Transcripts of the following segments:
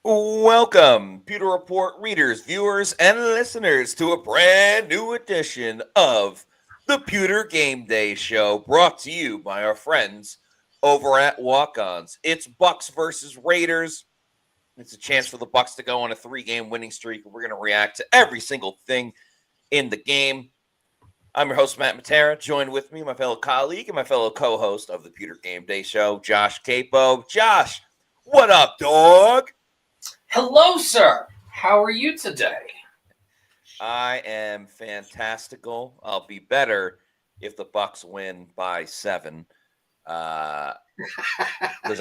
Welcome, Pewter Report readers, viewers, and listeners to a brand new edition of the Pewter Game Day Show, brought to you by our friends over at Walk-Ons. It's Bucs versus Raiders. It's a chance for the Bucs to go on a 3-game winning streak. We're going to react to every single thing in the game. I'm your host, Matt Matera. Joined with me, my fellow colleague and my fellow co-host of the Pewter Game Day Show, Josh Queipo. Josh, what up, dog? Hello, sir. How are you today? I am fantastical. I'll be better if the Bucs win by 7, because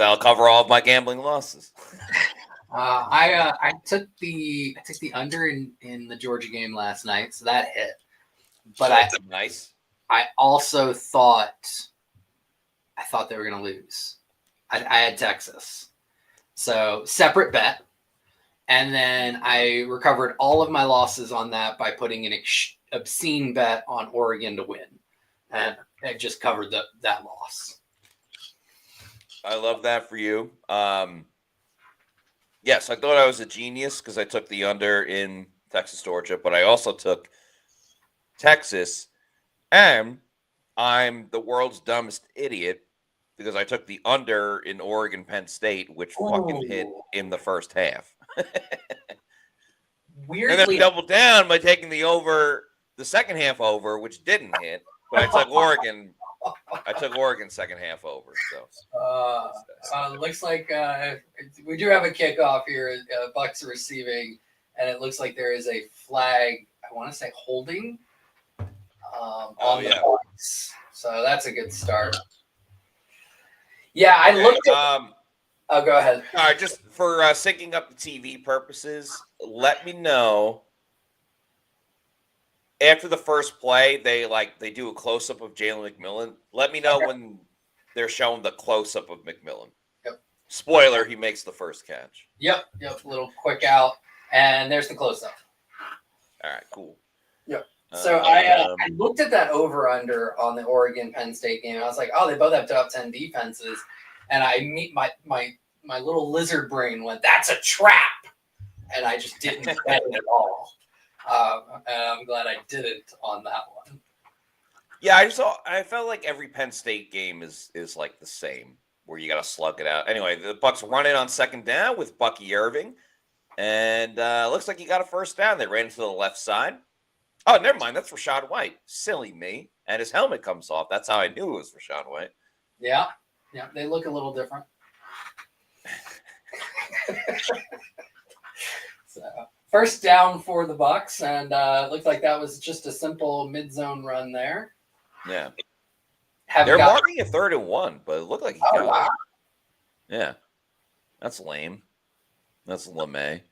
I'll cover all of my gambling losses. I took the under in the Georgia game last night, so that hit. But nice. I also thought they were going to lose. I had Texas, so separate bet. And then I recovered all of my losses on that by putting an obscene bet on Oregon to win. And I just covered that loss. I love that for you. Yes, I thought I was a genius because I took the under in Texas, Georgia, but I also took Texas, and I'm the world's dumbest idiot because I took the under in Oregon, Penn State, which fucking hit in the first half. Weirdly, and then I doubled down by taking the over, the second half over, which didn't hit, but I took Oregon. I took Oregon second half over. So looks like we do have a kickoff here. Bucs receiving, and it looks like there is a flag. I want to say holding on the Bucs. So that's a good start. Yeah, I looked at. Oh, go ahead. All right, just for syncing up the TV purposes, let me know after the first play. They do a close up of Jalen McMillan. Let me know when they're showing the close up of McMillan. Yep. Spoiler: he makes the first catch. Yep. Little quick out, and there's the close up. All right, cool. Yep. So I looked at that over under on the Oregon Penn State game. And I was like, oh, they both have top 10 defenses. And I meet my little lizard brain went, that's a trap. And I just didn't bet it at all. And I'm glad I didn't on that one. Yeah, I felt like every Penn State game is like the same, where you got to slug it out. Anyway, the Bucs run it on second down with Bucky Irving. And looks like he got a first down. They ran to the left side. Oh, never mind. That's Rachaad White. Silly me. And his helmet comes off. That's how I knew it was Rachaad White. Yeah. They look a little different. So, first down for the Bucs, and it looked like that was just a simple mid-zone run there. Yeah. They're marking a 3rd and 1, but it looked like he got wow. it. Yeah. That's lame. That's LeMay.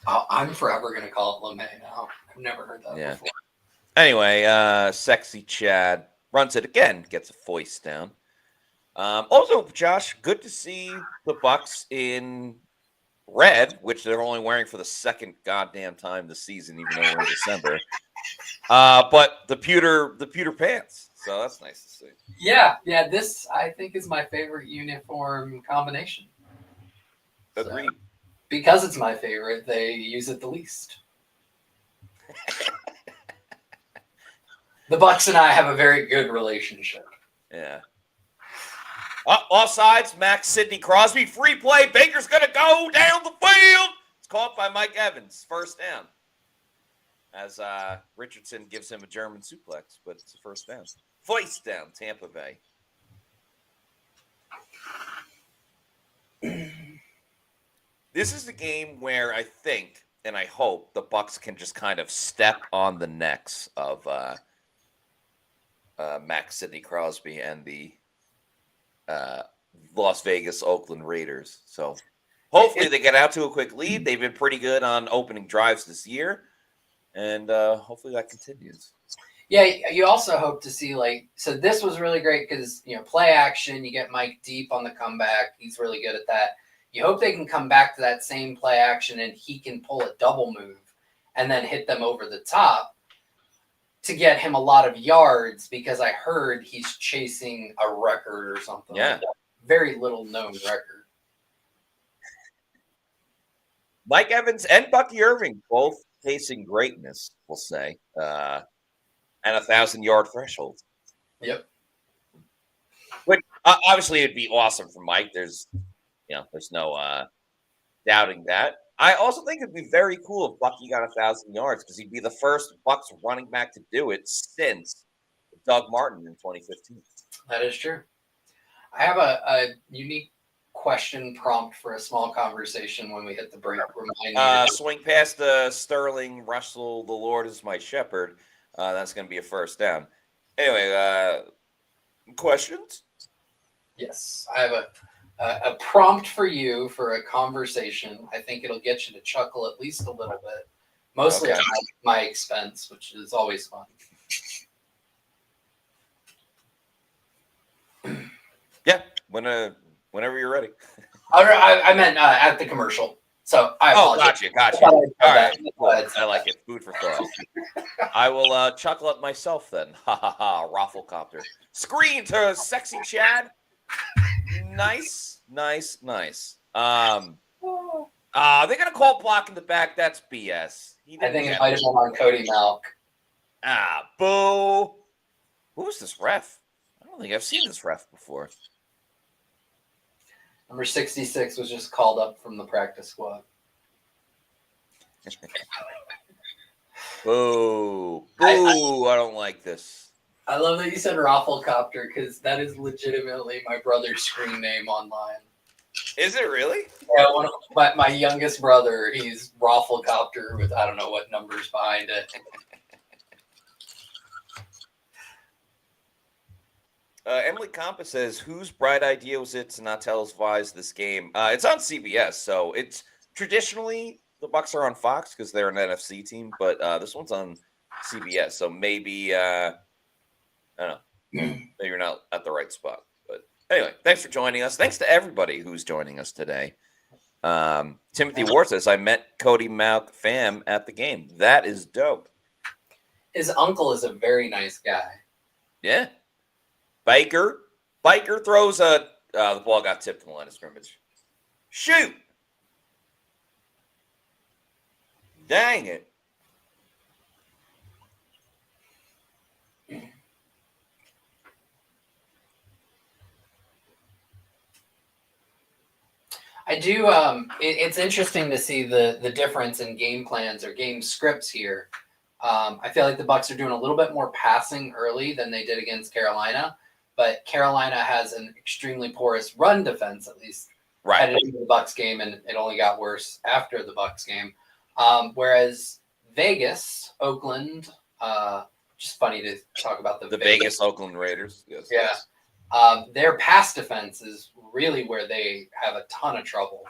Oh, I'm forever going to call it LeMay now. I've never heard that before. Anyway, Sexy Chad runs it again, gets a foist down. Also, Josh, good to see the Bucs in red, which they're only wearing for the second goddamn time this season, even though we're in December. But the pewter pants, so that's nice to see. Yeah. This I think is my favorite uniform combination. Agreed. So, because it's my favorite, they use it the least. The Bucs and I have a very good relationship. Yeah. Offsides, Max Sidney Crosby. Free play. Baker's going to go down the field. It's caught by Mike Evans. First down. As Richardson gives him a German suplex, but it's a first down. Foist down, Tampa Bay. This is the game where I think, and I hope, the Bucs can just kind of step on the necks of Max Sidney Crosby and the Las Vegas Oakland Raiders. So hopefully they get out to a quick lead. They've been pretty good on opening drives this year, and hopefully that continues. Yeah, you also hope to see, so this was really great because, play action, you get Mike deep on the comeback. He's really good at that. You hope they can come back to that same play action and he can pull a double move and then hit them over the top to get him a lot of yards, because I heard he's chasing a record or something. Yeah. Like that. Very little known record. Mike Evans and Bucky Irving both facing greatness, we'll say, and 1,000-yard threshold. Yep. Which obviously it'd be awesome for Mike. There's no doubting that. I also think it'd be very cool if Bucky got 1,000 yards because he'd be the first Bucs running back to do it since Doug Martin in 2015. That is true. I have a unique question prompt for a small conversation when we hit the break. Swing past the Sterling Russell, the Lord is my shepherd. That's going to be a first down. Anyway, questions? Yes, I have a prompt for you for a conversation. I think it'll get you to chuckle at least a little bit, mostly at my expense, which is always fun. Yeah, whenever you're ready. I meant at the commercial. So I apologize. Gotcha. All right, cool. I like it. Food for thought. I will chuckle at myself then. Ha ha ha. Rafflecopter. Screen to sexy Chad. Nice. They're gonna call block in the back. That's BS. I think it might have been on Cody Malk. Boo. Who's this ref? I don't think I've seen this ref before. Number 66 was just called up from the practice squad. Boo. I don't like this. I love that you said Rafflecopter because that is legitimately my brother's screen name online. Is it really? Yeah, my youngest brother, he's Rafflecopter with I don't know what numbers behind it. Emily Compa says, whose bright idea was it to not televise this game? It's on CBS, so it's traditionally the Bucs are on Fox because they're an NFC team, but this one's on CBS, so maybe I don't know, maybe you're not at the right spot. But anyway, thanks for joining us. Thanks to everybody who's joining us today. Timothy Ward says, I met Cody Malk fam at the game. That is dope. His uncle is a very nice guy. Yeah. Biker throws the ball got tipped in the line of scrimmage. Shoot! Dang it. I do. It's interesting to see the difference in game plans or game scripts here. I feel like the Bucs are doing a little bit more passing early than they did against Carolina, but Carolina has an extremely porous run defense, at least headed into the Bucs game, and it only got worse after the Bucs game. Whereas Vegas, Oakland, just funny to talk about the Vegas Oakland Raiders. Yes. Yeah. Their pass defense is really where they have a ton of trouble.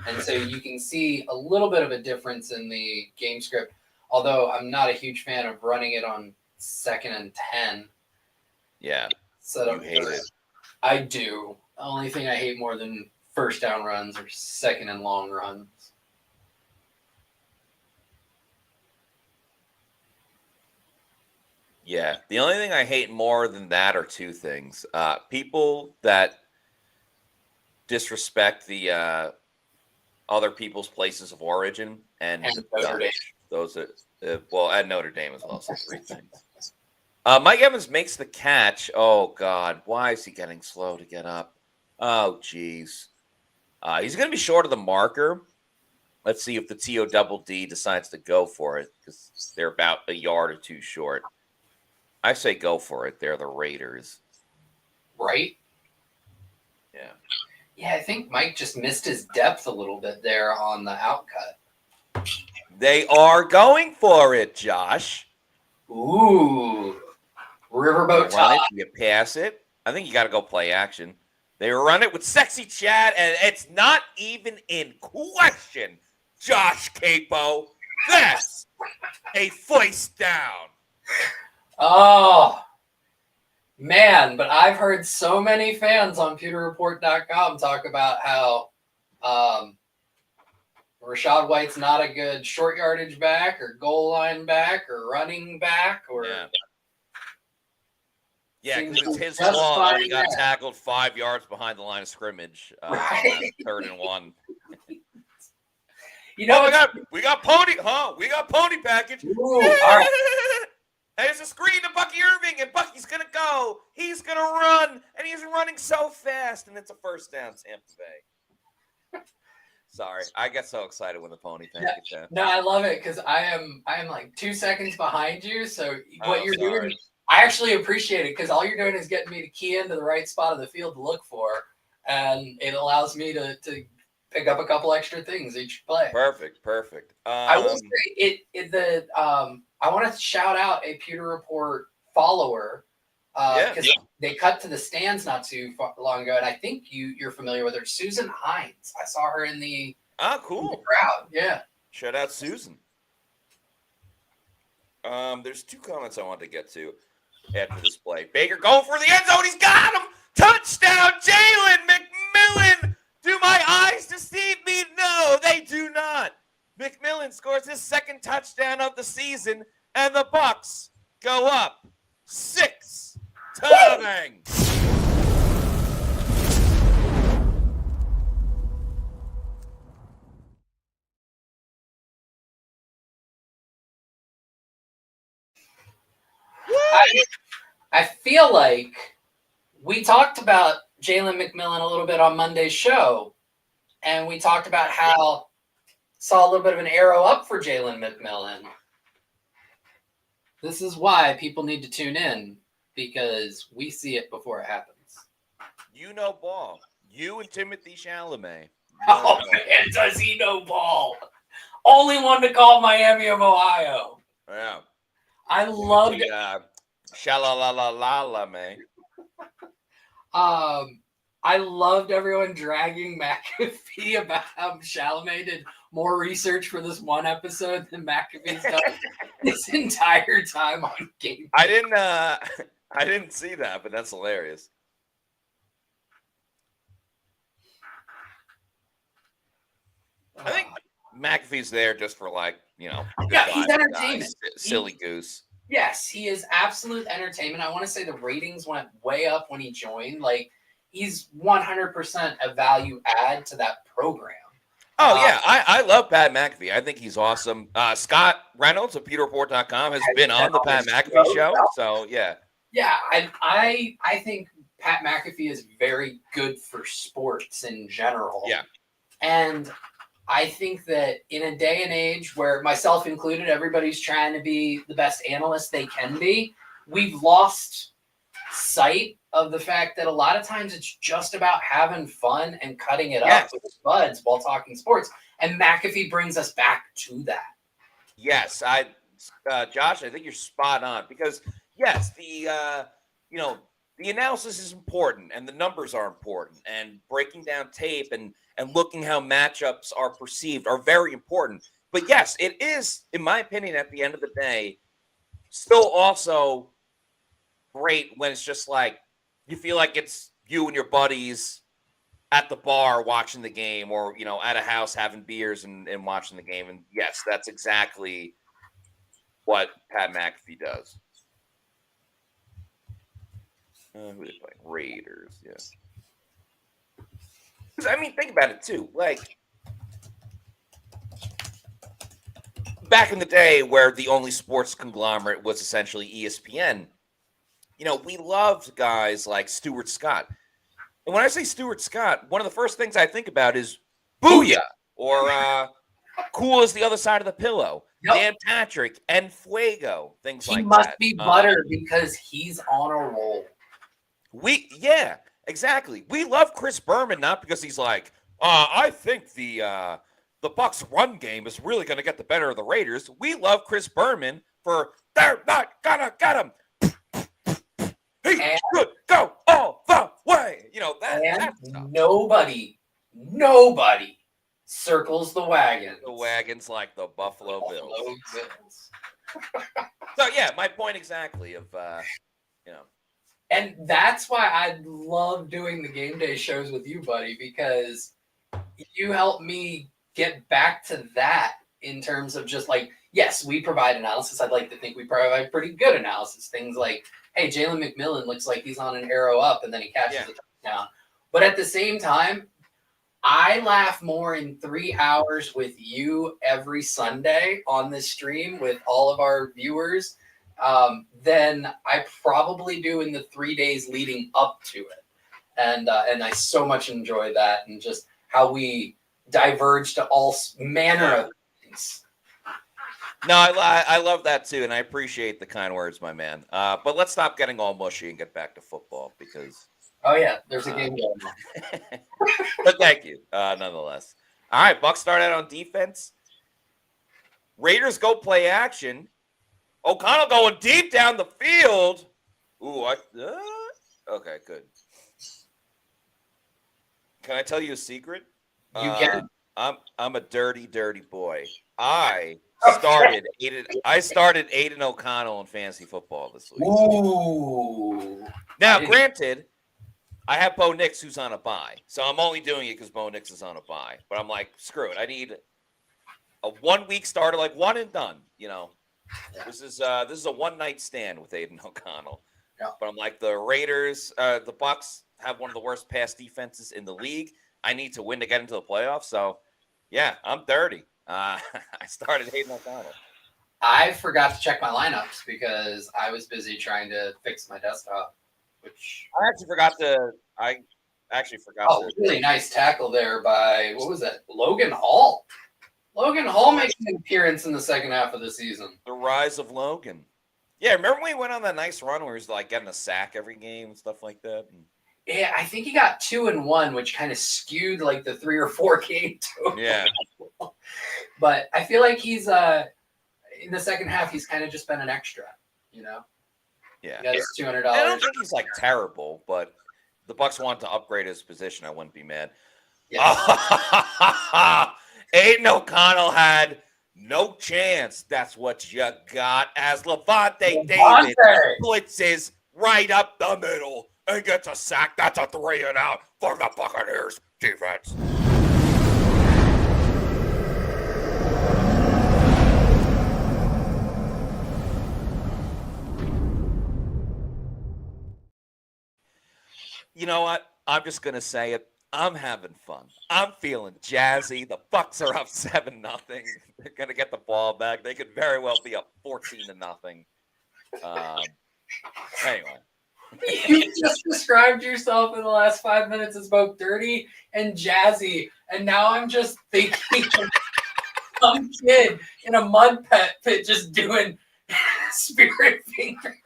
And so you can see a little bit of a difference in the game script, although I'm not a huge fan of running it on 2nd and 10. Yeah. So you hate it. I do. The only thing I hate more than first down runs or 2nd and long runs. Yeah. The only thing I hate more than that are two things. People that disrespect the other people's places of origin and Notre Dame. Those are at Notre Dame as well. So 3 things. Mike Evans makes the catch. Oh God, why is he getting slow to get up? Oh geez, he's going to be short of the marker. Let's see if the TODD decides to go for it because they're about a yard or 2 short. I say go for it. They're the Raiders. Right? Yeah. Yeah, I think Mike just missed his depth a little bit there on the outcut. They are going for it, Josh. Ooh. Riverboat Run it, you pass it. I think you got to go play action. They run it with sexy Chad, and it's not even in question. Josh Queipo. That's a first down. Oh, man, but I've heard so many fans on pewterreport.com talk about how Rachaad White's not a good short yardage back or goal line back or running back. Yeah, because it's his fault when he got tackled 5 yards behind the line of scrimmage. 3rd and 1. You know, we got pony, huh? We got pony package. Ooh, all right. There's a screen to Bucky Irving, and Bucky's gonna go. He's gonna run, and he's running so fast, and it's a first down, Tampa Bay. Sorry, I get so excited when the pony package happens. No, I love it because I am like 2 seconds behind you. So what you're sorry. doing, I actually appreciate it because all you're doing is getting me to key into the right spot of the field to look for, and it allows me to pick up a couple extra things each play. Perfect. I will say I want to shout out a Pewter Report follower because they cut to the stands not too long ago, and I think you're familiar with her, Susan Hines. I saw her in the cool in the crowd. Yeah, shout out Susan. There's 2 comments I wanted to get to after this play. Baker going for the end zone. He's got him. Touchdown, Jalen McMillan. Do my eyes deceive me? No, they do not. McMillan scores his 2nd touchdown of the season, and the Bucs go up 6-0. I feel like we talked about Jalen McMillan a little bit on Monday's show, and we talked about how saw a little bit of an arrow up for Jalen McMillan. This is why people need to tune in, because we see it before it happens. You know ball. You and Timothy Chalamet. Oh, man, does he know ball? Only one to call Miami of Ohio. Yeah. I loved it. Shalalalala, man. I loved everyone dragging McAfee about how Chalamet did more research for this one episode than McAfee's done this entire time on game. I didn't see that, but that's hilarious. I think McAfee's there just for he's entertainment. Silly goose. Yes, he is absolute entertainment. I want to say the ratings went way up when he joined. Like, he's 100% a value add to that program. Oh, yeah. I love Pat McAfee. I think he's awesome. Scott Reynolds of PewterReport.com has been on the Pat McAfee show. So, yeah. Yeah, I think Pat McAfee is very good for sports in general. Yeah. And I think that in a day and age where, myself included, everybody's trying to be the best analyst they can be, we've lost sight of the fact that a lot of times it's just about having fun and cutting it up with buds while talking sports. And McAfee brings us back to that. Yes, Josh, I think you're spot on because yes, the analysis is important and the numbers are important and breaking down tape and looking how matchups are perceived are very important. But yes, it is, in my opinion, at the end of the day, still also great when it's just like you feel like it's you and your buddies at the bar watching the game or, at a house having beers and watching the game. And yes, that's exactly what Pat McAfee does. Who they playing? Raiders, yeah. I mean, think about it too. Like back in the day where the only sports conglomerate was essentially ESPN, we loved guys like Stuart Scott. And when I say Stuart Scott, one of the first things I think about is Booyah or Cool as the Other Side of the Pillow, Dan Patrick, and Fuego, things like that. He must be butter because he's on a roll. Yeah, exactly. We love Chris Berman, not because he's like, I think the Bucs run game is really going to get the better of the Raiders. We love Chris Berman for they're not gonna get him. He should go all the way. That stuff. Nobody circles the wagons. The wagons like the Buffalo Bills. So yeah, my point exactly of And that's why I love doing the game day shows with you, buddy, because you help me get back to that in terms of just like, yes, we provide analysis. I'd like to think we provide pretty good analysis. Things like, hey, Jalen McMillan looks like he's on an arrow up and then he catches a touchdown. But at the same time, I laugh more in 3 hours with you every Sunday on this stream with all of our viewers than I probably do in the 3 days leading up to it. And I so much enjoy that, and just how we diverge to all manner of things. No, I love that too, and I appreciate the kind words, my man. But let's stop getting all mushy and get back to football because. Oh yeah, there's a game going on. But thank you, nonetheless. All right, Bucs start out on defense. Raiders go play action. O'Connell going deep down the field. Ooh, okay, good. Can I tell you a secret? You can. I'm a dirty, dirty boy. I started Aiden O'Connell in fantasy football this week. Ooh. Now, granted, I have Bo Nix who's on a bye, so I'm only doing it because Bo Nix is on a bye. But I'm like, screw it. I need a 1 week starter, like one and done. You know, this is a one night stand with Aiden O'Connell. Yeah. But I'm like, the Raiders, the Bucs have one of the worst pass defenses in the league. I need to win to get into the playoffs. So, yeah, I'm dirty. I started Aiden O'Connell. I forgot to check my lineups because I was busy trying to fix my desktop. Which I actually forgot to. Oh, really nice tackle there by, what was that? Logan Hall. Logan Hall makes an appearance in the second half of the season. The rise of Logan. Yeah, remember when he went on that nice run where he was like getting a sack every game and stuff like that? Yeah, I think he got 2 and 1, which kind of skewed like the 3 or 4 game total. Yeah. But I feel like he's in the second half, he's kind of just been an extra, you know? Yeah. He got his $200. I don't think he's like terrible, but the Bucs want to upgrade his position. I wouldn't be mad. Yeah. Aiden O'Connell had no chance. That's what you got as Levante David blitzes right up the middle and gets a sack. That's a 3 and out for the Buccaneers defense. You know what? I'm just going to say it. I'm having fun. I'm feeling jazzy. The Bucs are up 7-0. They're going to get the ball back. They could very well be up 14-0. Anyway. You just described yourself in the last 5 minutes as both dirty and jazzy. And now I'm just thinking of some kid in a mud pit just doing spirit finger.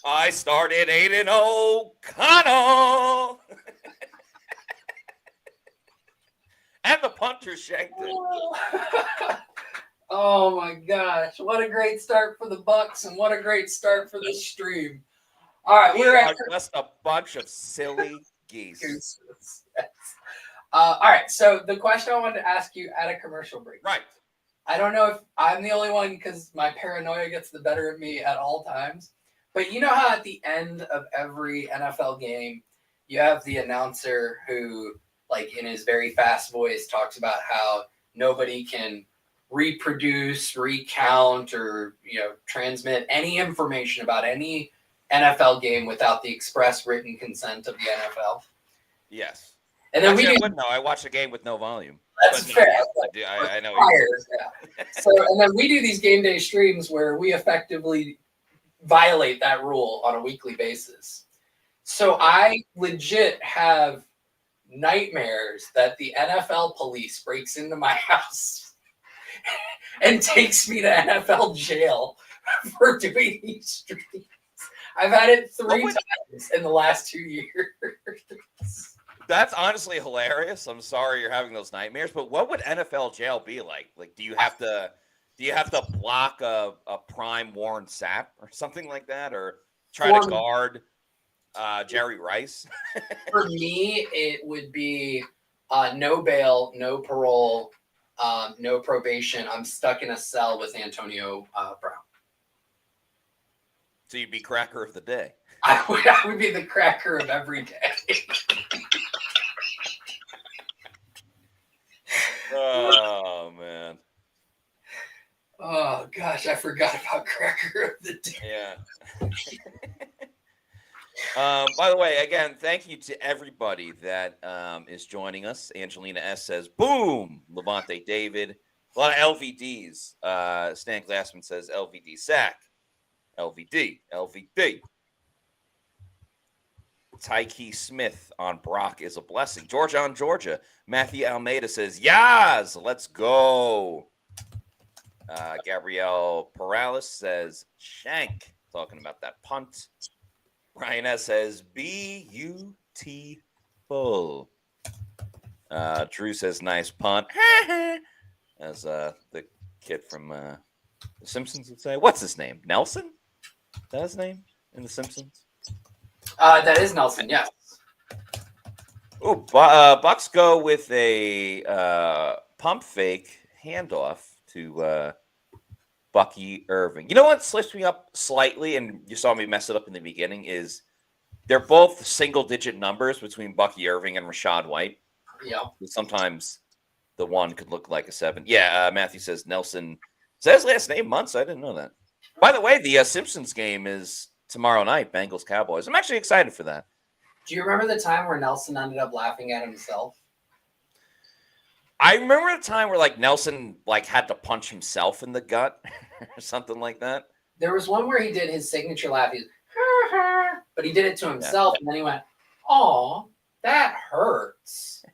I started Aiden O'Connell. And the punter shanked it. Oh my gosh. What a great start for the Bucs, and what a great start for this stream. All right, we're at just a bunch of silly geese. All right, so the question I wanted to ask you at a commercial break. Right. I don't know if I'm the only one because my paranoia gets the better of me at all times. But you know how at the end of every NFL game, you have the announcer who, like in his very fast voice, talks about how nobody can reproduce, recount, or transmit any information about any NFL game without the express written consent of the NFL. Yes. And then I wouldn't know. I watched a game with no volume. That's fair. I know. Yeah. So, and then we do these game day streams where we effectively violate that rule on a weekly basis. So I legit have nightmares that the NFL police breaks into my house and takes me to NFL jail for doing these streams. I've had it 3 times in the last 2 years. That's honestly hilarious. I'm sorry you're having those nightmares, but what would NFL jail be like? Like, do you have to block a prime Warren Sapp or something like that, or try to guard Jerry Rice? For me, it would be no bail, no parole, no probation. I'm stuck in a cell with Antonio Brown. So you'd be cracker of the day. I would be the cracker of every day. Oh man. Oh gosh, I forgot about cracker of the day. Yeah. By the way, again, thank you to everybody that is joining us. Angelina S says, boom. Levante David. A lot of LVDs. Stan Glassman says LVD sack. LVD. LVD. Tyke Smith on Brock is a blessing. Georgia on Georgia. Matthew Almeida says, Yaz, let's go. Gabrielle Perales says, Shank. Talking about that punt. Ryan S says, beautiful. Drew says, nice punt. As the kid from The Simpsons would say. What's his name? Nelson? Is that his name in The Simpsons? That is Nelson, yes. Oh, Bucs go with a pump fake handoff to Bucky Irving. You know what slips me up slightly, and you saw me mess it up in the beginning, is they're both single-digit numbers between Bucky Irving and Rashad White. Yeah. Sometimes the one could look like a 7. Yeah, Matthew says Nelson. Is that his last name? Muntz? I didn't know that. By the way, the Simpsons game is tomorrow night, Bengals-Cowboys. I'm actually excited for that. Do you remember the time where Nelson ended up laughing at himself? I remember the time where Nelson had to punch himself in the gut or something like that. There was one where he did his signature laugh. He was, but he did it to himself, and then he went, "Aw, that hurts."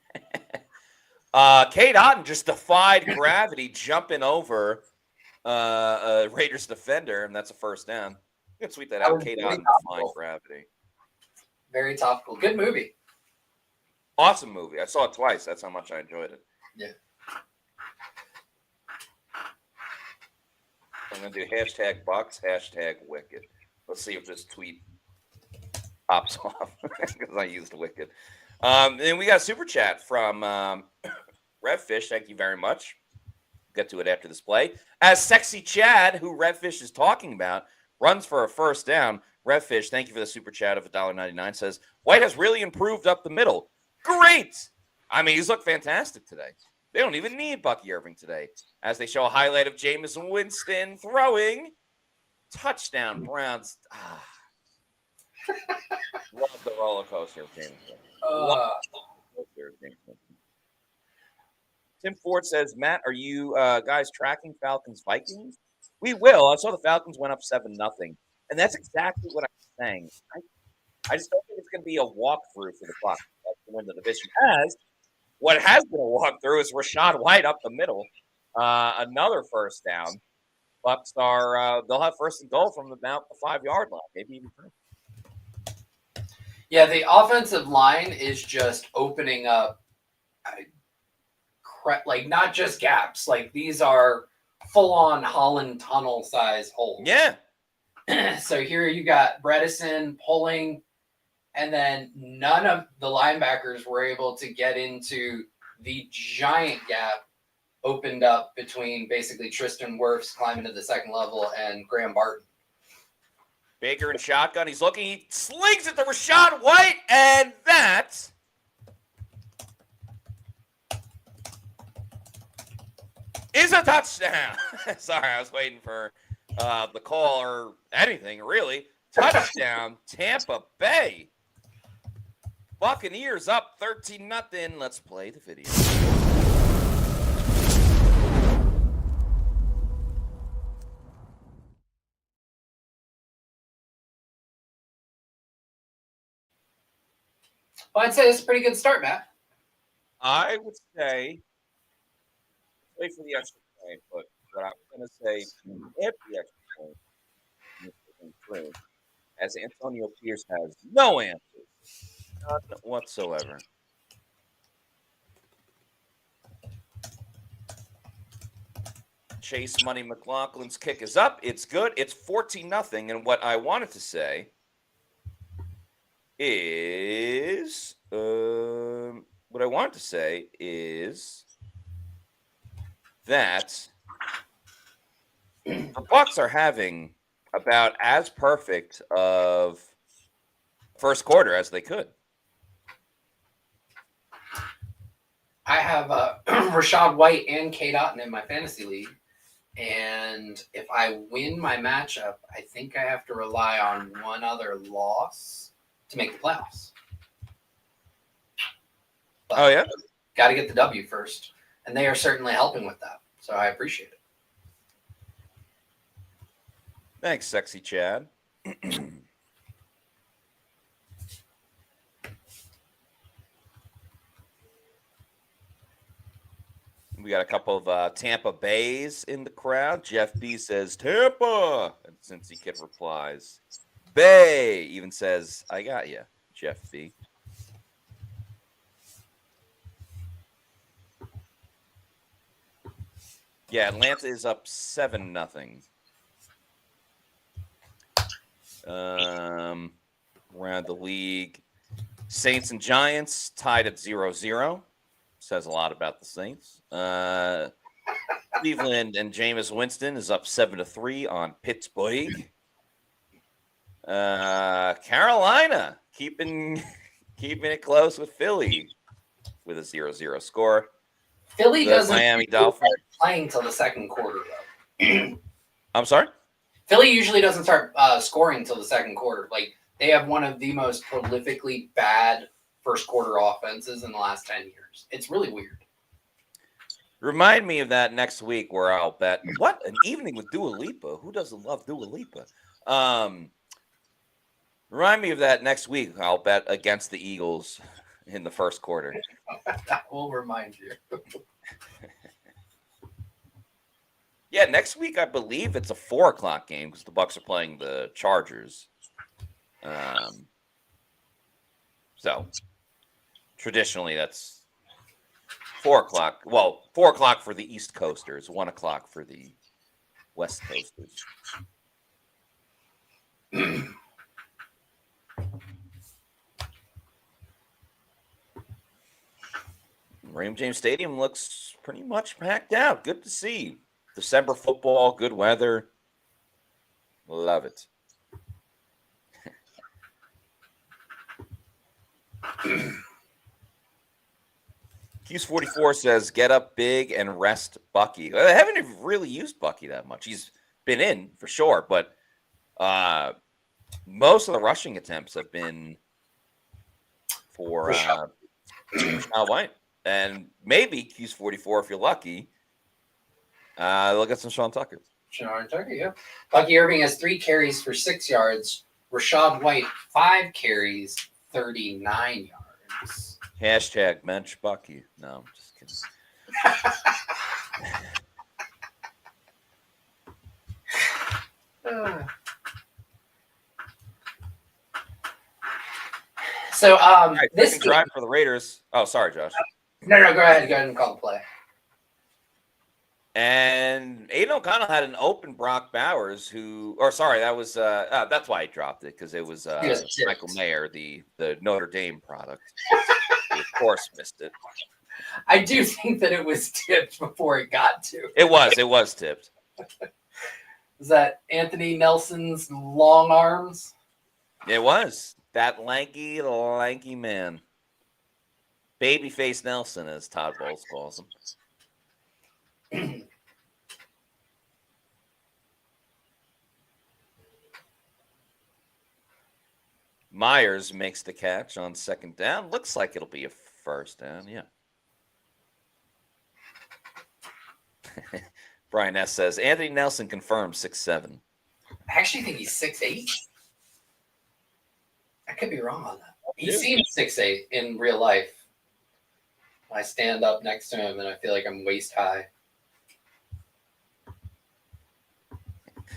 Kate Otten just defied gravity, jumping over a Raiders defender, and that's a first down. You can tweet that out. Kate Otten defying gravity. Very topical. Good movie. Awesome movie. I saw it twice. That's how much I enjoyed it. Yeah. I'm going to do #Bucs, #Wicked. Let's see if this tweet pops off because I used Wicked. And we got a super chat from Redfish. Thank you very much. Get to it after this play. As Sexy Chad, who Redfish is talking about, runs for a first down. Redfish, thank you for the super chat of $1.99. Says, White has really improved up the middle. Great. I mean, he's looked fantastic today. They don't even need Bucky Irving today. As they show a highlight of Jameis Winston throwing. Touchdown, Browns. Love the roller coaster of Jameis Winston. Tim Ford says, Matt, are you guys tracking Falcons-Vikings? We will. I saw the Falcons went up 7-0. And that's exactly what I'm saying. I just don't think it's going to be a walkthrough for the Bucs to win the division. As what has been a walkthrough is Rashad White up the middle. Another first down. Bucs are they'll have first and goal from about the 5-yard line, maybe even 3. Yeah, the offensive line is just opening up, not just gaps. These are full-on Holland tunnel size holes. Yeah. So here you got Bredesen pulling, and then none of the linebackers were able to get into the giant gap opened up between basically Tristan Wirfs climbing to the second level and Graham Barton. Baker in shotgun. He's looking. He slings it to Rashad White, and that is a touchdown. Sorry, I was waiting for the call or anything, really. Touchdown, Tampa Bay. Buccaneers up 13-0. Let's play the video. Well, I'd say it's a pretty good start, Matt. I would say wait for the extra point, but what I'm going to say if the extra point through, as Antonio Pierce has no answers, none whatsoever. Chase Money McLaughlin's kick is up. It's good. It's 14-0. And what I wanted to say is that the Bucs are having about as perfect of first quarter as they could. I have Rashad White and Kate Otten in my fantasy league. And if I win my matchup, I think I have to rely on one other loss to make the playoffs. But Oh, yeah? got to get the W first. And they are certainly helping with that. So I appreciate it. Thanks, sexy Chad. We got a couple of Tampa Bays in the crowd. Jeff B says, Tampa. And Cincy Kid replies, Bay. Even says, I got you, Jeff B. Yeah, Atlanta is up 7-0. Around the league, Saints and Giants tied at 0-0. Says a lot about the Saints. Cleveland and Jameis Winston is up 7-3 on Pittsburgh. Carolina keeping it close with Philly with a 0-0 score. Philly doesn't Miami Dolphins playing till the second quarter, though. I'm sorry? Philly usually doesn't start scoring until the second quarter. Like, they have one of the most prolifically bad first quarter offenses in the last 10 years. It's really weird. Remind me of that next week where I'll bet. What? An evening with Dua Lipa? Who doesn't love Dua Lipa? Remind me of that next week. I'll bet against the Eagles in the first quarter. That will remind you. Yeah, next week I believe it's a 4:00 game because the Bucs are playing the Chargers. So traditionally that's 4:00. Well, 4:00 for the East Coasters, 1:00 for the West Coasters. Raymond James Stadium looks pretty much packed out. Good to see. December football, good weather. Love it. Q's 44 says, get up big and rest Bucky. I haven't even really used Bucky that much. He's been in for sure, but most of the rushing attempts have been for White. And maybe Q's 44 if you're lucky. Look at some Sean Tucker. Sean Tucker, yeah. Bucky Irving has 3 carries for 6 yards. Rashad White, 5 carries, 39 yards. Hashtag bench Bucky. No, I'm just kidding. So, right, this drive for the Raiders. Oh, sorry, Josh. No, go ahead. Go ahead and call the play. And Aiden O'Connell had an open Brock Bowers that was that's why he dropped it, because it was Michael Mayer, the Notre Dame product. He, of course, missed it. I do think that it was tipped before it got to. It was tipped. Is that Anthony Nelson's long arms? It was. That lanky man. Babyface Nelson, as Todd Bowles calls him. Myers makes the catch on second down. Looks like it'll be a first down, yeah. Brian S. says, Anthony Nelson confirmed 6'7". I actually think he's 6'8". I could be wrong on that. He seems 6'8" in real life. I stand up next to him and I feel like I'm waist high.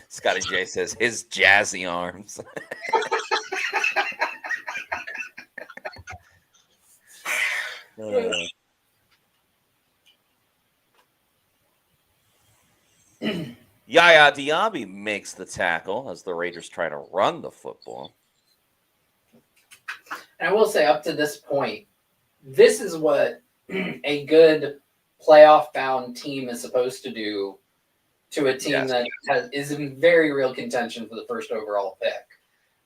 Scotty J says, his jazzy arms. Yaya Diaby makes the tackle as the Raiders try to run the football. And I will say, up to this point, this is what a good playoff-bound team is supposed to do to a team that is in very real contention for the first overall pick.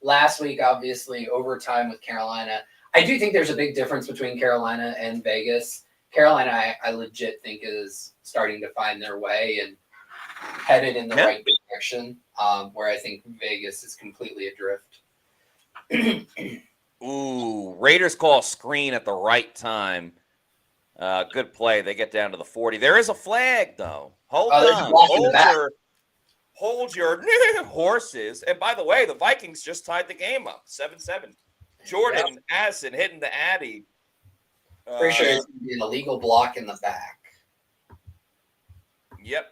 Last week, obviously, overtime with Carolina. I do think there's a big difference between Carolina and Vegas. Carolina, I legit think is starting to find their way and headed in the right direction, where I think Vegas is completely adrift. Ooh, Raiders call a screen at the right time. Good play. They get down to the 40. There is a flag, though. Hold There's a on. block in the back. Hold your horses. And by the way, the Vikings just tied the game up, 7-7. Jordan Addison hitting the Addy. Pretty sure it's going to be an illegal block in the back. Yep.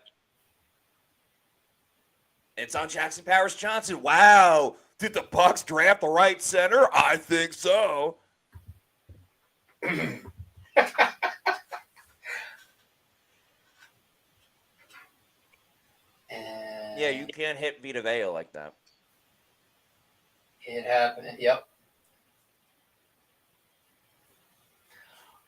It's on Jackson Powers Johnson. Wow. Did the Bucs draft the right center? I think so. Yeah, you can't hit Vita Vea like that. It happened. Yep.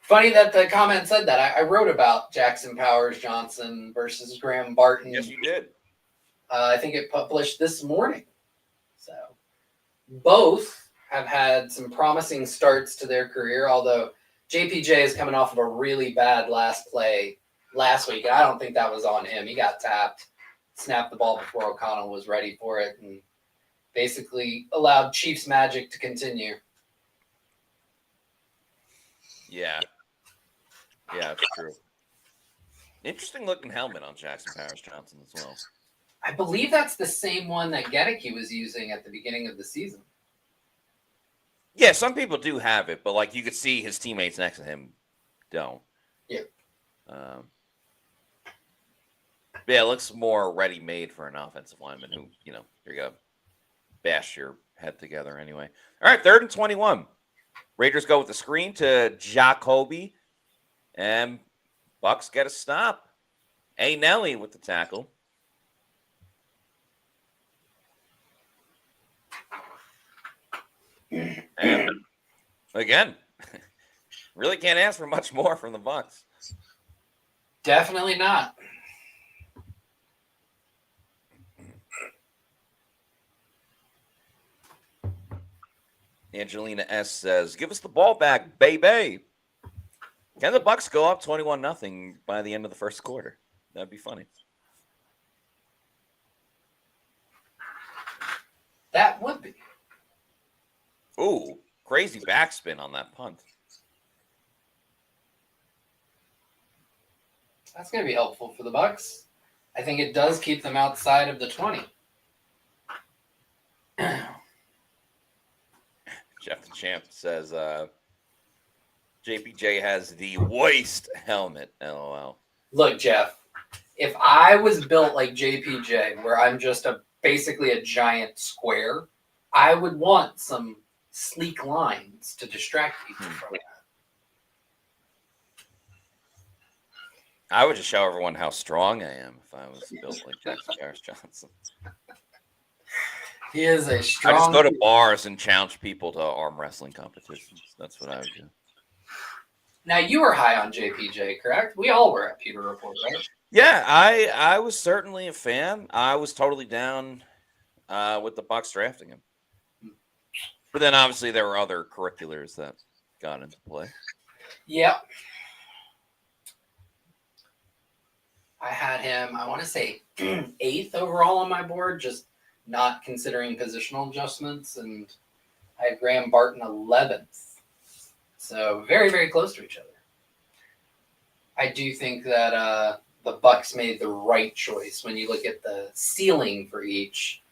Funny that the comment said that. I wrote about Jackson Powers Johnson versus Graham Barton. Yes, you did. I think it published this morning. So both have had some promising starts to their career, although JPJ is coming off of a really bad last play last week. And I don't think that was on him. He got tapped, snapped the ball before O'Connell was ready for it, and basically allowed Chiefs magic to continue. Yeah. Yeah, it's true. Interesting looking helmet on Jackson Powers Johnson as well. I believe that's the same one that Gedeke was using at the beginning of the season. Yeah, some people do have it, but like you could see his teammates next to him don't. Yeah. Yeah, it looks more ready-made for an offensive lineman who, you're going to bash your head together anyway. All right, 3rd and 21. Raiders go with the screen to Jacoby, and Bucs get a stop. A. Nelly with the tackle. And again, really can't ask for much more from the Bucs. Definitely not. Angelina S. says, give us the ball back, baby. Can the Bucs go up 21-0 by the end of the first quarter? That'd be funny. That would be. Ooh, crazy backspin on that punt. That's going to be helpful for the Bucs. I think it does keep them outside of the 20. Jeff the Champ says, JPJ has the waist helmet, LOL. Look, Jeff, if I was built like JPJ, where I'm just basically a giant square, I would want some sleek lines to distract people from that. I would just show everyone how strong I am if I was built like Jackson Powers Johnson. He is a strong... I just go to bars and challenge people to arm wrestling competitions. That's what I would do. Now, you were high on JPJ, correct? We all were at Pewter Report, right? Yeah, I was certainly a fan. I was totally down with the Bucs drafting him. But then obviously there were other curriculars that got into play. Yep. I had him, I want to say, 8th overall on my board, just not considering positional adjustments. And I had Graham Barton 11th. So very, very close to each other. I do think that the Bucs made the right choice. When you look at the ceiling for each,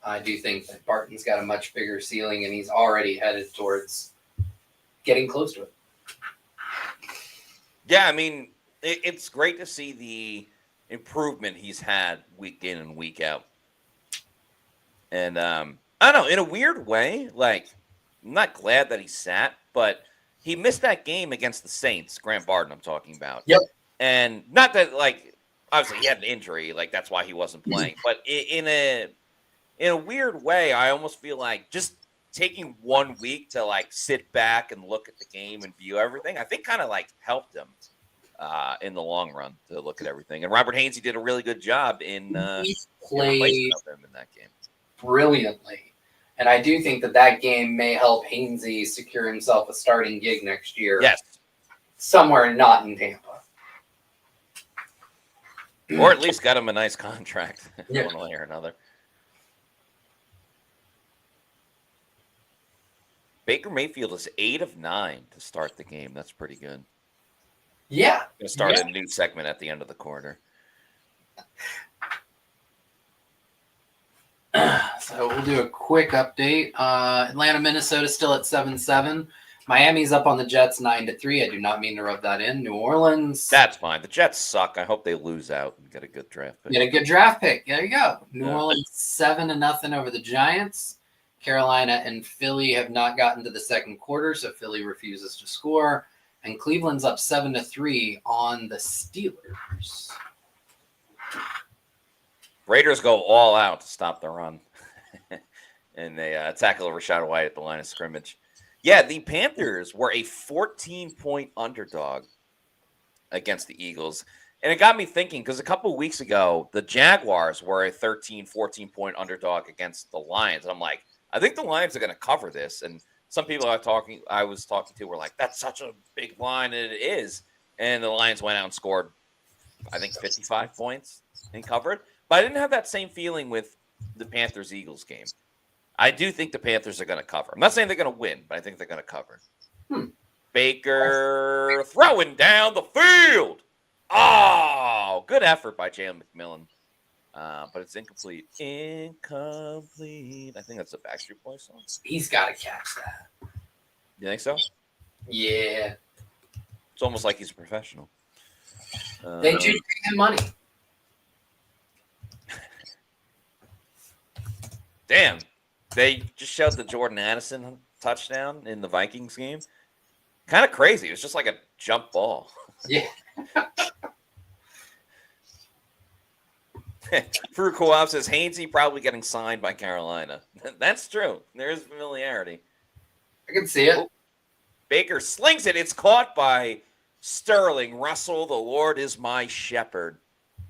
I do think that Barton's got a much bigger ceiling, and he's already headed towards getting close to it. Yeah, I mean, it's great to see the improvement he's had week in and week out. And I don't know, in a weird way, like, I'm not glad that he sat, but he missed that game against the Saints, Grant Barton I'm talking about. Yep. And not that, like, obviously he had an injury, like, that's why he wasn't playing. But in a weird way, I almost feel like just taking 1 week to, like, sit back and look at the game and view everything, I think kind of, like, helped him in the long run to look at everything. And Robert Hainsey did a really good job in played him in that game. Brilliantly. And I do think that game may help Hainsey secure himself a starting gig next year. Yes. Somewhere not in Tampa. Or at least got him a nice contract, Yeah. one way or another. Baker Mayfield is 8 of 9 to start the game. That's pretty good. Yeah. Going to start a new segment at the end of the quarter. So we'll do a quick update. Atlanta, Minnesota still at 7-7. Miami's up on the Jets 9-3. I do not mean to rub that in. New Orleans. That's fine. The Jets suck. I hope they lose out and get a good draft pick. Get a good draft pick. There you go. New Orleans 7-0 over the Giants. Carolina and Philly have not gotten to the second quarter, so Philly refuses to score. And Cleveland's up 7-3 on the Steelers. Raiders go all out to stop the run. And they tackle Rashad White at the line of scrimmage. Yeah, the Panthers were a 14-point underdog against the Eagles. And it got me thinking, because a couple of weeks ago, the Jaguars were a 13, 14-point underdog against the Lions. And I'm like, I think the Lions are going to cover this. And some people I was talking to were like, that's such a big line, and it is. And the Lions went out and scored, I think, 55 points and covered. But I didn't have that same feeling with the Panthers-Eagles game. I do think the Panthers are going to cover. I'm not saying they're going to win, but I think they're going to cover. Baker throwing down the field. Oh, good effort by Jalen McMillan. But it's incomplete. Incomplete. I think that's a Backstreet Boys song. He's got to catch that. You think so? Yeah. It's almost like he's a professional. They do pay him money. Damn. They just showed the Jordan Addison touchdown in the Vikings game. Kind of crazy. It was just like a jump ball. Yeah. Fruit Co-op says Hainsey probably getting signed by Carolina. That's true. There is familiarity. I can see it. Baker slings it. It's caught by Sterling. Russell, the Lord is my shepherd.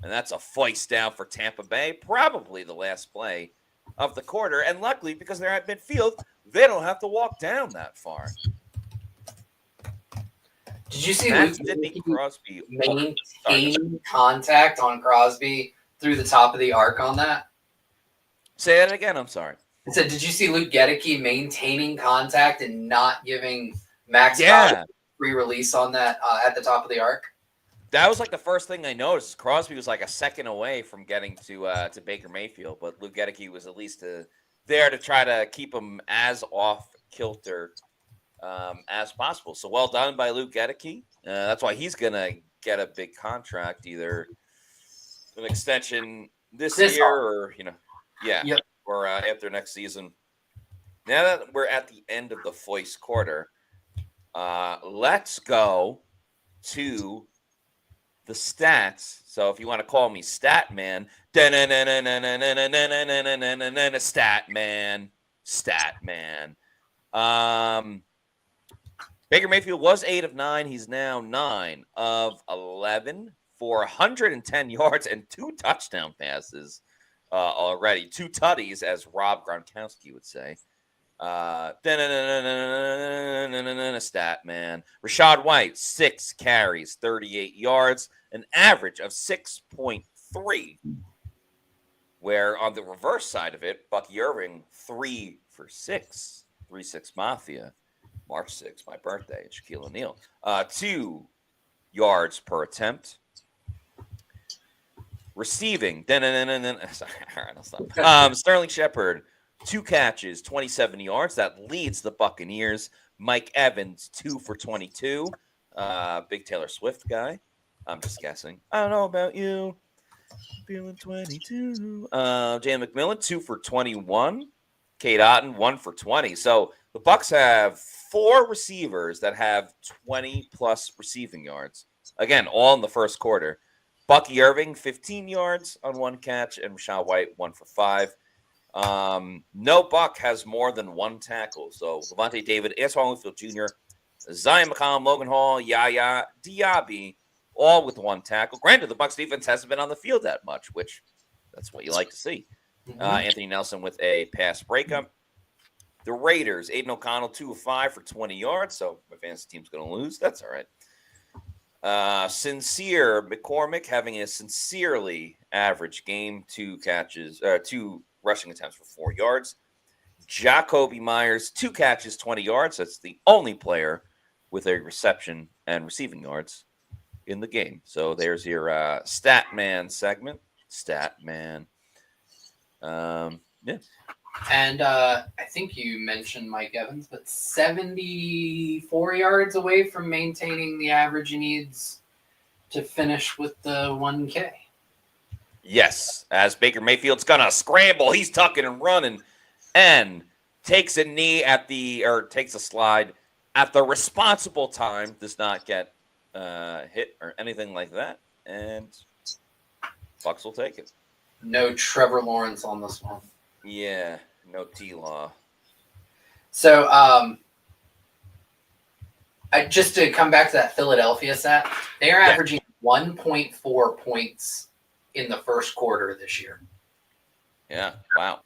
And that's a foist down for Tampa Bay. Probably the last play of the quarter. And luckily, because they're at midfield, they don't have to walk down that far. Did you see Sidney Crosby maintaining contact on Crosby through the top of the arc on that? Say that again. I'm sorry. I said, did you see Luke Gedeke maintaining contact and not giving Max free release on that at the top of the arc? That was like the first thing I noticed. Crosby was like a second away from getting to Baker Mayfield, but Luke Gedeke was at least there to try to keep him as off kilter as possible. So well done by Luke Gedeke. That's why he's gonna get a big contract, either an extension this year or or after next season. Now that we're at the end of the foist quarter, let's go to the stats. So if you want to call me Stat Man, Stat Man. Baker Mayfield was 8 of 9. He's now 9 of 11 for 110 yards and 2 touchdown passes already. 2 tutties, as Rob Gronkowski would say. Stat man. Rashad White, 6 carries, 38 yards, an average of 6.3. Where on the reverse side of it, Bucky Irving, 3 for 6. 3-6 Mafia. March 6th, my birthday, and Shaquille O'Neal. 2 yards per attempt. Receiving. Sorry, all right, I'll stop. Sterling Shepard, 2 catches, 27 yards. That leads the Buccaneers. Mike Evans, 2 for 22. Big Taylor Swift guy. I'm just guessing. I don't know about you. Feeling 22. Jan McMillan, 2 for 21. Kate Otten, 1 for 20. So the Bucs have 4 receivers that have 20-plus receiving yards. Again, all in the first quarter. Bucky Irving, 15 yards on 1 catch, and Rashad White, 1 for 5. No Buck has more than 1 tackle. So Levante David, Antoine Holyfield Jr., Zion McCollum, Logan Hall, Yaya Diaby, all with 1 tackle. Granted, the Bucs defense hasn't been on the field that much, which that's what you like to see. Anthony Nelson with a pass breakup. The Raiders, Aiden O'Connell, 2 of 5 for 20 yards. So my fantasy team's going to lose. That's all right. Sincere McCormick having a sincerely average game, 2 catches, 2 rushing attempts for 4 yards. Jacoby Myers, 2 catches, 20 yards. That's the only player with a reception and receiving yards in the game. So there's your stat man segment. Stat man. Yeah. And I think you mentioned Mike Evans, but 74 yards away from maintaining the average he needs to finish with the 1K. Yes, as Baker Mayfield's gonna scramble, he's tucking and running, and takes takes a slide at the responsible time. Does not get hit or anything like that, and Bucs will take it. No Trevor Lawrence on this one. Yeah, no T-Law. So, just to come back to that Philadelphia stat, they are averaging 1.4 points in the first quarter this year. Yeah, wow.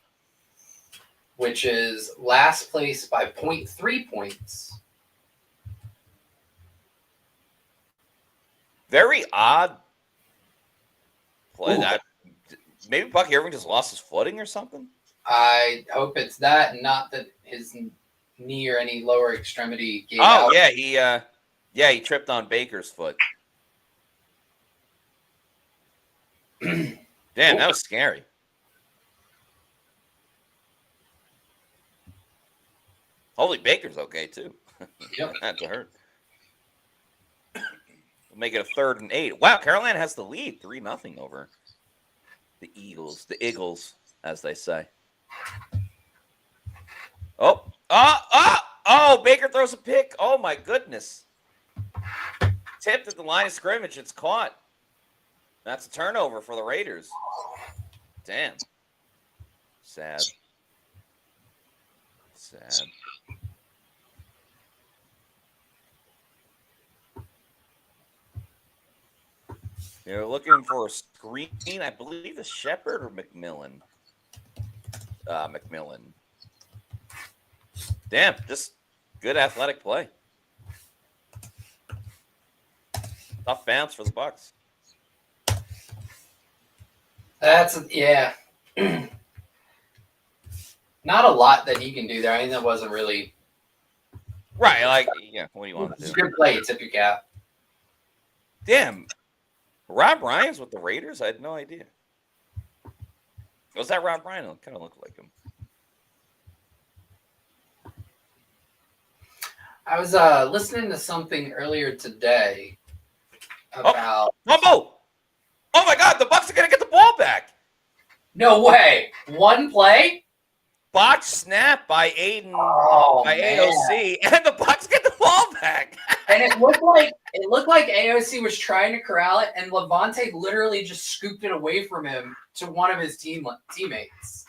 Which is last place by 0.3 points. Very odd play. Ooh. That maybe Bucky Irving just lost his footing or something. I hope it's that, and not that his knee or any lower extremity gave out. He tripped on Baker's foot. Damn, that was scary. Hopefully Baker's okay too. Yep. That's a hurt. We'll make it a 3rd and 8. Wow, Carolina has the lead, 3-0 over the Eagles, as they say. Oh, Baker throws a pick. Oh my goodness. Tipped at the line of scrimmage. It's caught. That's a turnover for the Raiders. Damn. Sad. You're looking for a screen. I believe it's Shepard or McMillan. McMillan. Damn, just good athletic play. Tough bounce for the Bucs. Not a lot that he can do there. I think that wasn't really right. What do you want to do? Good play, tip your cap. Damn, Rob Ryan's with the Raiders. I had no idea. Was that Rob Ryan? It kind of looked like him. I was listening to something earlier today about. Oh my God! The Bucs are gonna get the ball back. No way! One play. Botch snap by AOC, and the Bucs get the ball back. And it looked like AOC was trying to corral it, and Levante literally just scooped it away from him to one of his teammates.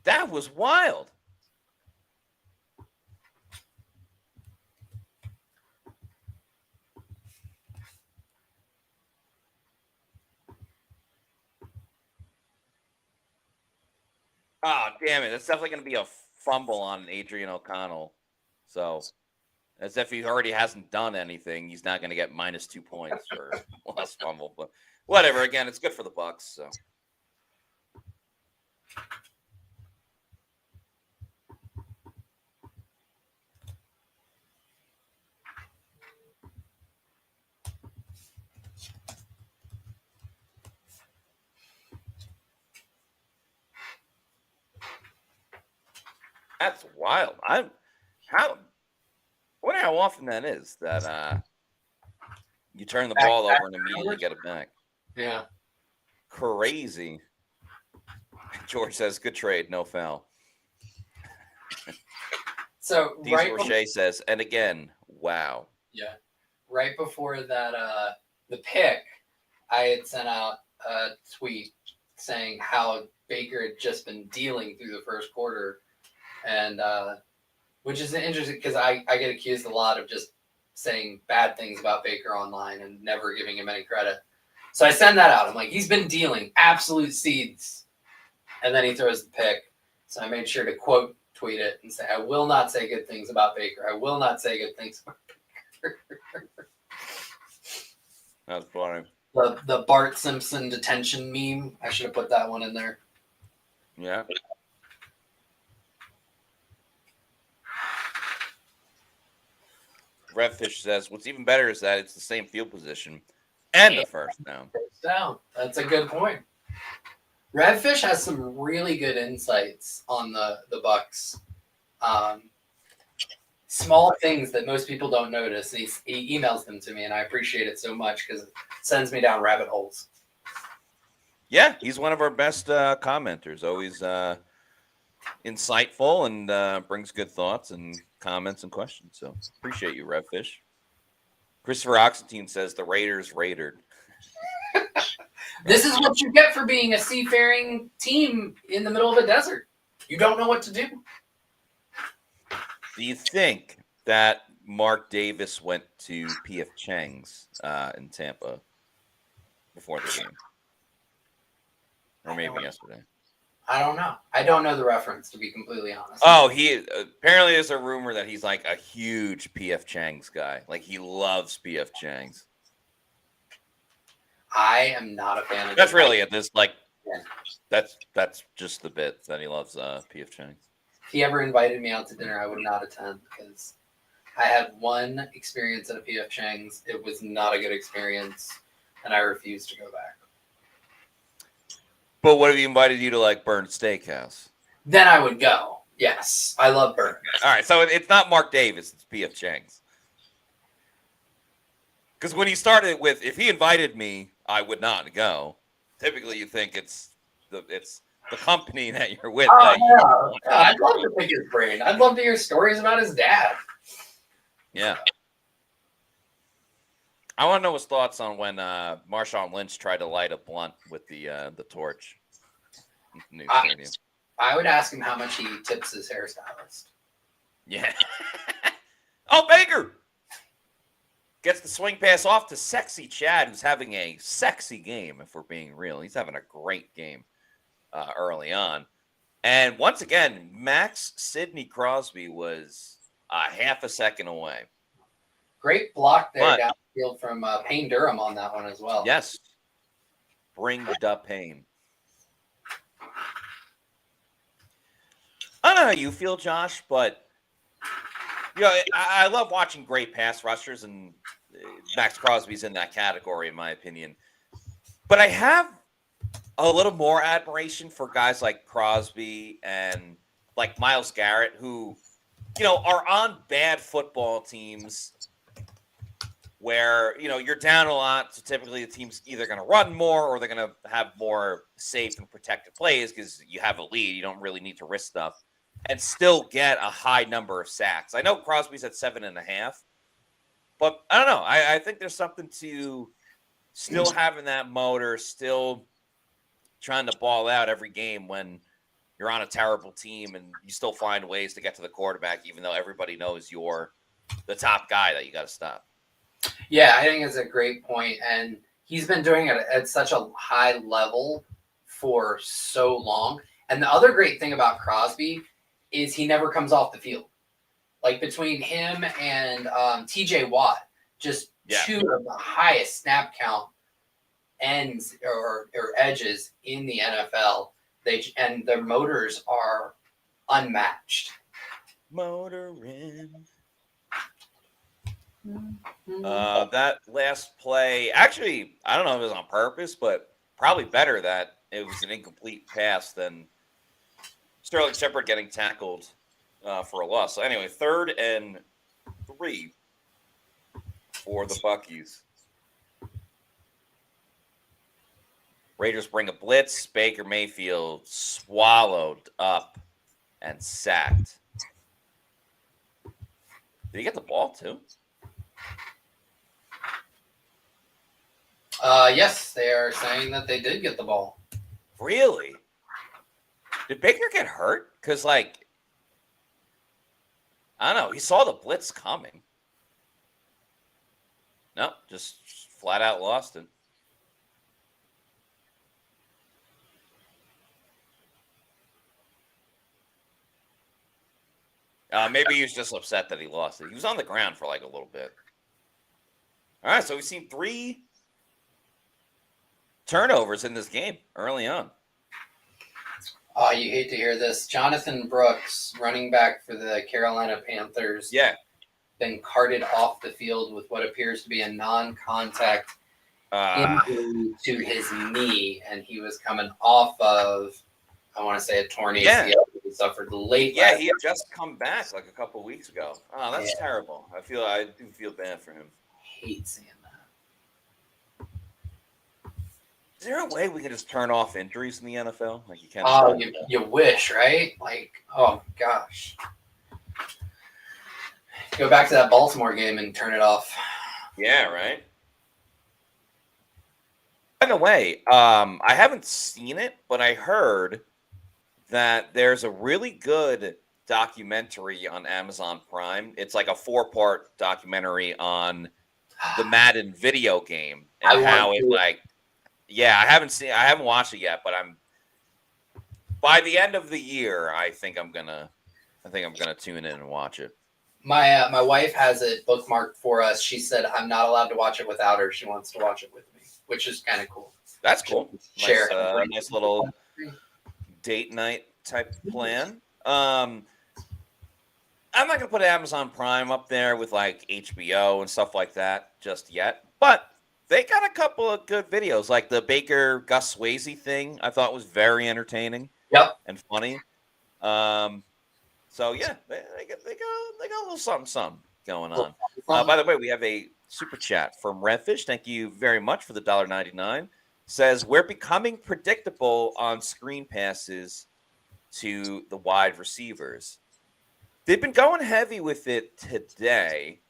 That was wild. Oh, damn it. That's definitely going to be a fumble on Adrian O'Connell. So, as if he already hasn't done anything, he's not going to get -2 points for last fumble. But whatever. Again, it's good for the Bucs. So. That's wild. I wonder how often that is that you turn the ball over and immediately get it back. Yeah. Crazy. George says, good trade, no foul. So Roche says, and again, wow. Yeah. Right before that the pick, I had sent out a tweet saying how Baker had just been dealing through the first quarter. And which is interesting because I get accused a lot of just saying bad things about Baker online and never giving him any credit. So I send that out. I'm like, he's been dealing absolute seeds. And then he throws the pick. So I made sure to quote tweet it and say, I will not say good things about Baker. I will not say good things about Baker. That's funny. The Bart Simpson detention meme. I should have put that one in there. Yeah. Redfish says, what's even better is that it's the same field position and a first down. First down. That's a good point. Redfish has some really good insights on the Bucs. Small things that most people don't notice. He emails them to me, and I appreciate it so much because it sends me down rabbit holes. Yeah, he's one of our best commenters. Always insightful and brings good thoughts and comments and questions. So appreciate you, Redfish. Christopher Oxentine says the Raiders raided. This is what you get for being a seafaring team in the middle of a desert. You don't know what to do. Do you think that Mark Davis went to P.F. Chang's in Tampa before the game? Or maybe yesterday? I don't know. I don't know the reference, to be completely honest. Oh, he apparently there's a rumor that he's like a huge P.F. Chang's guy. Like he loves P.F. Chang's. I am not a fan of That's really it. This like that's just the bit that he loves P.F. Chang's. If he ever invited me out to dinner, I would not attend because I had one experience at a P.F. Chang's. It was not a good experience, and I refused to go back. But what if he invited you to like Burn Steakhouse? Then I would go. Yes, I love Burn. All right, so it's not Mark Davis; it's P.F. Chang's. Because when he started with, if he invited me, I would not go. Typically, you think it's the company that you're with. Oh, yeah. I'd love to pick his brain. I'd love to hear stories about his dad. Yeah. I want to know his thoughts on when Marshawn Lynch tried to light a blunt with the torch. I would ask him how much he tips his hairstylist. Yeah. Oh, Baker gets the swing pass off to sexy Chad, who's having a sexy game, if we're being real. He's having a great game early on. And once again, Max Sidney Crosby was half a second away. Great block there downfield from Payne Durham on that one as well. Yes. Bring the pain. I don't know how you feel, Josh, but you know, I love watching great pass rushers, and Max Crosby's in that category, in my opinion. But I have a little more admiration for guys like Crosby and like Myles Garrett, who, you know, are on bad football teams where, you know, you're down a lot. So typically the team's either going to run more or they're going to have more safe and protected plays because you have a lead. You don't really need to risk stuff and still get a high number of sacks. I know Crosby's at 7.5, but I don't know. I think there's something to still having that motor, still trying to ball out every game when you're on a terrible team and you still find ways to get to the quarterback, even though everybody knows you're the top guy that you got to stop. Yeah, I think it's a great point. And he's been doing it at such a high level for so long. And the other great thing about Crosby is he never comes off the field. Like between him and TJ Watt, just two of the highest snap count ends or edges in the NFL. And their motors are unmatched. Motoring. That last play, actually, I don't know if it was on purpose, but probably better that it was an incomplete pass than Sterling Shepard getting tackled for a loss. So anyway, 3rd and 3 for the Buckies. Raiders bring a blitz. Baker Mayfield swallowed up and sacked. Did he get the ball too? Yes, they are saying that they did get the ball. Really? Did Baker get hurt? Because, like, I don't know. He saw the blitz coming. No, just flat out lost it. Maybe he was just upset that he lost it. He was on the ground for like a little bit. All right, so we've seen 3 turnovers in this game early on. Oh, you hate to hear this. Jonathan Brooks, running back for the Carolina Panthers. Yeah. been carted off the field with what appears to be a non-contact injury to his knee, and he was coming off of, I want to say, a torn ACL he suffered late. Yeah, he had just come back like a couple weeks ago. Oh, that's Yeah. terrible. I do feel bad for him. Hate seeing that. Is there a way we can just turn off injuries in the NFL? Like you can't. Oh, you wish, right? Like, oh gosh. Go back to that Baltimore game and turn it off. Yeah, right. By the way, I haven't seen it, but I heard that there's a really good documentary on Amazon Prime. It's like a 4-part documentary on the Madden video game and how it like. Yeah, I haven't watched it yet, but by the end of the year, I think I'm gonna tune in and watch it. My wife has it bookmarked for us. She said I'm not allowed to watch it without her. She wants to watch it with me, which is kind of cool. That's cool. Share nice little date night type plan. I'm not gonna put Amazon Prime up there with like HBO and stuff like that just yet, but they got a couple of good videos, like the Baker Gus Swayze thing. I thought was very entertaining. Yep. And funny. So yeah, they got a little something going on. By the way, we have a super chat from Redfish. Thank you very much for the $1.99. Says we're becoming predictable on screen passes to the wide receivers. They've been going heavy with it today.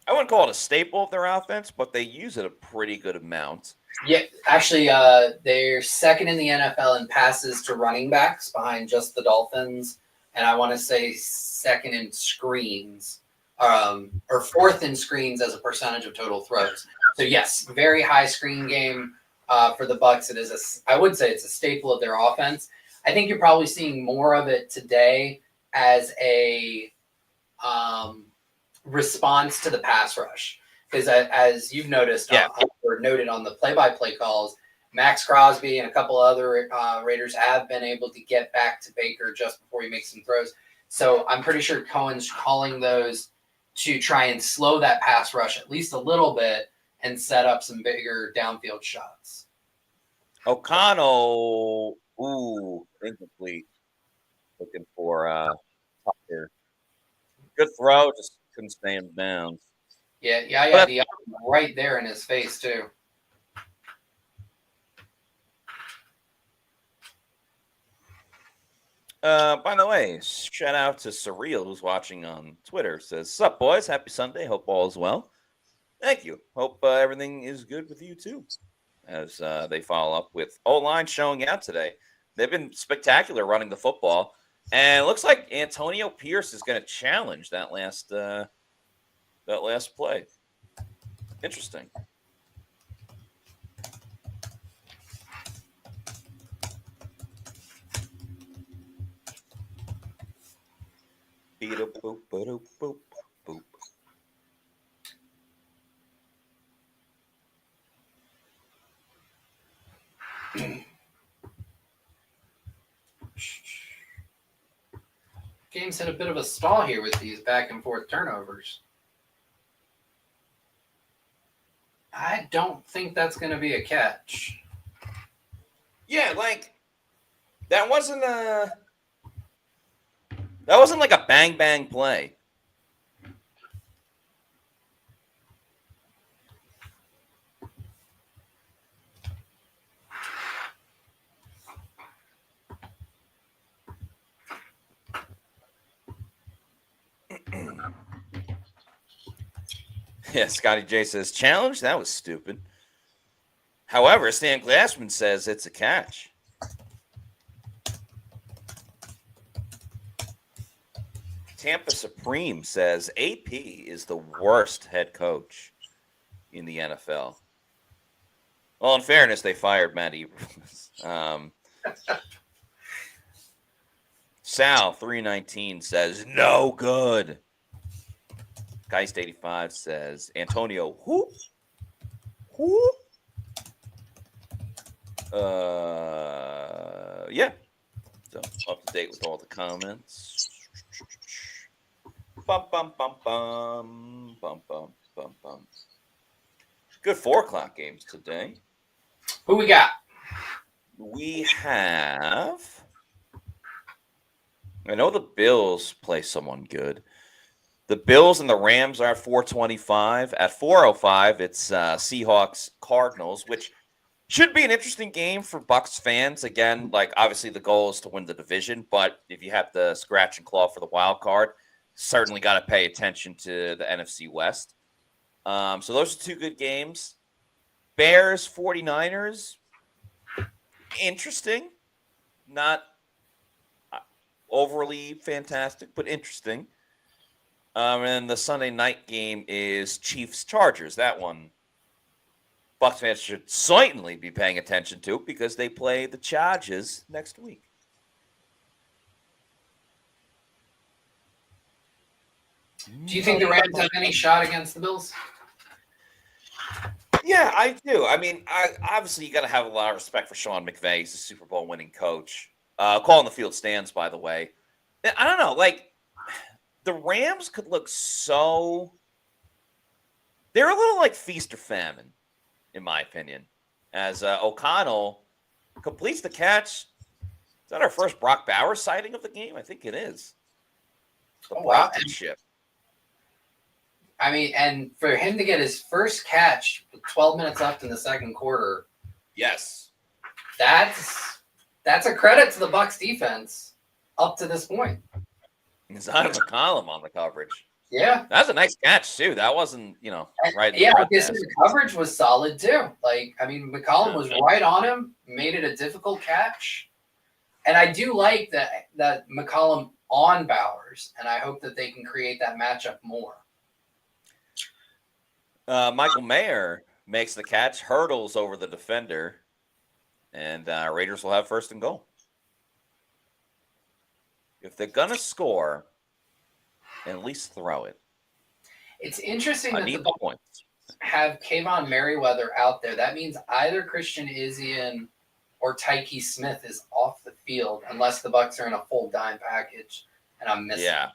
I wouldn't call it a staple of their offense, but they use it a pretty good amount. Yeah, actually, they're second in the NFL in passes to running backs behind just the Dolphins, and I want to say second in screens, or fourth in screens as a percentage of total throws. So yes, very high screen game for the Bucs. It is I would say it's a staple of their offense. I think you're probably seeing more of it today as a response to the pass rush. Because as you've noticed, or noted on the play-by-play calls, Max Crosby and a couple other Raiders have been able to get back to Baker just before he makes some throws. So I'm pretty sure Cohen's calling those to try and slow that pass rush at least a little bit and set up some bigger downfield shots. O'Connell, incomplete. Looking for Tucker. Good throw, just couldn't stay in bounds. Yeah, the right there in his face too. By the way, shout out to Surreal who's watching on Twitter. Says, "Sup, boys? Happy Sunday. Hope all is well." Thank you. Hope everything is good with you too. As they follow up with O-line showing out today. They've been spectacular running the football, and it looks like Antonio Pierce is going to challenge that last play. Interesting. Boop, boop, boop, boop, boop. Game's hit a bit of a stall here with these back and forth turnovers. I don't think that's going to be a catch. Yeah, like that wasn't like a bang bang play. Yeah, Scotty J says, challenge? That was stupid. However, Stan Glassman says it's a catch. Tampa Supreme says AP is the worst head coach in the NFL. Well, in fairness, they fired Matt Eberflus. Sal 319 says no good. Geist 85 says Antonio who? Yeah. So up to date with all the comments. bum, bum, bum, bum, bum, bum, bum, bum. Good 4:00 games today. Who we got? We have. I know the Bills play someone good. The Bills and the Rams are at 425. At 405, it's Seahawks Cardinals, which should be an interesting game for Bucs fans. Again, like obviously the goal is to win the division, but if you have to scratch and claw for the wild card, certainly got to pay attention to the NFC West. So those are two good games. Bears 49ers, interesting. Not overly fantastic, but interesting. And the Sunday night game is Chiefs Chargers. That one, Bucs fans should certainly be paying attention to because they play the Chargers next week. Do you think the Rams have any shot against the Bills? Yeah, I do. I mean, obviously you got to have a lot of respect for Sean McVay. He's a Super Bowl winning coach. Calling the field stands, by the way. I don't know, like the Rams could look so. They're a little like feast or famine, in my opinion. As O'Connell completes the catch. Is that our first Brock Bowers sighting of the game? I think it is. The rocket ship. I mean, and for him to get his first catch with 12 minutes left in the second quarter. Yes. That's a credit to the Bucs defense up to this point. It's out of the column on the coverage. Yeah. That was a nice catch, too. That wasn't, right. Yeah, because the coverage was solid, too. Like, I mean, McCollum was right on him, made it a difficult catch. And I do like that McCollum on Bowers, and I hope that they can create that matchup more. Michael Mayer makes the catch, hurdles over the defender, and Raiders will have first and goal. If they're going to score, at least throw it. It's interesting that the the points have Kayvon Merriweather out there. That means either Christian Izien or Tyke Smith is off the field unless the Bucs are in a full dime package, and I'm missing. Yeah.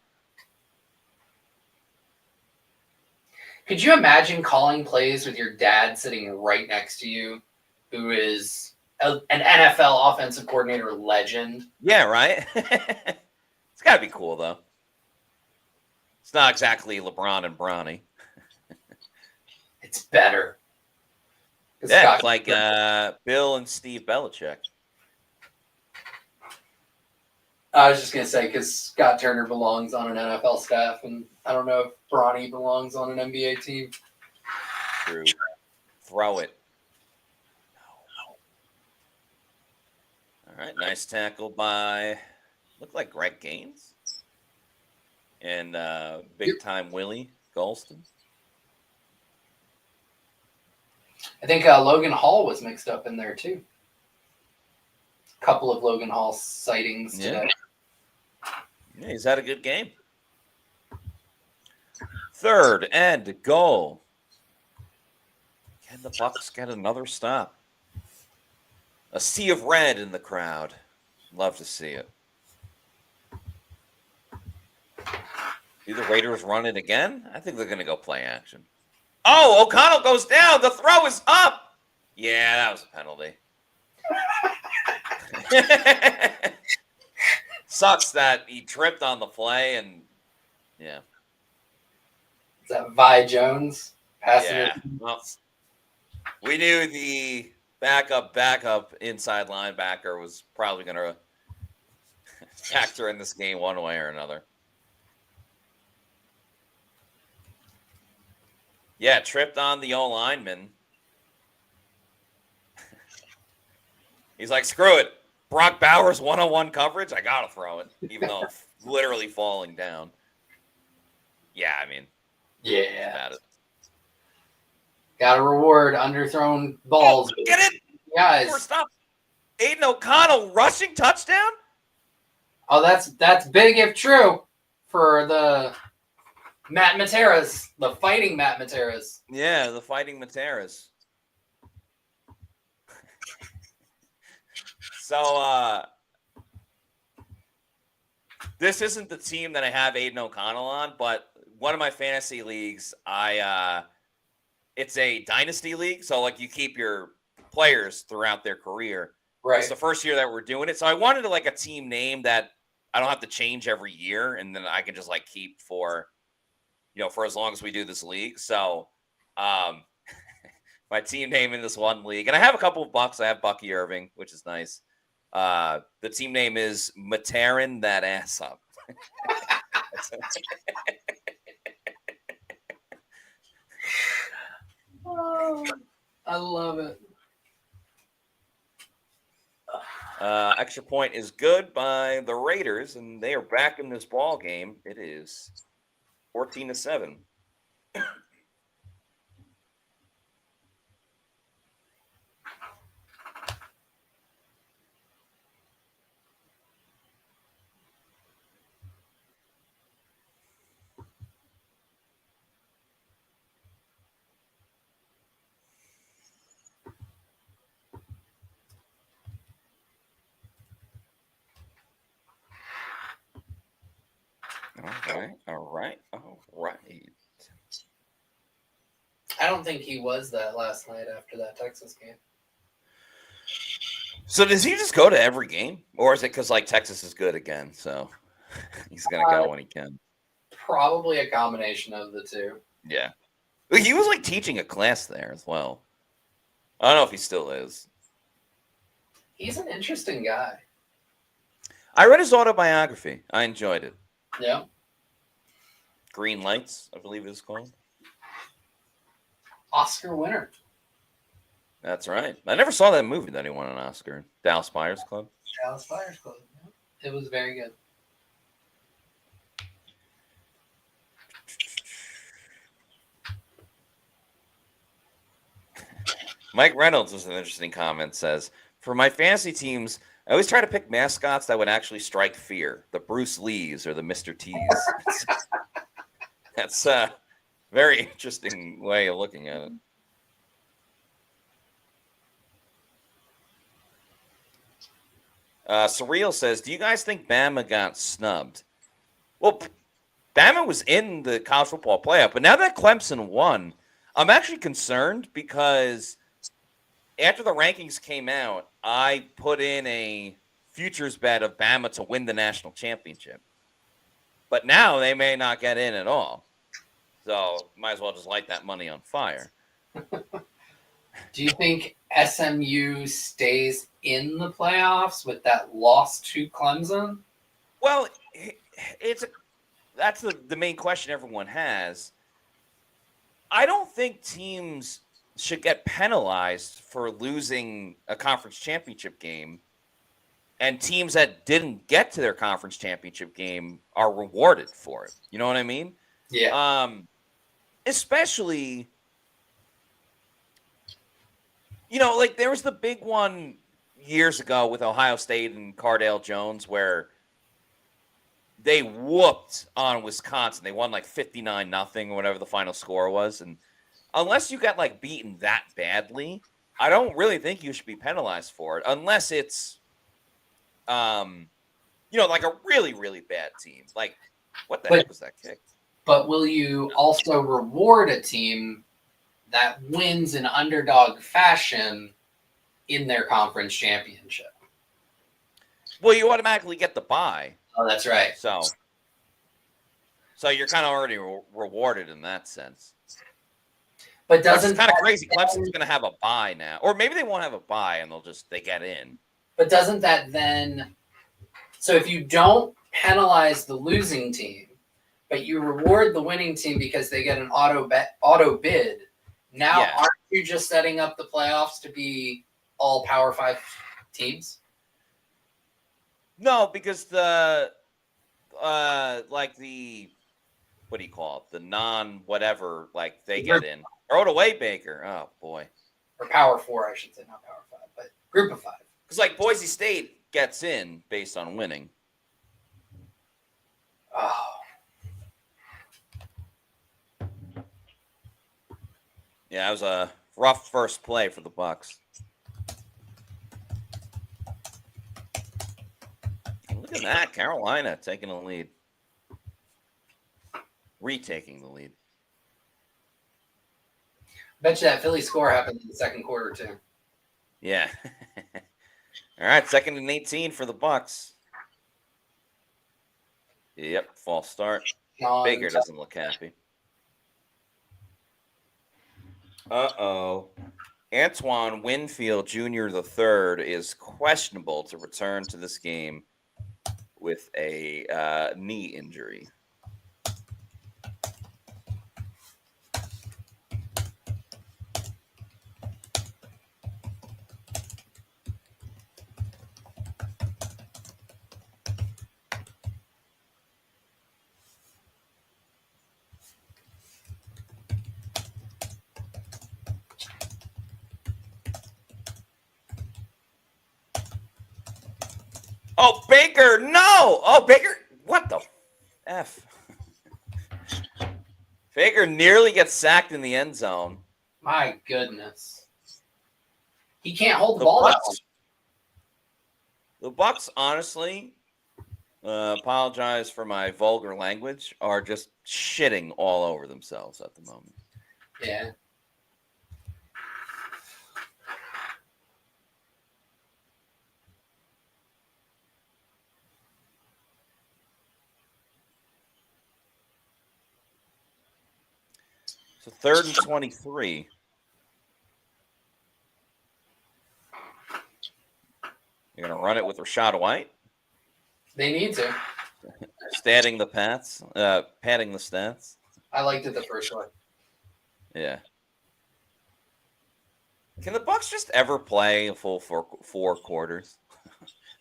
Could you imagine calling plays with your dad sitting right next to you, who is an NFL offensive coordinator legend? Yeah, right? It's got to be cool, though. It's not exactly LeBron and Bronny. It's better. Yeah, it's like Bill and Steve Belichick. I was just going to say, because Scott Turner belongs on an NFL staff, and I don't know if Bronny belongs on an NBA team. True. Throw it. All right, nice tackle by, looked like Greg Gaines. And big-time Willie Golston. I think Logan Hall was mixed up in there, too. A couple of Logan Hall sightings today. Yeah, he's had a good game. Third and goal. Can the Bucs get another stop? A sea of red in the crowd. Love to see it. Do the Raiders run it again? I think they're going to go play action. Oh, O'Connell goes down. The throw is up. Yeah, that was a penalty. Sucks that he tripped on the play and yeah. Is that Vi Jones passing it? Well, we knew the backup inside linebacker was probably going to factor in this game one way or another. Yeah, tripped on the O-lineman. He's like, screw it. Brock Bowers one-on-one coverage. I got to throw it, even though literally falling down. Yeah, I mean. Yeah. Got to reward underthrown balls. Oh, get it? Guys. First up, Aiden O'Connell rushing touchdown? Oh, that's big if true for the Matt Materas, the fighting Matt Materas. Yeah, the fighting Materas. So, this isn't the team that I have Aiden O'Connell on, but one of my fantasy leagues, it's a dynasty league, so like you keep your players throughout their career. Right. It's the first year that we're doing it, so I wanted like a team name that I don't have to change every year, and then I can just like keep for as long as we do this league. So, my team name in this one league, and I have a couple of Bucs. I have Bucky Irving, which is nice. The team name is Materin that ass up. Oh, I love it. Extra point is good by the Raiders, and they are back in this ball game. It is 14-7. All right. I don't think he was that last night after that Texas game. So does he just go to every game, or is it because like Texas is good again, so he's gonna go when he can? Probably a combination of the two. Yeah, he was like teaching a class there as well. I don't know if he still is. He's an interesting guy. I read his autobiography. I enjoyed it. Yeah. Green Lights, I believe it is called. Oscar winner. That's right. I never saw that movie that he won an Oscar. Dallas Buyers Club. Dallas Buyers Club. Yeah. It was very good. Mike Reynolds was an interesting comment. Says, for my fantasy teams, I always try to pick mascots that would actually strike fear. The Bruce Lees or the Mr. T's. That's a very interesting way of looking at it. Surreal says, do you guys think Bama got snubbed? Well, Bama was in the college football playoff, but now that Clemson won, I'm actually concerned because after the rankings came out, I put in a futures bet of Bama to win the national championship. But now they may not get in at all. So might as well just light that money on fire. Do you think SMU stays in the playoffs with that loss to Clemson? Well, that's the main question everyone has. I don't think teams should get penalized for losing a conference championship game, and teams that didn't get to their conference championship game are rewarded for it. You know what I mean? Yeah. Especially, like there was the big one years ago with Ohio State and Cardale Jones where they whooped on Wisconsin. They won like 59-0 or whatever the final score was. And unless you got like beaten that badly, I don't really think you should be penalized for it unless it's, like a really, really bad team. Like, what the heck was that kick? But will you also reward a team that wins in underdog fashion in their conference championship? Well, you automatically get the bye. Oh, that's right. So you're kind of already rewarded in that sense. But doesn't it's kind of crazy. Clemson's going to have a bye now, or maybe they won't have a bye and they get in. But doesn't that then? So if you don't penalize the losing team, but you reward the winning team because they get an auto bid, now aren't you just setting up the playoffs to be all Power 5 teams? No, because the what do you call it? The non-whatever, like they get in. Throw it away, Baker. Oh, boy. Or Power 4, I should say, not Power 5, but Group of 5. Because, like, Boise State gets in based on winning. Oh. Yeah, it was a rough first play for the Bucs. Look at that, Carolina taking a lead. retaking the lead. Bet you that Philly score happened in the second quarter too. Yeah. All right, 2nd and 18 for the Bucs. Yep, false start. Baker doesn't look happy. Uh-oh. Antoine Winfield Jr. III is questionable to return to this game with a knee injury. Oh, Baker, no! Oh, Baker, what the F? Baker nearly gets sacked in the end zone. My goodness. He can't hold the ball that long. The Bucs, honestly, apologize for my vulgar language, are just shitting all over themselves at the moment. Yeah. So 3rd and 23. You're going to run it with Rachaad White? They need to. Padding the stats. I liked it the first one. Yeah. Can the Bucs just ever play a full four quarters?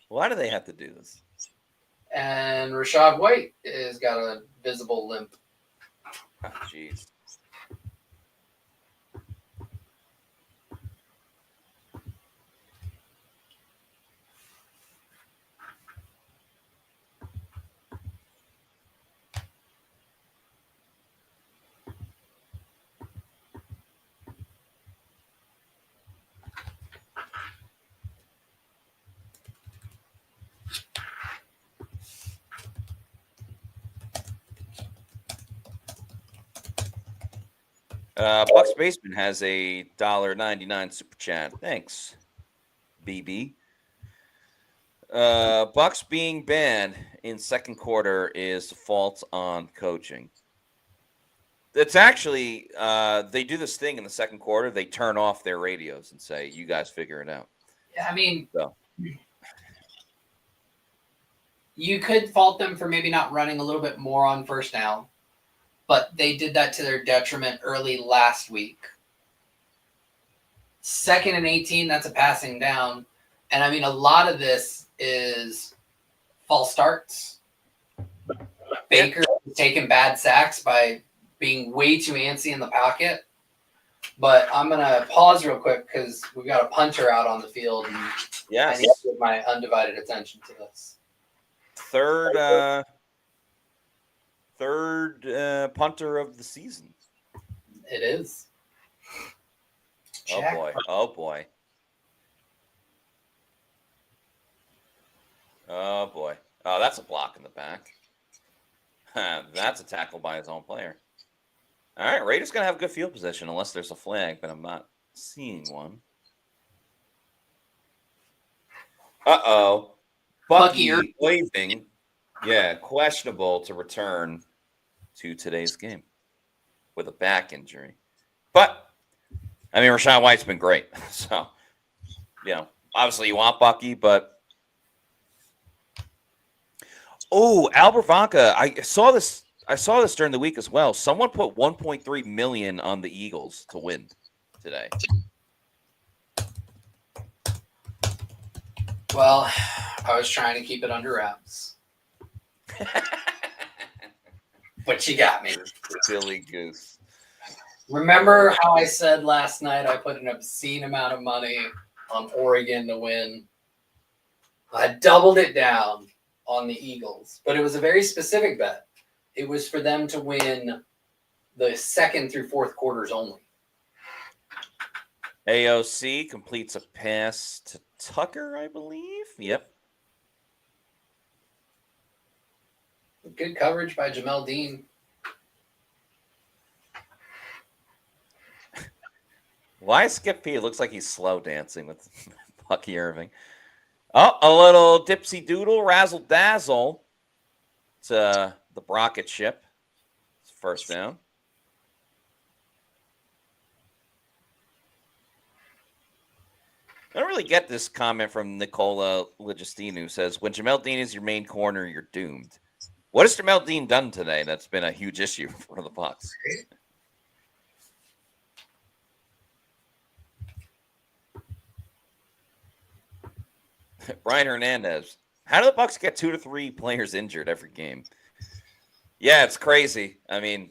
Why do they have to do this? And Rachaad White has got a visible limp. Oh, jeez. Bucks Basement has a $1.99 super chat. Thanks, BB. Bucks being banned in second quarter is the fault on coaching. It's actually they do this thing in the second quarter. They turn off their radios and say, "You guys figure it out." I mean, so. You could fault them for maybe not running a little bit more on first down, but they did that to their detriment early last week. 2nd and 18, that's a passing down. And I mean, a lot of this is false starts. Baker is taking bad sacks by being way too antsy in the pocket. But I'm going to pause real quick because we've got a punter out on the field. And I need to give my undivided attention to this. Third punter of the season. It is. Check. Oh, boy. Oh, boy. Oh, boy. Oh, that's a block in the back. That's a tackle by his own player. All right, Raiders going to have good field position unless there's a flag, but I'm not seeing one. Uh-oh. Bucky waving. Yeah, questionable to return to today's game with a back injury. But, I mean, Rachaad White's been great. So, obviously you want Bucky, but Albert Vanca, I saw this during the week as well. Someone put $1.3 million on the Eagles to win today. Well, I was trying to keep it under wraps. But you got me. Silly goose. Remember how I said last night I put an obscene amount of money on Oregon to win? I doubled it down on the Eagles, but it was a very specific bet. It was for them to win the second through fourth quarters only. AOC completes a pass to Tucker, I believe. Yep. Good coverage by Jamel Dean. Why Skip P? It looks like he's slow dancing with Bucky Irving. Oh, a little dipsy doodle, razzle dazzle to the Brocket ship. It's first down. I don't really get this comment from Nicola Legistino, who says, when Jamel Dean is your main corner, you're doomed. What has Jamel Dean done today that's been a huge issue for the Bucs? Brian Hernandez. How do the Bucs get 2 to 3 players injured every game? Yeah, it's crazy. I mean,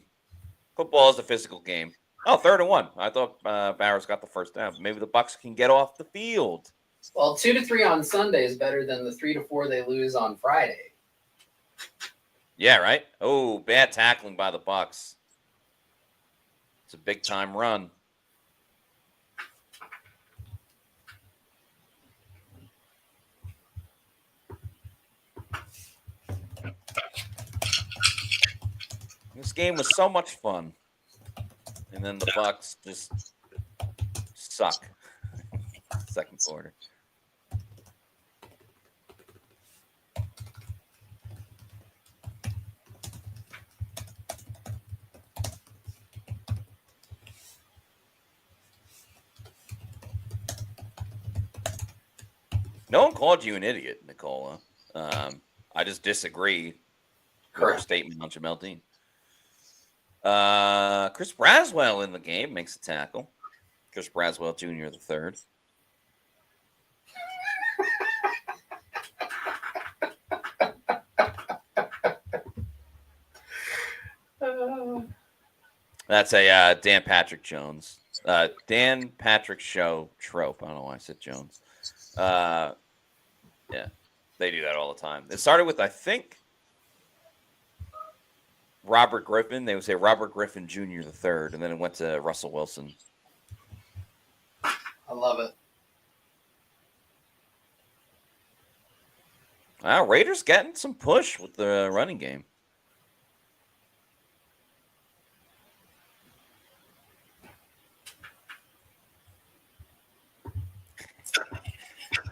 football is a physical game. Oh, 3rd and 1. I thought Bowers got the first down. Maybe the Bucs can get off the field. Well, 2 to 3 on Sunday is better than the 3 to 4 they lose on Friday. Yeah, right? Oh, bad tackling by the Bucs. It's a big time run. This game was so much fun. And then the Bucs just suck. Second quarter. No one called you an idiot, Nicola. I just disagree with your statement on Jamel Dean. Chris Braswell in the game makes a tackle. Chris Braswell Jr. the third. That's a Dan Patrick Jones. Dan Patrick Show trope. I don't know why I said Jones. Yeah, they do that all the time. It started with, I think, Robert Griffin. They would say Robert Griffin Jr. the third, and then it went to Russell Wilson. I love it. Wow, Raiders getting some push with the running game.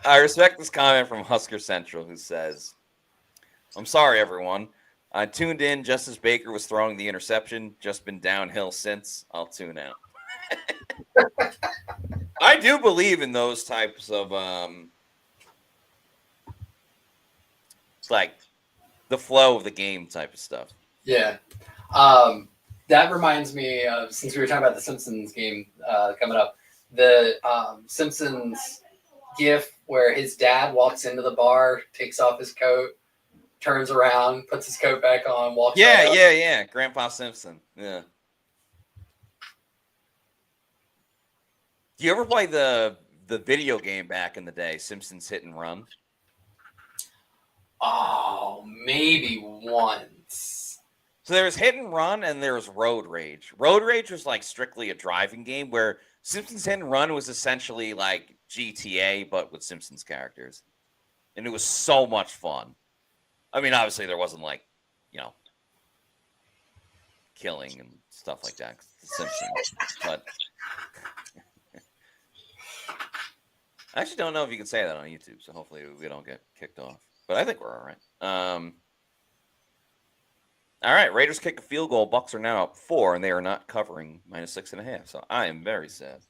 I respect this comment from Husker Central, who says, I'm sorry, everyone. I tuned in just as Baker was throwing the interception. Just been downhill since. I'll tune out. I do believe in those types of like the flow of the game type of stuff. Yeah. That reminds me of, since we were talking about the Simpsons game coming up, the Simpsons gif where his dad walks into the bar, takes off his coat, turns around, puts his coat back on, walks right up. Yeah. Grandpa Simpson. Yeah. Do you ever play the video game back in the day, Simpsons Hit and Run? Oh, maybe once. So there was Hit and Run and there was Road Rage. Road Rage was like strictly a driving game where Simpsons Hit and Run was essentially like GTA, but with Simpsons characters. And it was so much fun. I mean, obviously there wasn't like, killing and stuff like that. The Simpsons. But I actually don't know if you can say that on YouTube, so hopefully we don't get kicked off. But I think we're all right. All right, Raiders kick a field goal. Bucs are now up 4, and they are not covering -6.5. So I am very sad.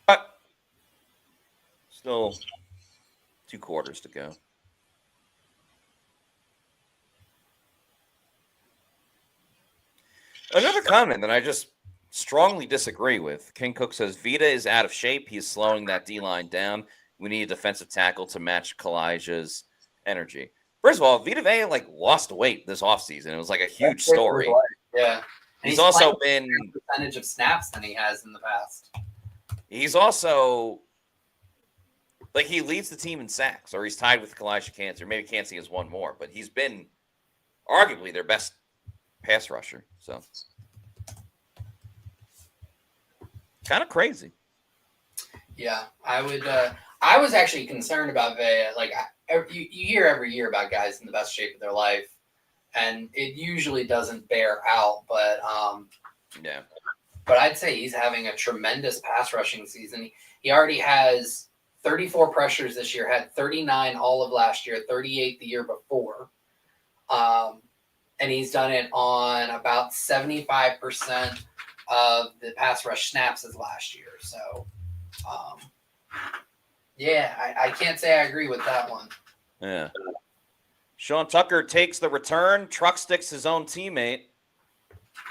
But still 2 quarters to go. Another comment that I just strongly disagree with. King Cook says Vita is out of shape. He is slowing that D-line down. We need a defensive tackle to match Kalijah's energy. First of all, Vita Vea lost weight this offseason. It was like a huge story. Yeah. He's also been percentage of snaps than he has in the past. He's also he leads the team in sacks, or he's tied with Kalijah Kancey. Maybe Kancey has one more, but he's been arguably their best pass rusher. So kind of crazy. Yeah, I would. I was actually concerned about Vea. You hear every year about guys in the best shape of their life. and it usually doesn't bear out. But Yeah. But I'd say he's having a tremendous pass rushing season. He already has 34 pressures this year, had 39 all of last year, 38 the year before. And he's done it on about 75% of the pass rush snaps as last year. So, I can't say I agree with that one. Yeah. Sean Tucker takes the return, truck sticks his own teammate,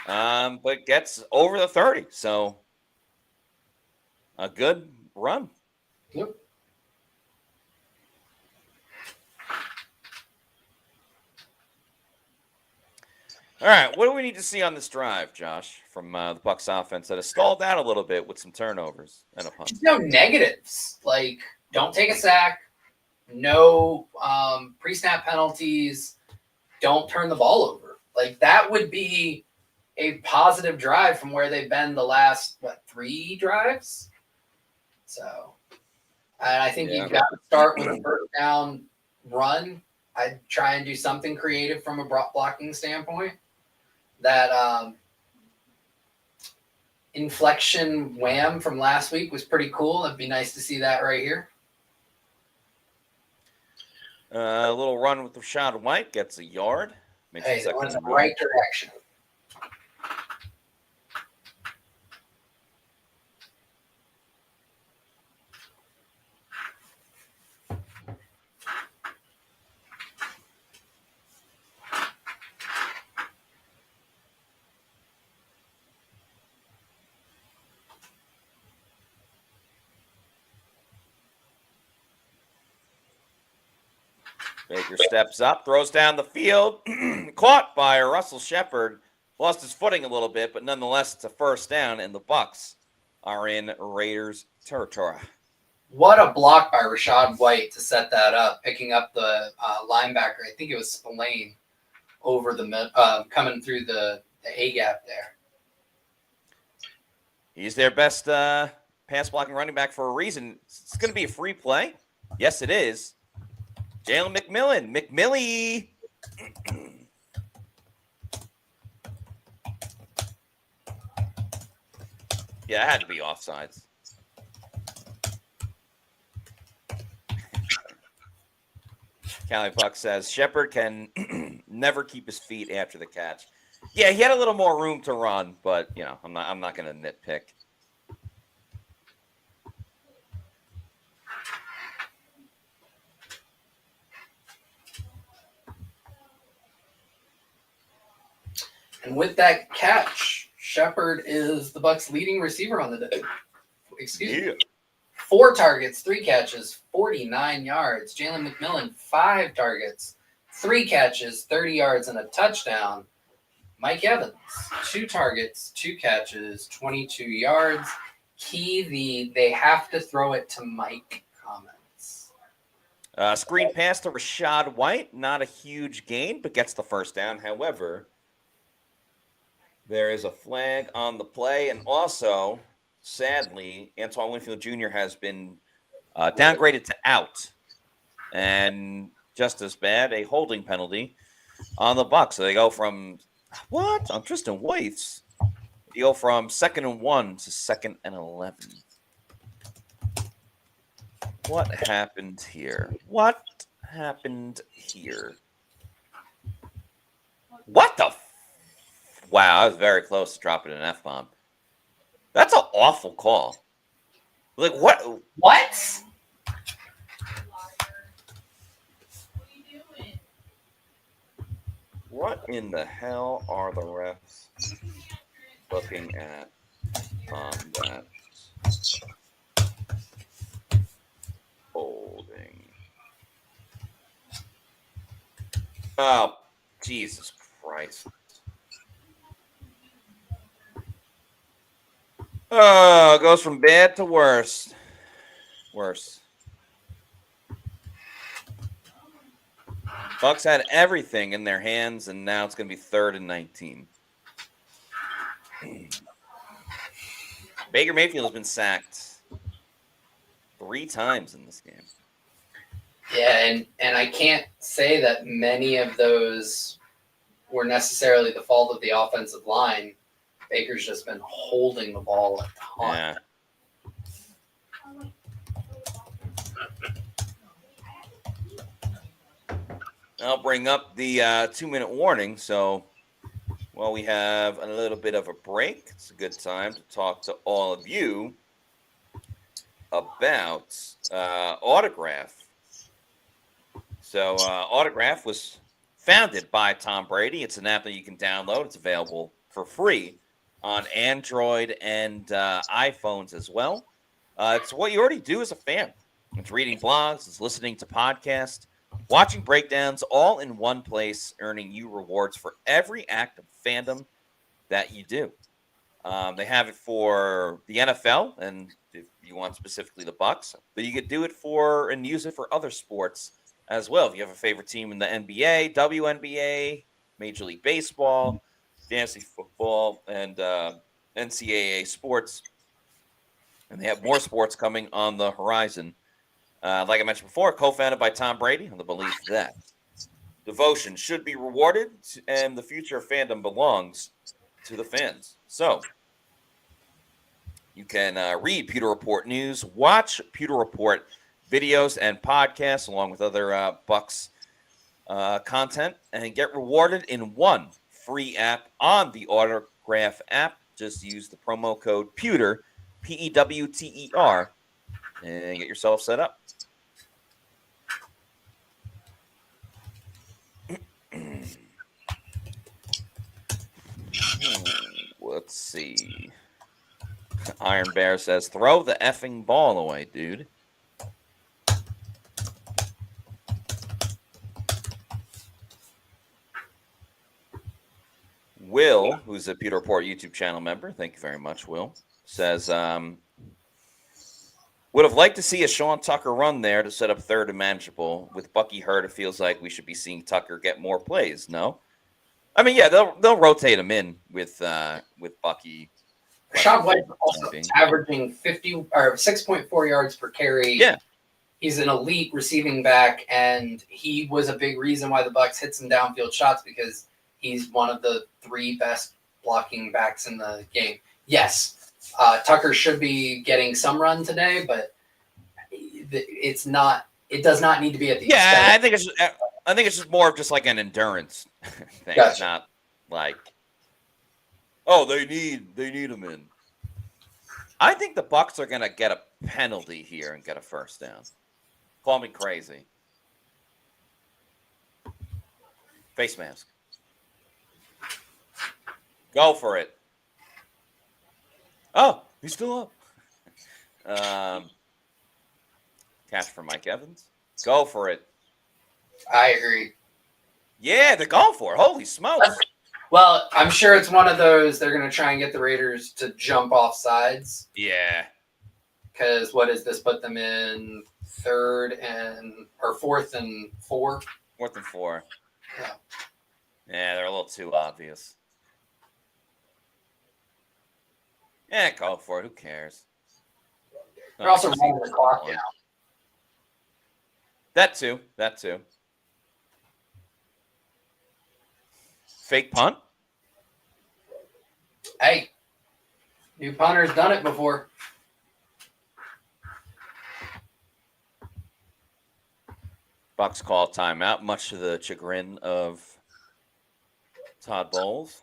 but gets over the 30. So a good run. Yep. All right, what do we need to see on this drive, Josh, from the Bucs offense that has stalled out a little bit with some turnovers and a punt? No negatives. Like, don't take a sack. No pre-snap penalties. Don't turn the ball over. Like, that would be a positive drive from where they've been the last, 3 drives? So, and I think you've got to start with a first down run. I'd try and do something creative from a blocking standpoint. That inflection wham from last week was pretty cool. It'd be nice to see that right here. A little run with Rashad White gets a yard. Makes it in the right direction. Baker steps up, throws down the field, caught by Russell Shepard. Lost his footing a little bit, but nonetheless, it's a first down, and the Bucs are in Raiders territory. What a block by Rashad White to set that up, picking up the linebacker. I think it was Spillane over the coming through the A gap there. He's their best pass blocking running back for a reason. It's going to be a free play. Yes, it is. Jalen McMillan. McMillie. Yeah, it had to be offsides. Cali Buck says Shepard can never keep his feet after the catch. Yeah, he had a little more room to run, but I'm not going to nitpick. And with that catch, Shepard is the Bucs' leading receiver on the day. Excuse me. 4 targets, 3 catches, 49 yards. Jalen McMillan, 5 targets, 3 catches, 30 yards, and a touchdown. Mike Evans, 2 targets, 2 catches, 22 yards. They have to throw it to Mike comments. Screen pass to Rashad White. Not a huge gain, but gets the first down. However, there is a flag on the play, and also, sadly, Antoine Winfield Jr. has been downgraded to out. And just as bad, a holding penalty on the Bucs. So they go from on Tristan Wirfs. You go from 2nd and 1 to 2nd and 11. What happened here? What the? Wow, I was very close to dropping an F-bomb. That's an awful call. Like, what? What? What in the hell are the refs looking at on that holding? Oh, Jesus Christ. Oh, it goes from bad to worse. Worse. Bucs had everything in their hands, and now it's going to be 3rd and 19. Baker Mayfield has been sacked 3 times in this game. Yeah, and I can't say that many of those were necessarily the fault of the offensive line. Baker's just been holding the ball a ton. Yeah. I'll bring up the 2-minute warning. So while we have a little bit of a break, it's a good time to talk to all of you about Autograph. So Autograph was founded by Tom Brady. It's an app that you can download. It's available for free on Android and iPhones as well. It's what you already do as a fan. It's reading blogs, it's listening to podcasts, watching breakdowns, all in one place, earning you rewards for every act of fandom that you do. They have it for the NFL, and if you want specifically the Bucs, but you could do it for and use it for other sports as well. If you have a favorite team in the NBA, WNBA, Major League Baseball, fantasy football, and NCAA sports, and they have more sports coming on the horizon. Like I mentioned before, co-founded by Tom Brady, on the belief that devotion should be rewarded, and the future of fandom belongs to the fans. So you can read Pewter Report news, watch Pewter Report videos and podcasts, along with other Bucs content, and get rewarded in one free app on the Autograph app. Just use the promo code Pewter, Pewter, and get yourself set up. Let's see. Iron Bear says, throw the effing ball away, dude. Will, who's a Pewter Report YouTube channel member, thank you very much, Will, says, would have liked to see a Sean Tucker run there to set up third and manageable. With Bucky hurt, it feels like we should be seeing Tucker get more plays, no? I mean, yeah, they'll rotate him in with Bucky. Rashad White also averaging 6.4 yards per carry. Yeah. He's an elite receiving back, and he was a big reason why the Bucs hit some downfield shots, because he's one of the 3 best blocking backs in the game. Yes, Tucker should be getting some run today, but it's not. It does not need to be at the expense. I think it's just more of just like an endurance thing. Gotcha. It's not like, oh, they need him in. I think the Bucs are gonna get a penalty here and get a first down. Call me crazy. Face mask. Go for it. Oh, he's still up. Catch for Mike Evans. Go for it. I agree. Yeah, they're going for it. Holy smokes. Well, I'm sure it's one of those they're going to try and get the Raiders to jump off sides. Yeah. Because what does this put them in? 4th and 4? 4th and 4. Yeah. Yeah, they're a little too obvious. Yeah, go for it. Who cares? They're also running the clock out. That too. Fake punt? Hey, new punter's done it before. Bucs call timeout, much to the chagrin of Todd Bowles.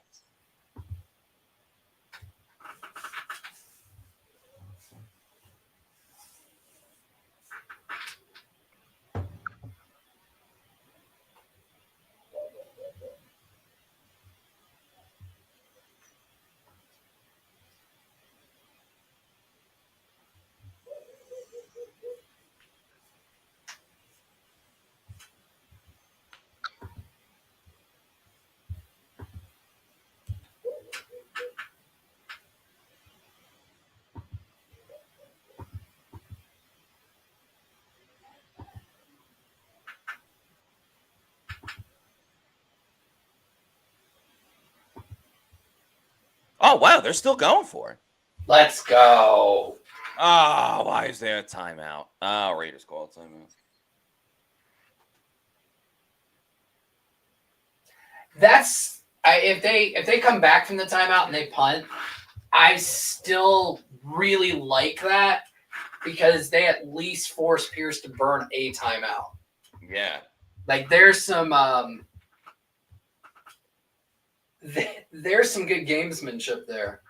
Oh, wow, they're still going for it. Let's go. Oh, why is there a timeout? Oh, Raiders call a timeout. That's If they come back from the timeout and they punt, I still really like that because they at least force Pierce to burn a timeout. Yeah. Like there's some there's some good gamesmanship there.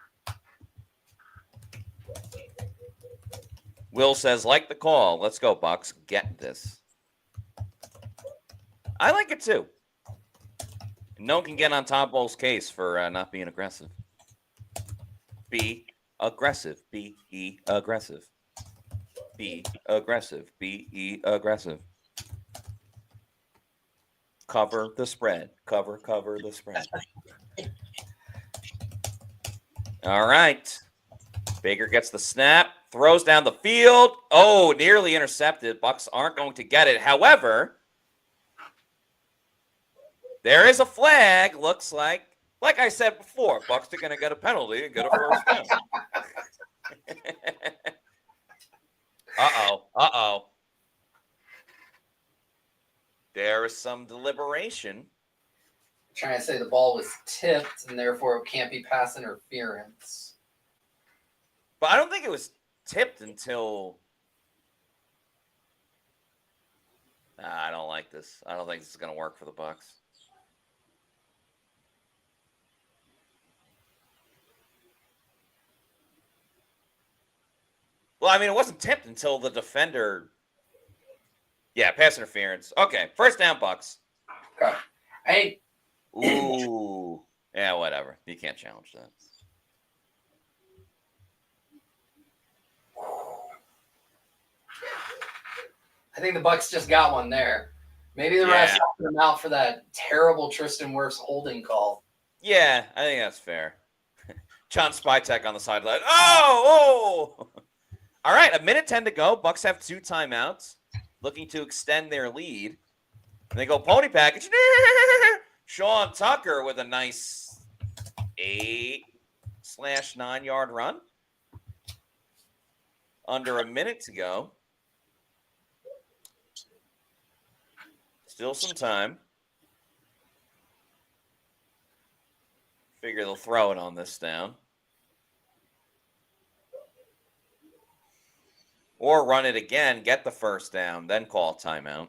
Will says, like the call. Let's go, Bucs. Get this. I like it too. No one can get on Todd Bowles' case for not being aggressive. Be aggressive. Be aggressive. Be aggressive. Be aggressive. Cover the spread. Cover the spread. All right. Baker gets the snap, throws down the field. Oh, nearly intercepted. Bucs aren't going to get it. However, there is a flag. Looks like I said before, Bucs are going to get a penalty and get a first down. Uh-oh. There is some deliberation. I'm trying to say the ball was tipped and therefore it can't be pass interference. But I don't think it was tipped until... I don't like this. I don't think this is going to work for the Bucs. Well, I mean, it wasn't tipped until the defender... Yeah, pass interference. Okay, first down, Bucs. Okay. Ooh. Yeah, whatever. You can't challenge that. I think the Bucs just got one there. Maybe the refs helped them out for that terrible Tristan Wirfs holding call. Yeah, I think that's fair. John Spytek on the sideline. Oh! All right, 1:10 to go. Bucs have 2 timeouts, looking to extend their lead. And they go pony package. Sean Tucker with a nice 8/9 yard run. Under a minute to go. Still some time. Figure they'll throw it on this down. Or run it again, get the first down, then call timeout.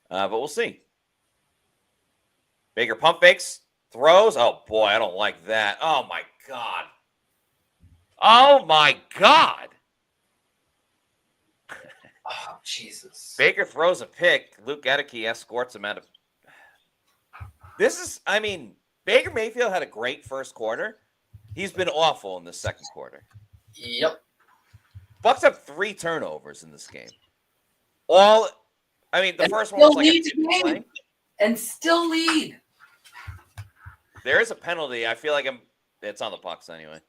But we'll see. Baker pump fakes, throws. Oh, boy, I don't like that. Oh, my God. Oh, my God. Oh, Jesus. Baker throws a pick. Luke Gedeke escorts him out of... This is, I mean, Baker Mayfield had a great first quarter. He's been awful in the second quarter. Yep. Bucs have 3 turnovers in this game. The first one was like a play. And still lead. There is a penalty. I feel like it's on the Bucs anyway.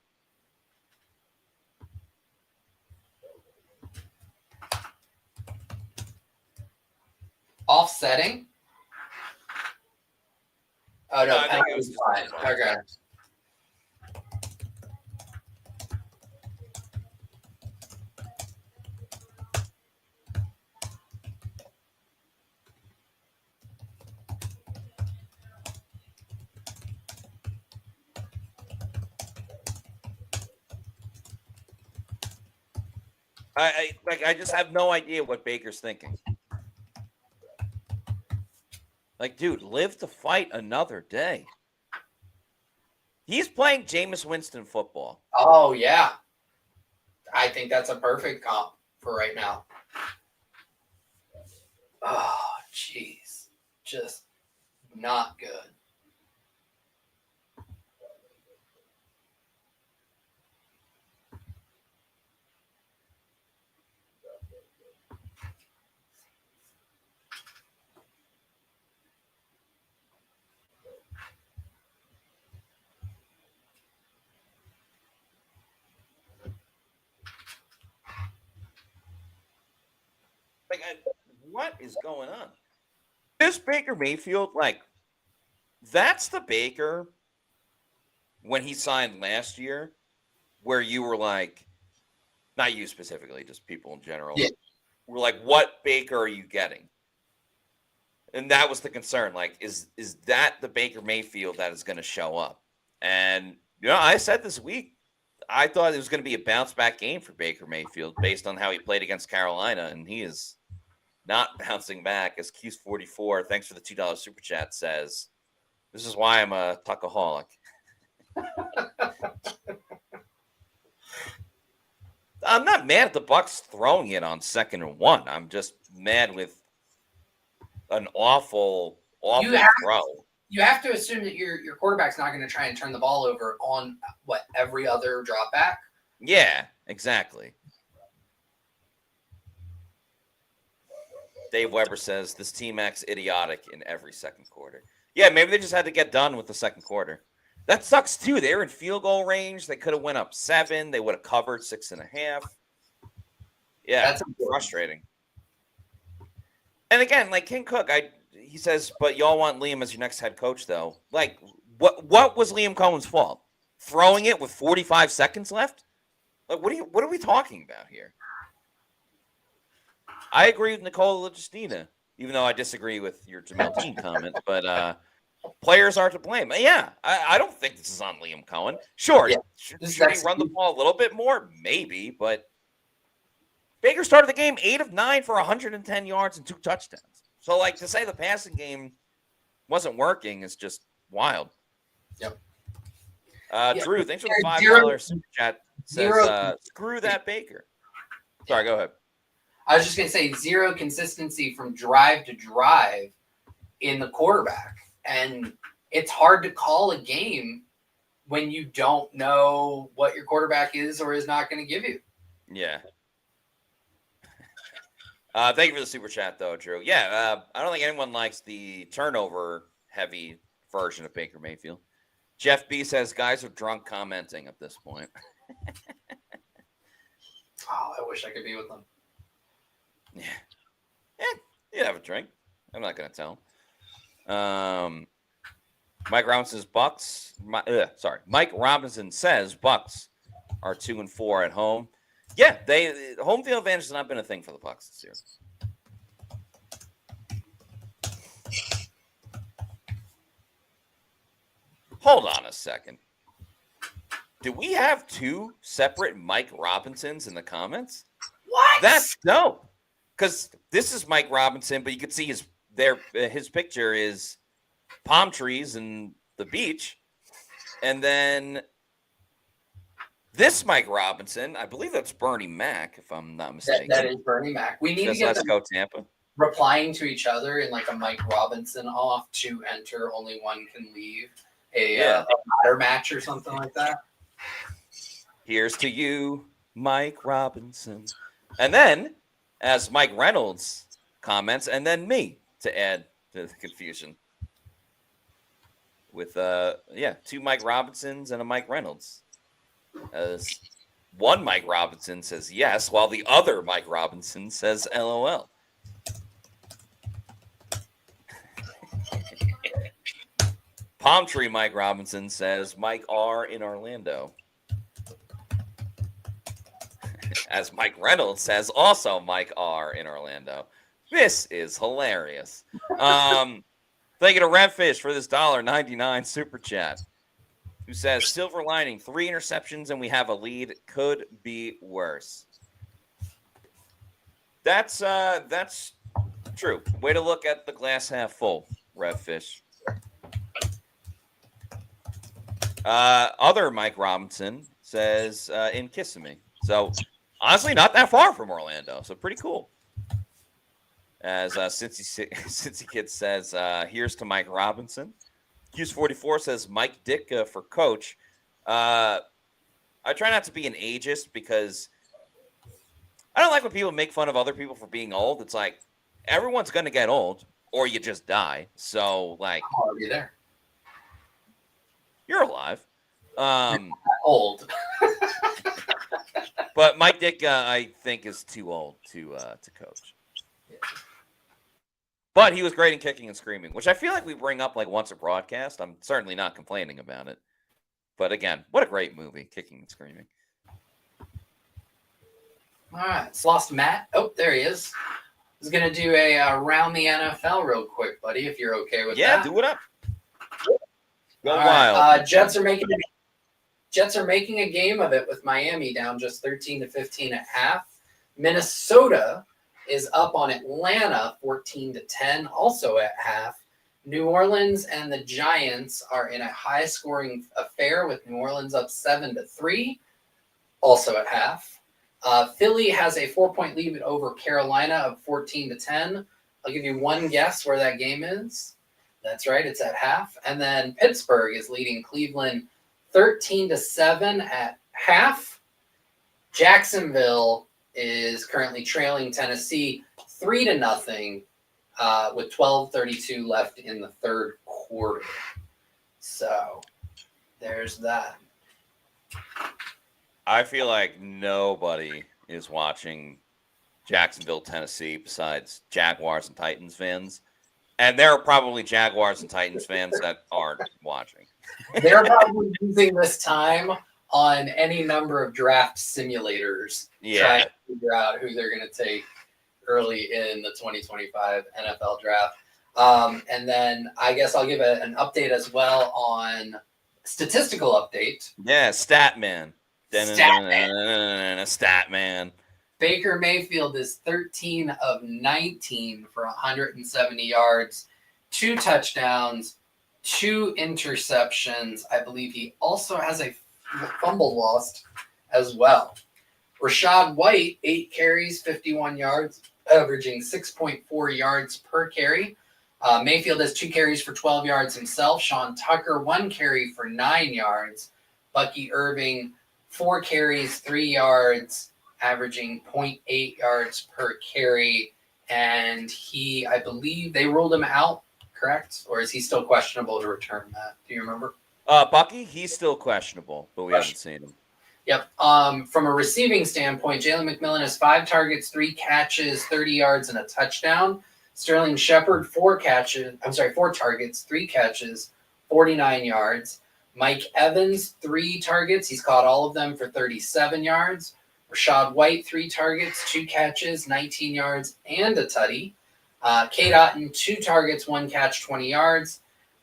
Offsetting? Oh, no, I think it was fine. Okay. I just have no idea what Baker's thinking. Like, dude, live to fight another day. He's playing Jameis Winston football. Oh, yeah. I think that's a perfect comp for right now. Oh, jeez. Just not good. What is going on? This Baker Mayfield, that's the Baker when he signed last year, where you were like, not you specifically, just people in general, were like, what Baker are you getting? And that was the concern. Like, is that the Baker Mayfield that is going to show up? And, I said this week, I thought it was going to be a bounce back game for Baker Mayfield based on how he played against Carolina. And he is not bouncing back. As Q's44, thanks for the $2 super chat, says, this is why I'm a Tuckaholic. I'm not mad at the Bucs throwing it on 2nd and 1. I'm just mad with an awful throw. You have to assume that your quarterback's not going to try and turn the ball over on every other drop back. Yeah, exactly. Dave Weber says this team acts idiotic in every second quarter. Yeah, maybe they just had to get done with the second quarter. That sucks too. They were in field goal range. They could have went up 7. They would have covered 6.5. Yeah, that's frustrating. And again, like King Cook, he says, but y'all want Liam as your next head coach, though. Like, what was Liam Cohen's fault? Throwing it with 45 seconds left? Like, what are we talking about here? I agree with Nicola Justina, even though I disagree with your Jamel Dean comment, but players are to blame. Yeah, I don't think this is on Liam Cohen. Sure, yeah, should he run the ball a little bit more? Maybe, but Baker started the game 8 of 9 for 110 yards and 2 touchdowns. So, like, to say the passing game wasn't working is just wild. Yep. Drew, thanks for the $5 super chat. Says, screw that Baker. Sorry, go ahead. I was just going to say 0 consistency from drive to drive in the quarterback. And it's hard to call a game when you don't know what your quarterback is or is not going to give you. Yeah. Thank you for the super chat, though, Drew. Yeah, I don't think anyone likes the turnover-heavy version of Baker Mayfield. Jeff B says guys are drunk commenting at this point. Oh, I wish I could be with them. Yeah, you have a drink. I'm not going to tell. Mike Robinson says Bucs. Mike Robinson says Bucs are 2-4 at home. Yeah, home field advantage has not been a thing for the Bucs this year. Hold on a second. Do we have 2 separate Mike Robinsons in the comments? What? That's no. Because this is Mike Robinson, but you can see his picture is palm trees and the beach. And then this Mike Robinson, I believe that's Bernie Mac, if I'm not mistaken. That is Bernie Mac. We need to get Let's Go Tampa replying to each other in like a Mike Robinson off to enter, only one can leave. A ladder match or something like that. Here's to you, Mike Robinson. And then, as Mike Reynolds comments, and then me to add to the confusion. With 2 Mike Robinsons and a Mike Reynolds. As one Mike Robinson says yes, while the other Mike Robinson says LOL. Palm Tree Mike Robinson says Mike R in Orlando. As Mike Reynolds says also Mike R in Orlando. This is hilarious. Thank you to Redfish for this $1.99 super chat. Who says silver lining, 3 interceptions and we have a lead. Could be worse. That's true. Way to look at the glass half full, Redfish. Other Mike Robinson says in Kissimmee. So honestly, not that far from Orlando. So pretty cool. As Cincy Kid says, here's to Mike Robinson. Q's44 says Mike Ditka for coach. I try not to be an ageist because I don't like when people make fun of other people for being old. It's like everyone's going to get old or you just die. So, like, I'm already there. You're alive. Old. But Mike Ditka, I think, is too old to coach. Yeah. But he was great in kicking and screaming, which I feel like we bring up like once a broadcast. I'm certainly not complaining about it. But again, what a great movie, Kicking and Screaming. All right. It's lost Matt. Oh, there he is. was going to do a around the NFL real quick, buddy, if you're okay with that. Yeah, do it up. Go All wild. Right. Jets are making a game of it with Miami down just 13-15 at half. Minnesota is up on Atlanta 14-10, also at half. New Orleans and the Giants are in a high-scoring affair with New Orleans up 7-3, also at half. Philly has a 4-point lead over Carolina of 14-10. I'll give you one guess where that game is. That's right, it's at half. And then Pittsburgh is leading Cleveland 13-7 at half. Jacksonville is currently trailing Tennessee 3-0 with 12:32 left in the third quarter. So there's that. I feel like nobody is watching Jacksonville, Tennessee besides Jaguars and Titans fans. And there are probably Jaguars and Titans fans that aren't watching. They're probably using this time on any number of draft simulators trying to figure out who they're going to take early in the 2025 NFL draft. And then I guess I'll give an update as well on statistical update. Yeah, Statman. Statman. Baker Mayfield is 13 of 19 for 170 yards, 2 touchdowns, 2 interceptions. I believe he also has a fumble lost as well. Rashad White, 8 carries, 51 yards, averaging 6.4 yards per carry. Mayfield has 2 carries for 12 yards himself. Sean Tucker, 1 carry for 9 yards. Bucky Irving, 4 carries, 3 yards, averaging 0.8 yards per carry. And I believe they ruled him out, correct? Or is he still questionable to return that? Do you remember? Bucky, he's still questionable, but we haven't seen him. Yep. From a receiving standpoint, Jalen McMillan has 5 targets, 3 catches, 30 yards, and a touchdown. Sterling Shepard, 4 targets, 3 catches, 49 yards. Mike Evans, 3 targets. He's caught all of them for 37 yards. Rashad White, 3 targets, 2 catches, 19 yards, and a tutty. Kate Otten, 2 targets, 1 catch, 20 yards.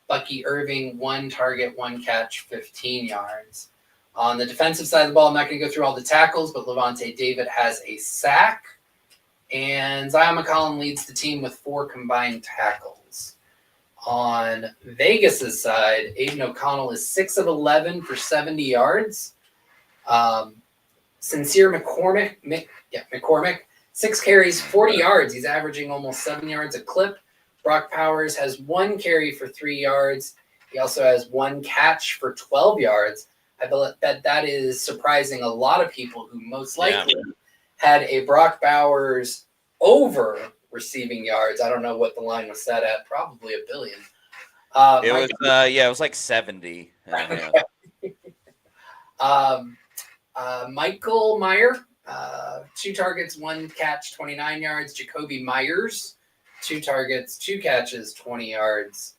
Bucky Irving, 1 target, 1 catch, 15 yards. On the defensive side of the ball, I'm not going to go through all the tackles, but Levante David has a sack. And Zion McCollum leads the team with 4 combined tackles. On Vegas's side, Aiden O'Connell is 6 of 11 for 70 yards. Sincere McCormick, 6 carries, 40 yards. He's averaging almost 7 yards a clip. Brock Powers has 1 carry for 3 yards. He also has 1 catch for 12 yards. I bet that is surprising a lot of people who most likely had a Brock Bowers over receiving yards. I don't know what the line was set at. Probably 1 billion. It was like 70. Michael Meyer, 2 targets, 1 catch, 29 yards. Jacoby Myers, 2 targets, 2 catches, 20 yards.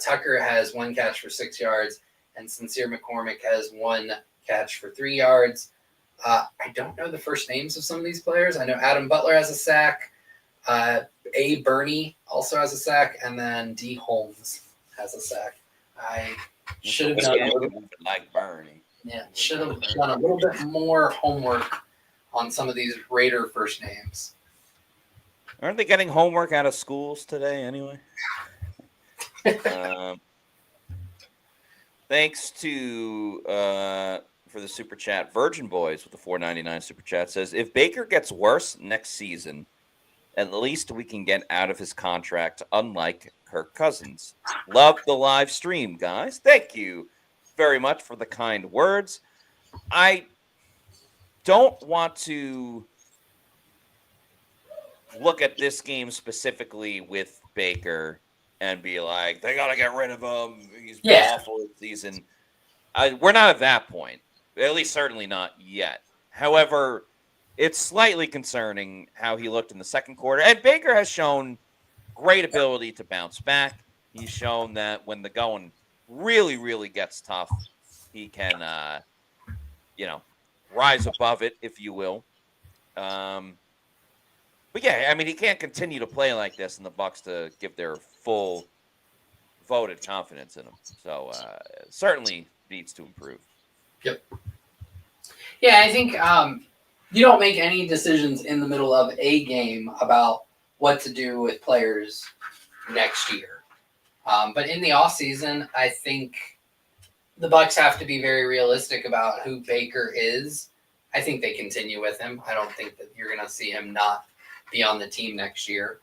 Tucker has 1 catch for 6 yards, and Sincere McCormick has 1 catch for 3 yards. I don't know the first names of some of these players. I know Adam Butler has a sack. A. Burney also has a sack, and then D. Holmes has a sack. I should have done like Bernie. Yeah, should have done a little bit more homework on some of these Raider first names. Aren't they getting homework out of schools today anyway? Thanks to for the super chat, Virgin Boys with the $4.99 super chat says, if Baker gets worse next season, at least we can get out of his contract, unlike Kirk Cousins. Love the live stream, guys. Thank you very much for the kind words. I don't want to look at this game specifically with Baker and be like, they got to get rid of him. He's been awful this season. We're not at that point. At least certainly not yet. However, it's slightly concerning how he looked in the second quarter. And Baker has shown great ability to bounce back. He's shown that when the going really, really gets tough, he can, rise above it, if you will. But yeah, I mean, he can't continue to play like this, and the Bucs to give their full voted confidence in him. So certainly needs to improve. Yep. Yeah, I think you don't make any decisions in the middle of a game about what to do with players next year. But in the off season, I think the Bucs have to be very realistic about who Baker is. I think they continue with him. I don't think that you're going to see him not be on the team next year.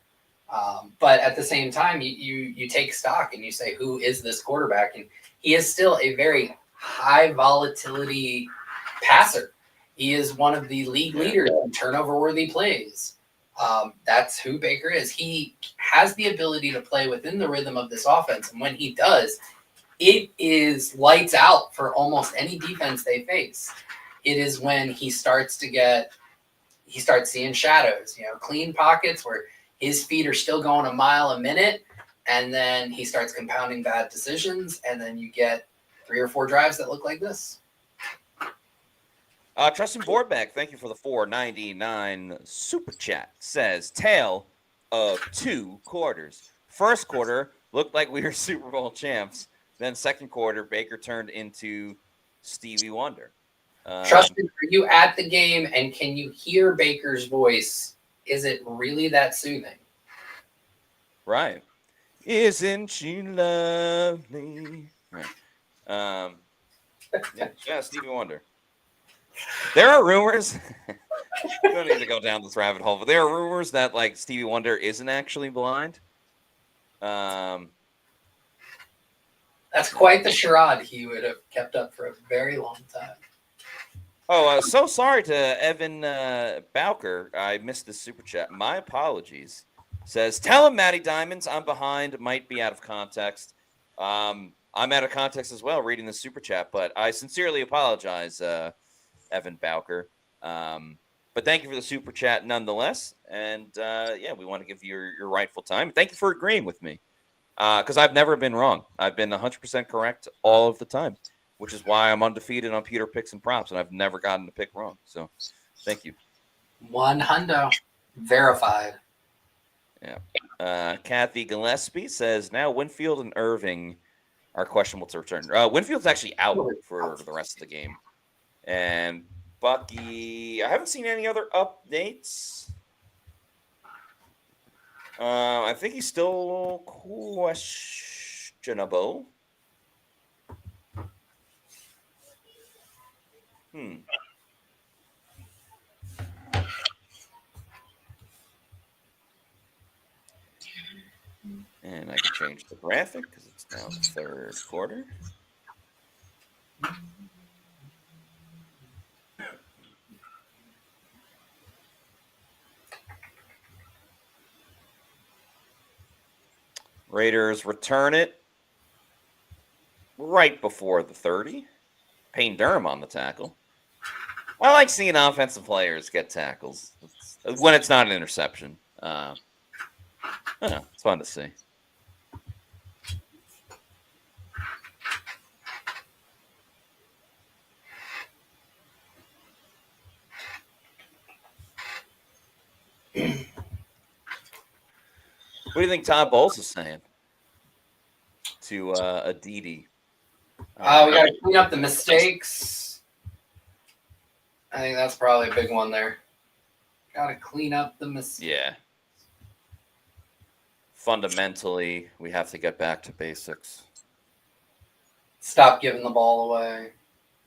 But at the same time, you take stock and you say, who is this quarterback? And he is still a very high volatility passer. He is one of the league leaders in turnover worthy plays. That's who Baker is. He has the ability to play within the rhythm of this offense. And when he does, it is lights out for almost any defense they face. It is when he starts seeing shadows, clean pockets where his feet are still going a mile a minute, and then he starts compounding bad decisions, and then you get 3 or 4 drives that look like this. Tristan Vorbeck, thank you for the $4.99 super chat. Says, tale of 2 quarters. First quarter looked like we were Super Bowl champs. Then second quarter, Baker turned into Stevie Wonder. Tristan, are you at the game, and can you hear Baker's voice? Is it really that soothing? Right. Isn't she lovely? Right. Yeah, Stevie Wonder. There are rumors. We don't need to go down this rabbit hole, but there are rumors that like Stevie Wonder isn't actually blind. That's quite the charade he would have kept up for a very long time. Oh, so sorry to Evan Bowker. I missed the super chat. My apologies. Says, tell him, Matty Diamonds, I'm behind. Might be out of context. I'm out of context as well reading the super chat, but I sincerely apologize, Evan Bowker. But thank you for the super chat nonetheless. And we want to give you your rightful time. Thank you for agreeing with me because I've never been wrong. I've been 100% correct all of the time, which is why I'm undefeated on Pewter picks and props, and I've never gotten to pick wrong. So thank you. 100 verified. Yeah. Kathy Gillespie says, now Winfield and Irving are questionable to return. Winfield's actually out for the rest of the game. And Bucky, I haven't seen any other updates. I think he's still questionable. And I can change the graphic because it's now the third quarter. Raiders return it right before the 30. Payne Durham on the tackle. I like seeing offensive players get tackles when it's not an interception. It's fun to see. What do you think Todd Bowles is saying to Aditi? We got to clean up the mistakes. I think that's probably a big one there. Got to clean up the mistakes. Yeah. Fundamentally, we have to get back to basics. Stop giving the ball away.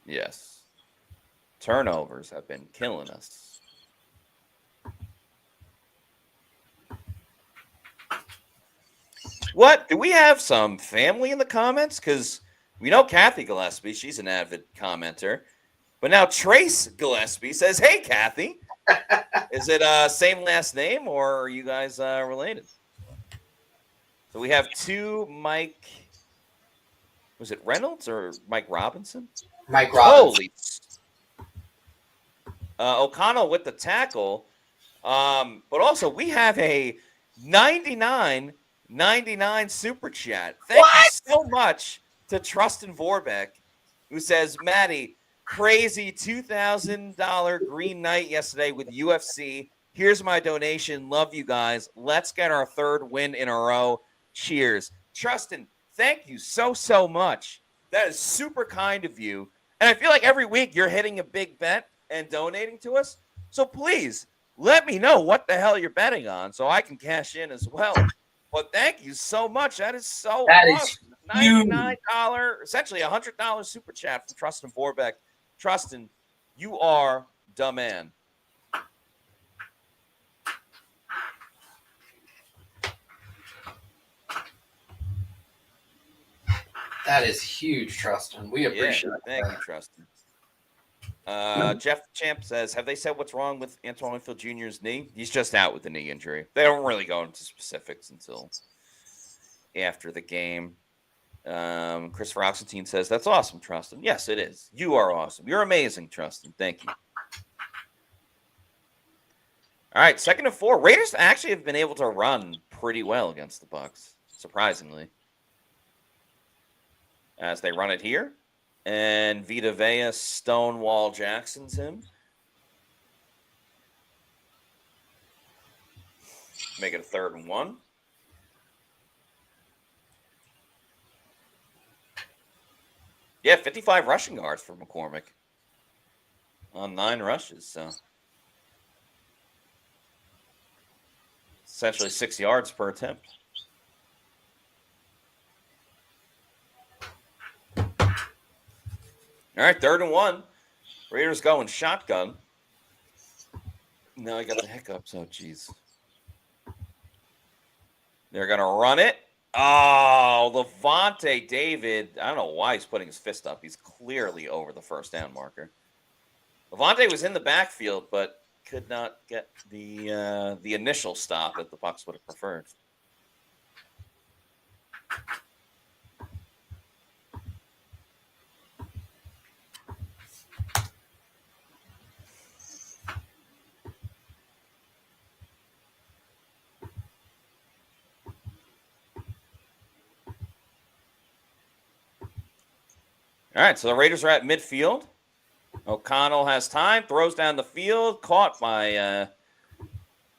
Yes. Turnovers have been killing us. What? Do we have some family in the comments? Because we know Kathy Gillespie. She's an avid commenter. But now Trace Gillespie says, hey, Kathy. Is it same last name or are you guys related? So we have 2 Mike. Was it Reynolds or Mike Robinson? Mike Robinson. Holy. O'Connell with the tackle. But also we have a 99 super chat. Thank you so much to Tristan Vorbeck, who says, Matty, crazy $2,000 green night yesterday with UFC. Here's my donation. Love you guys. Let's get our 3rd win in a row. Cheers. Trustin, thank you so much. That is super kind of you. And I feel like every week you're hitting a big bet and donating to us. So please let me know what the hell you're betting on so I can cash in as well. But thank you so much. That is so awesome. $99, essentially $100 super chat from Trustin Vorbeck. Trustin, you are the man. That is huge, Trustin. We appreciate it. Thank you, Trustin. Jeff Champ says, have they said what's wrong with Antoine Winfield Jr.'s knee? He's just out with the knee injury. They don't really go into specifics until after the game. Christopher Oxentine says, that's awesome, Trustin. Yes, it is. You are awesome. You're amazing, Trustin. Thank you. All right, 2nd and 4. Raiders actually have been able to run pretty well against the Bucs, surprisingly. As they run it here. And Vita Vea Stonewall Jackson's him. Make it a 3rd and 1. Yeah, 55 rushing yards for McCormick on 9 rushes. So essentially 6 yards per attempt. All right, 3rd and 1. Raiders going shotgun. Now I got the hiccups. Oh, jeez. They're going to run it. Oh, Levante David. I don't know why he's putting his fist up. He's clearly over the 1st down marker. Levante was in the backfield, but could not get the initial stop that the Bucs would have preferred. All right, so the Raiders are at midfield. O'Connell has time, throws down the field, caught by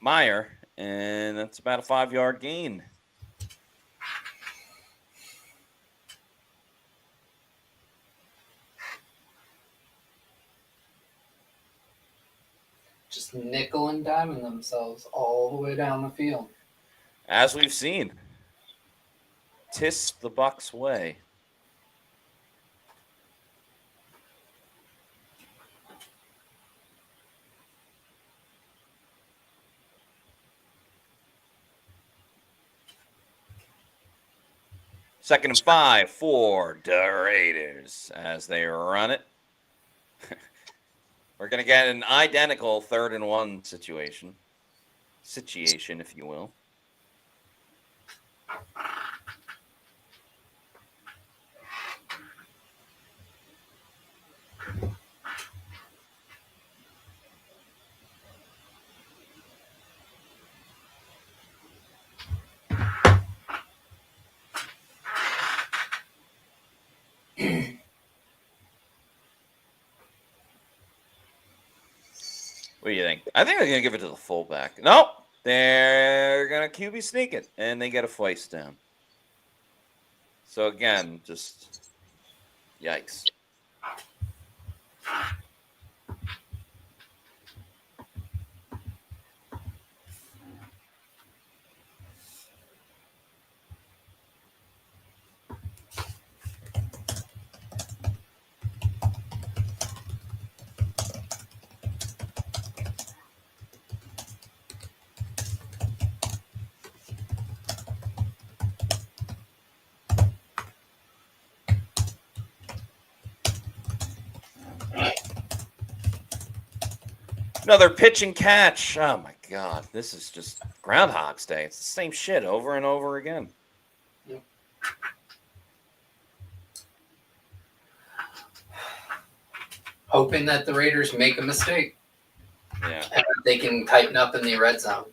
Meyer, and that's about a 5-yard gain. Just nickel and diming themselves all the way down the field. As we've seen. 'Tis the Bucs' way. Second and 5 for the Raiders as they run it. We're going to get an identical 3rd and 1 situation, if you will. What do you think? I think they're going to give it to the fullback. Nope. They're going to QB sneak it, and they get a face down. So, again, just yikes. Another pitch and catch. Oh, my God. This is just Groundhog's Day. It's the same shit over and over again. Yep. Hoping that the Raiders make a mistake. Yeah. And they can tighten up in the red zone.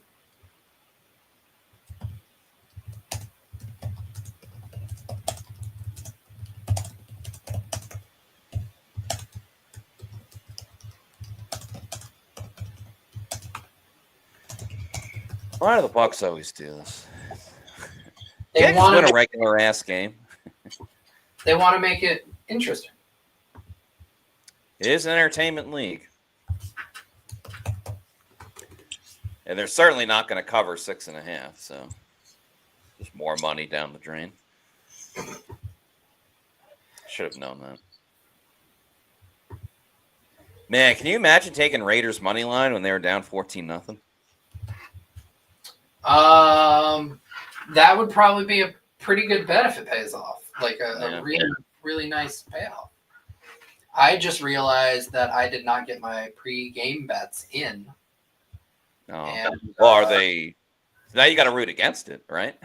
Why do the Bucs always do this? They Can't just want win a to. regular ass game. They want to make it interesting. It is an entertainment league. And they're certainly not going to cover 6.5, so just more money down the drain. Should have known that. Man, can you imagine taking Raiders money line when they were down 14-0? That would probably be a pretty good bet if it pays off. Like a really nice payoff. I just realized that I did not get my pre-game bets in. Oh, and, well, are they? Now you got to root against it, right?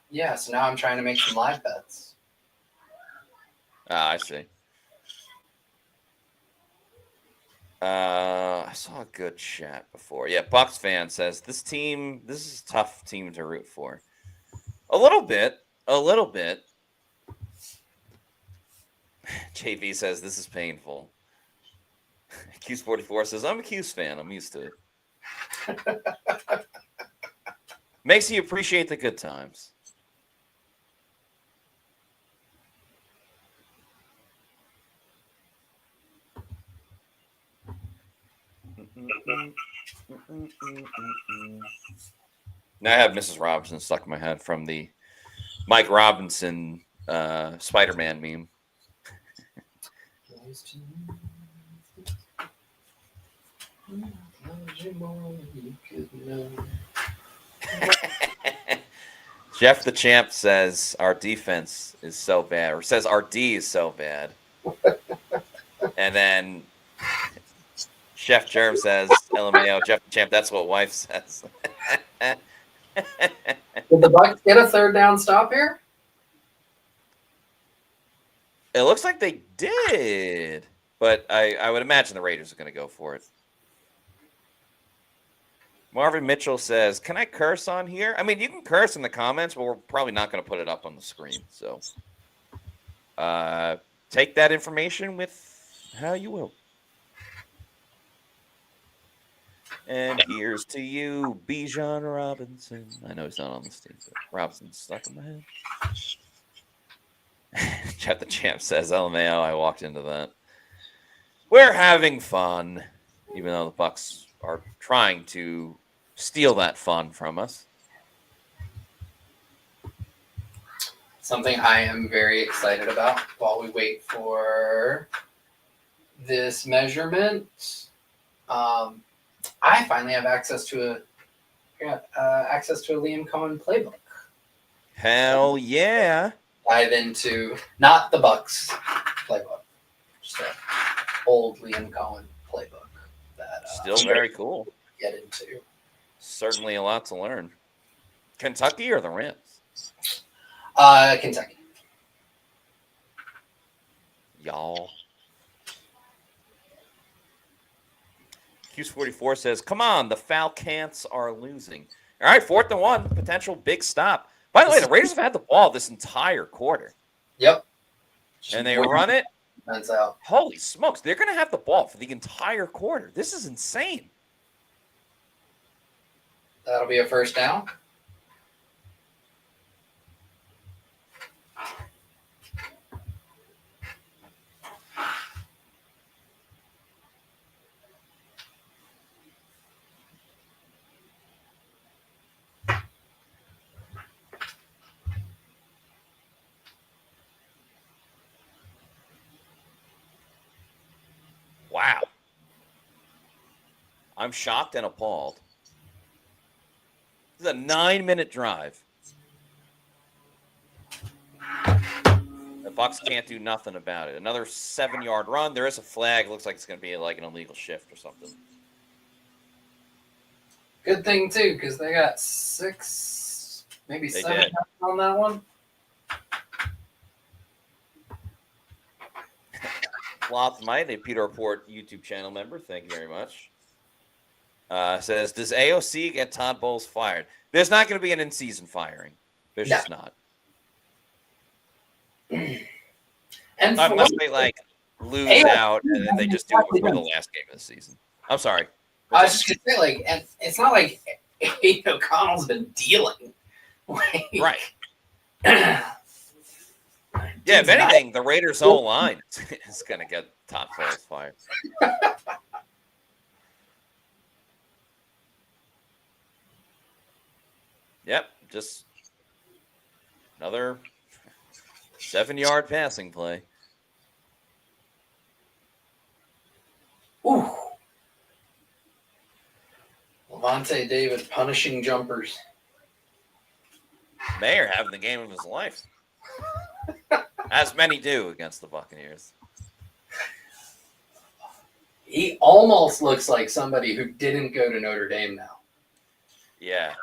Yeah. So now I'm trying to make some live bets. I see. I saw a good chat before. Yeah, Bucs fan says this is a tough team to root for. A little bit. JV says this is painful. Q's44 says I'm a Q's fan. I'm used to it. Makes you appreciate the good times. Now I have Mrs. Robinson stuck in my head from the Mike Robinson Spider-Man meme. Jeff the Champ says our defense is so bad, or says our D is so bad. And then Chef Germ says, LMAO, Jeff the Champ, that's what wife says. Did the Bucs get a third down stop here? It looks like they did, but I would imagine the Raiders are going to go for it. Marvin Mitchell says, can I curse on here? I mean, you can curse in the comments, but we're probably not going to put it up on the screen. So take that information with how you will. And here's to you, Bijan Robinson. I know he's not on this team, but Robinson's stuck in my head. Chat the Champ says, LMAO, I walked into that. We're having fun, even though the Bucs are trying to steal that fun from us. Something I am very excited about while we wait for this measurement. I finally have access to a Liam Cohen playbook. Hell yeah! Dive into not the Bucs playbook, just an old Liam Cohen playbook that still very cool. Get into. Certainly a lot to learn. Kentucky or the Rams? Kentucky. Y'all. Q's44 says, come on, the Falcons are losing. All right, 4th and 1, potential big stop. By the way, the Raiders have had the ball this entire quarter. Yep. And they run it. That's out. Holy smokes, they're going to have the ball for the entire quarter. This is insane. That'll be a first down. Wow. I'm shocked and appalled. This is a 9-minute drive. The Bucs can't do nothing about it. Another 7-yard run. There is a flag. It looks like it's going to be like an illegal shift or something. Good thing, too, because they got 6, maybe 7 on that one. Cloth Might, a Pewter Report YouTube channel member, thank you very much. Says, does AOC get Todd Bowles fired? There's not going to be an in-season firing. There's just not. And unless they lose out and then they just do it before the last game of the season. I'm sorry. I was just gonna say, like, and it's not like Aiden O'Connell's been dealing. Like, right. Yeah, if anything, the Raiders' whole line is going to get Todd Bowles fired. Yep, just another 7-yard passing play. Ooh. Levante David punishing jumpers. Mayer having the game of his life. As many do against the Buccaneers. He almost looks like somebody who didn't go to Notre Dame now. Yeah.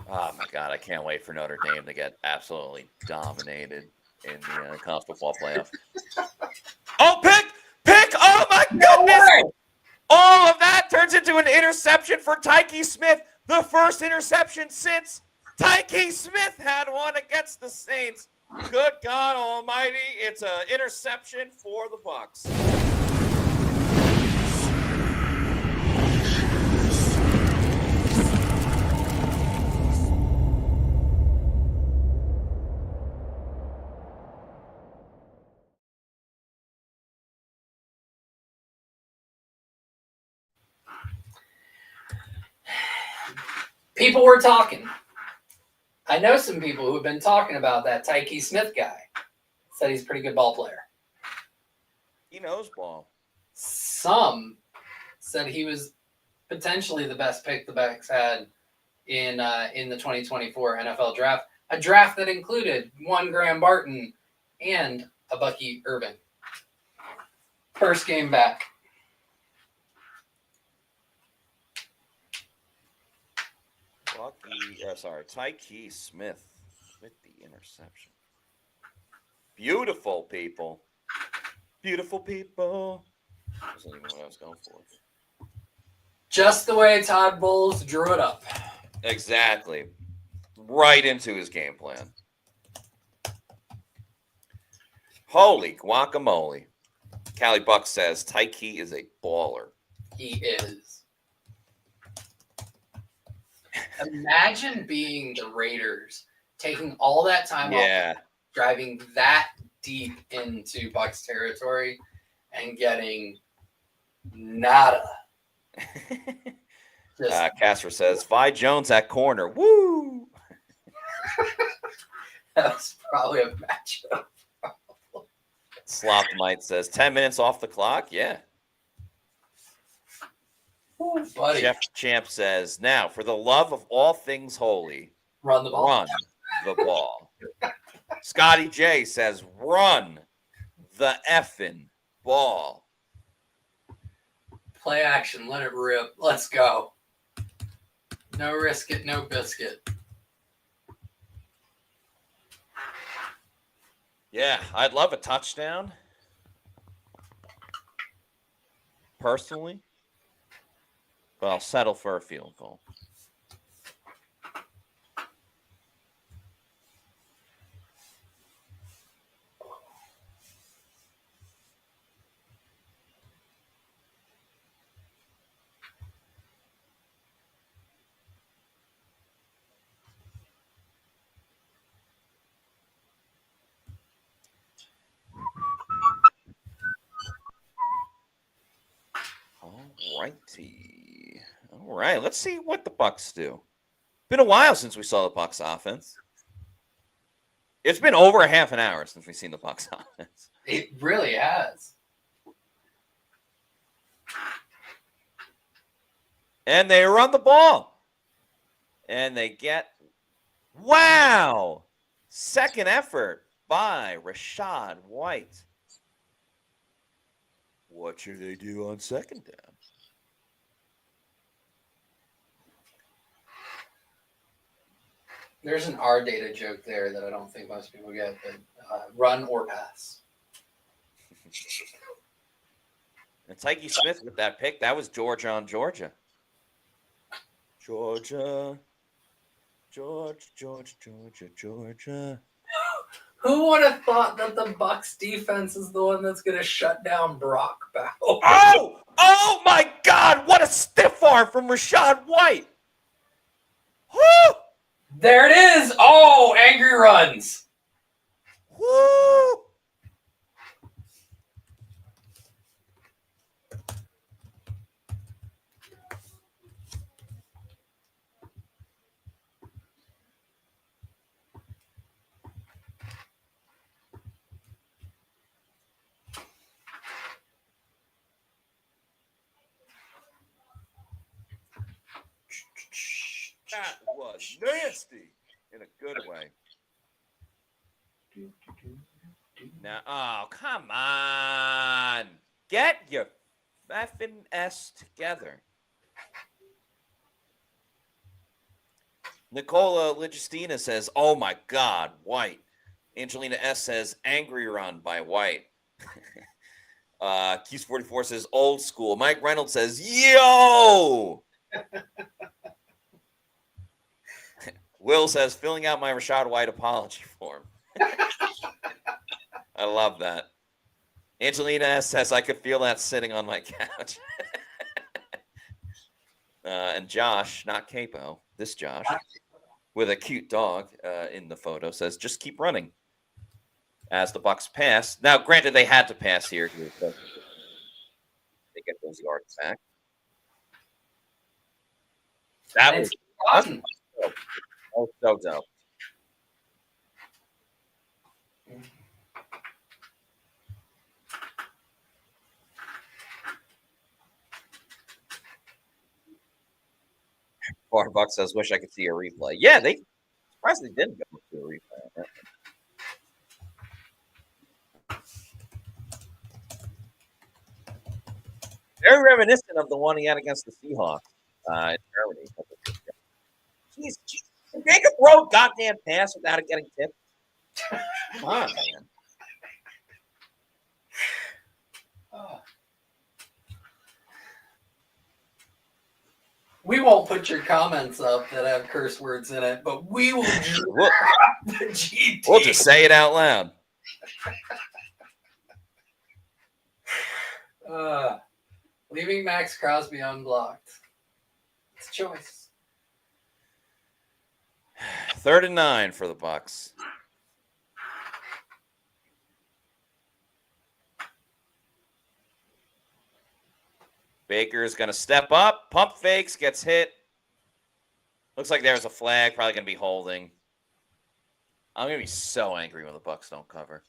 Oh, my God. I can't wait for Notre Dame to get absolutely dominated in the college football playoff. Oh, pick! Oh, my goodness! All of that turns into an interception for Tyke Smith. The first interception since Tyke Smith had one against the Saints. Good God Almighty! It's an interception for the Bucs. People were talking. I know some people who have been talking about that Tyke Smith guy. Said he's a pretty good ball player. He knows ball. Some said he was potentially the best pick the Bucs had in the 2024 NFL draft. A draft that included one Graham Barton and a Bucky Irving. First game back. Tyke Smith with the interception. Beautiful people. Beautiful people. Wasn't even what I was going for. Just the way Todd Bowles drew it up. Exactly. Right into his game plan. Holy guacamole. Callie Buck says Tyke is a baller. He is. Imagine being the Raiders, taking all that time off, driving that deep into Bucs territory, and getting nada. Casper says, Vi Jones at corner. Woo! That was probably a matchup. Slop Might says, 10 minutes off the clock? Yeah. Ooh, buddy. Jeff Champ says, now, for the love of all things holy, run the ball. Run the ball. Scotty J says, run the effing ball. Play action. Let it rip. Let's go. No risk it, no biscuit. Yeah, I'd love a touchdown. Personally. But I'll settle for a field goal. Alrighty. All right, let's see what the Bucs do. Been a while since we saw the Bucs offense. It's been over a half an hour since we've seen the Bucs offense. It really has. And they run the ball. And they get, wow, second effort by Rachaad White. What should they do on second down? There's an R data joke there that I don't think most people get, but run or pass. And Tyke Smith with that pick, that was Georgia on Georgia. Georgia. Who would have thought that the Bucs defense is the one that's going to shut down Brock Bowers? Oh my God! What a stiff arm from Rachaad White. Woo! There it is. Oh, angry runs. Woo! That was nasty in a good way. Now, oh, come on. Get your effing S together. Nicola Legistina says, oh my God, White. Angelina S says, angry run by White. Q's44 says, old school. Mike Reynolds says, yo! Will says, filling out my Rachaad White apology form. I love that. Angelina S says, I could feel that sitting on my couch. And Josh, not Queipo, this Josh, with a cute dog in the photo, says, just keep running. As the Bucs pass. Now, granted, they had to pass here. They get those yards back. That was awesome. Oh, so dope. Bucks says, wish I could see a replay. Yeah, they surprisingly didn't go to a replay on that. Very reminiscent of the one he had against the Seahawks in Germany. Jeez, make a throw a goddamn pass without it getting tipped. Come on, man. We won't put your comments up that have curse words in it, but we will drop the GD. We'll just say it out loud. Leaving Max Crosby unblocked. It's a choice. 3rd and 9 for the Bucs. Baker's going to step up. Pump fakes. Gets hit. Looks like there's a flag. Probably going to be holding. I'm going to be so angry when the Bucs don't cover.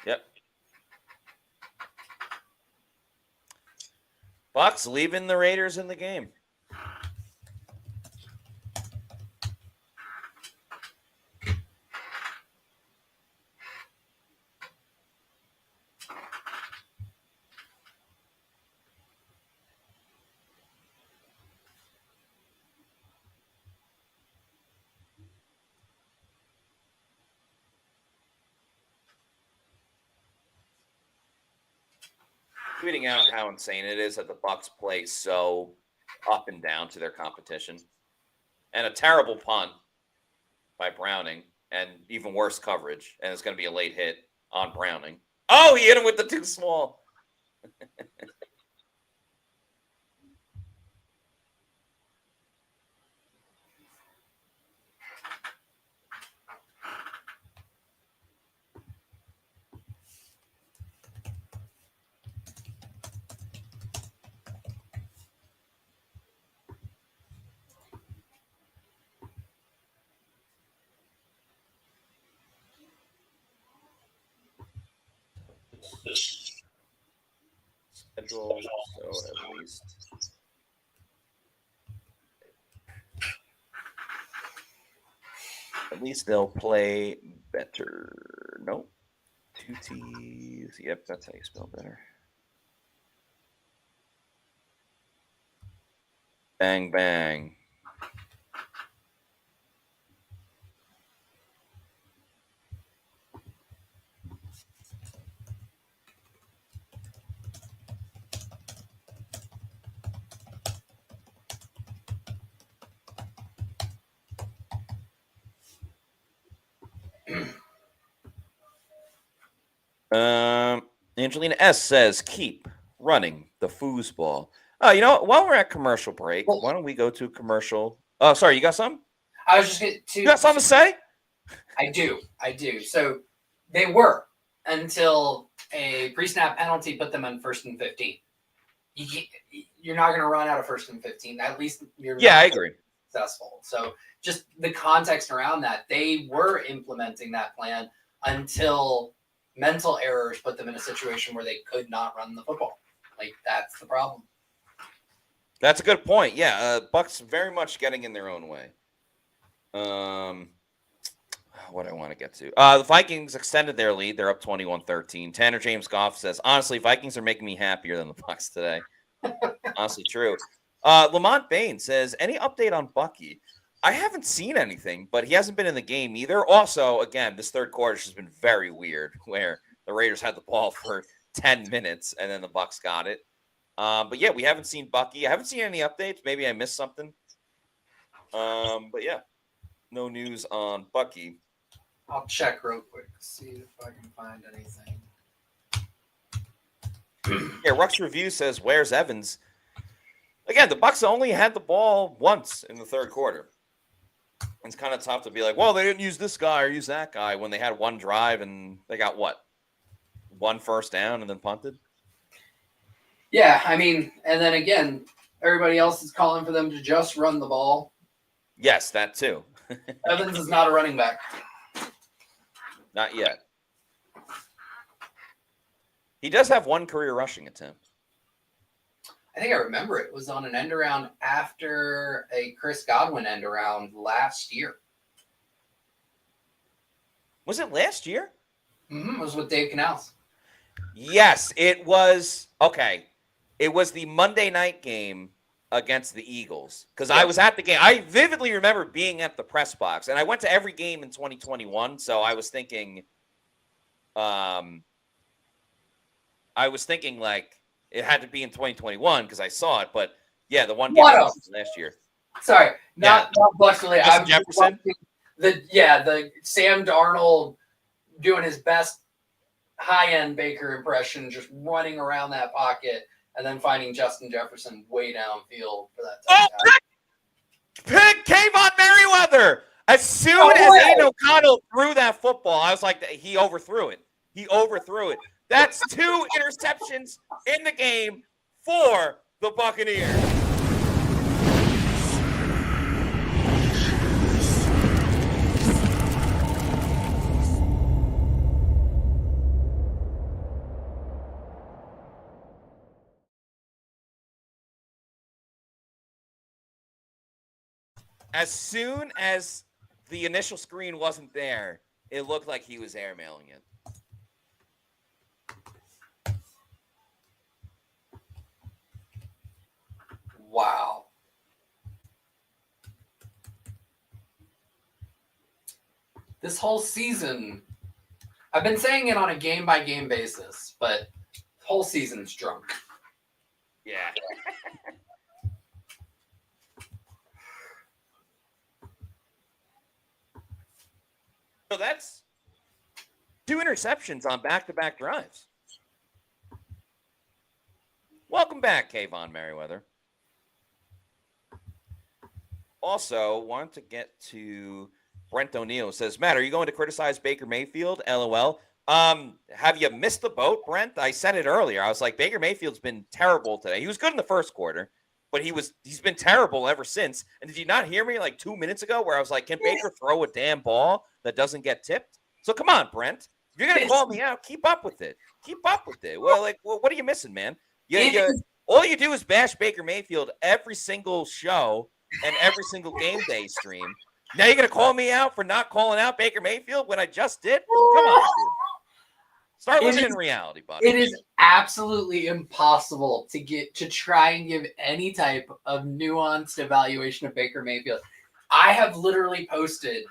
Yep. Bucs leaving the Raiders in the game. Tweeting out how insane it is that the Bucs play so up and down to their competition. And a terrible punt by Browning, and even worse coverage. And it's going to be a late hit on Browning. Oh, he hit him with the too small. Schedule, so at least they'll play better. Nope. 2 T's. Yep, that's how you spell better. Bang, bang. Angelina S says, keep running the foosball. Oh, you know what? While we're at commercial break, why don't we go to commercial? Oh, sorry, you got something? I was just going to. You got something to say? I do. So they were until a pre-snap penalty put them on 1st and 15. You're not going to run out of 1st and 15. At least you're I agree. Successful. So just the context around that, they were implementing that plan until mental errors put them in a situation where they could not run the football. Like, that's the problem. That's a good point. Yeah, Bucs very much getting in their own way. What I want to get to. The Vikings extended their lead. They're up 21-13. Tanner James Goff says, honestly, Vikings are making me happier than the Bucs today. Honestly, true. Lamont Bain says, any update on Bucky? I haven't seen anything, but he hasn't been in the game either. Also, again, this third quarter has been very weird, where the Raiders had the ball for 10 minutes and then the Bucs got it. But yeah, we haven't seen Bucky. I haven't seen any updates. Maybe I missed something. But yeah, no news on Bucky. I'll check real quick, see if I can find anything. Yeah, Rux Review says, where's Evans? Again, the Bucs only had the ball once in the third quarter. It's kind of tough to be like, well, they didn't use this guy or use that guy when they had one drive and they got what? 1 first down and then punted? Yeah, I mean, and then again, everybody else is calling for them to just run the ball. Yes, that too. Evans is not a running back. Not yet. He does have 1 career rushing attempt. I think I remember it was on an end around after a Chris Godwin end around last year. Was it last year? It was with Dave Canals. Yes, it was. Okay. It was the Monday night game against the Eagles because I was at the game. I vividly remember being at the press box, and I went to every game in 2021. So I was thinking, like it had to be in 2021 because I saw it. But yeah, the one game was last year. Sorry, not Bucs related. I'm Jefferson. The Sam Darnold doing his best high-end Baker impression, just running around that pocket. And then finding Justin Jefferson way downfield for that touchdown. Pick Kayvon Merriweather. As soon as Aiden O'Connell threw that football, I was like, he overthrew it. That's 2 interceptions in the game for the Buccaneers. As soon as the initial screen wasn't there, it looked like he was airmailing it. Wow. This whole season, I've been saying it on a game-by-game basis, but the whole season's drunk. Yeah. So that's 2 interceptions on back-to-back drives. Welcome back, Kayvon Merriweather. Also, want to get to Brent O'Neill. Says, Matt, are you going to criticize Baker Mayfield? LOL. Have you missed the boat, Brent? I said it earlier. I was like, Baker Mayfield's been terrible today. He was good in the first quarter, but he's been terrible ever since. And did you not hear me like 2 minutes ago where I was like, can Baker throw a damn ball that doesn't get tipped? So come on, Brent. If you're going to call me out, keep up with it. Well, what are you missing, man? All you do is bash Baker Mayfield every single show and every single game day stream. Now you're going to call me out for not calling out Baker Mayfield when I just did? Come on, dude. Start living in reality, buddy. It is absolutely impossible to try and give any type of nuanced evaluation of Baker Mayfield. I have literally posted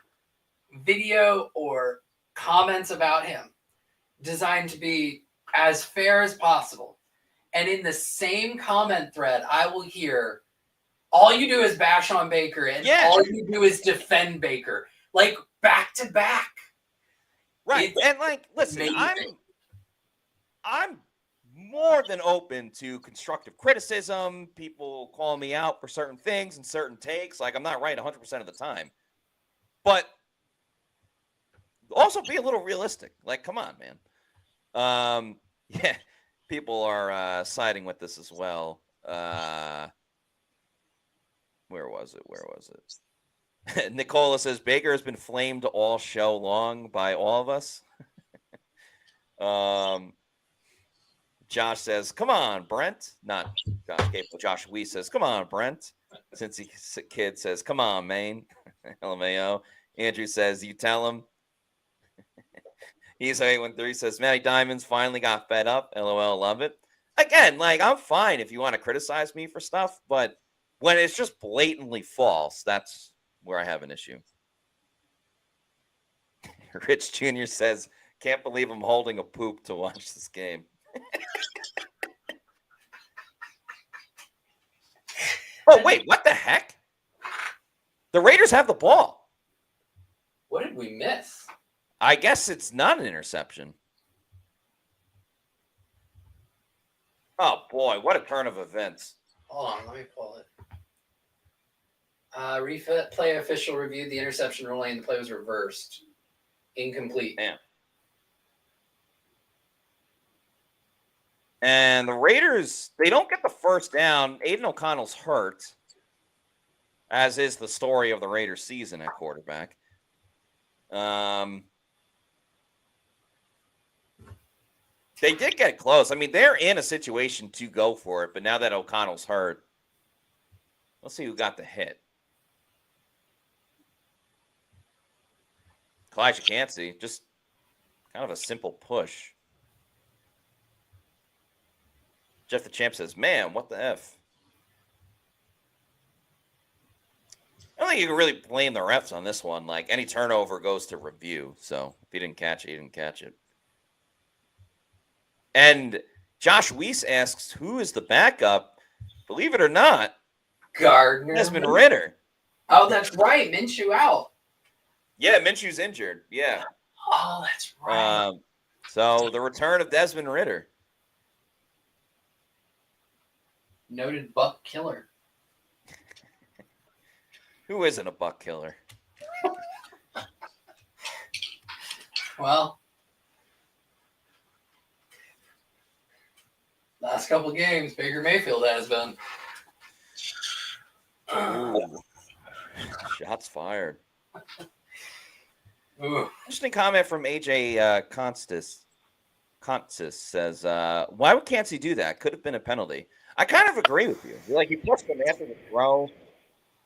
video or comments about him designed to be as fair as possible. And in the same comment thread, I will hear, all you do is bash on Baker and all you do is defend Baker. Like, back to back. Right. It's And like, listen, amazing. I'm more than open to constructive criticism. People call me out for certain things and certain takes. Like, I'm not right 100% of the time. But also be a little realistic. Like, come on, man. Yeah, people are siding with this as well. Where was it? Nicola says Baker has been flamed all show long by all of us. Josh says, "Come on, Brent." Not Josh Queipo. Josh Wee says, "Come on, Brent." Since he kid says, "Come on, Maine." LMAO. Andrew says, "You tell him." He's 813 says, "Matty Diamonds finally got fed up." LOL, love it. Again, like, I'm fine if you want to criticize me for stuff, but when it's just blatantly false, that's where I have an issue. Rich Jr. says, "Can't believe I'm holding a poop to watch this game." Oh, wait, what the heck? The Raiders have the ball. What did we miss? I guess it's not an interception. Oh, boy, what a turn of events. Hold on, let me pull it. Replay official reviewed the interception ruling. The play was reversed. Incomplete. Damn. And the Raiders, they don't get the first down. Aiden O'Connell's hurt, as is the story of the Raiders season at quarterback. They did get close. I mean, they're in a situation to go for it, but now that O'Connell's hurt, let's see who got the hit. Elijah Cansey, just kind of a simple push. Jeff the Champ says, "Man, what the F?" I don't think you can really blame the refs on this one. Like, any turnover goes to review. So if he didn't catch it, he didn't catch it. And Josh Weiss asks, who is the backup? Believe it or not, Gardner. Desmond Ritter. Oh, that's right. Minshew out. Yeah, Minshew's injured. Yeah. Oh, that's right. So the return of Desmond Ritter. Noted Buck killer. Who isn't a Buck killer? Well, last couple games, Baker Mayfield has been. Ooh. Shots fired. Ooh. Interesting comment from AJ Contis says, why would Cansey do that? Could have been a penalty. I kind of agree with you. Like, he pushed him after the throw.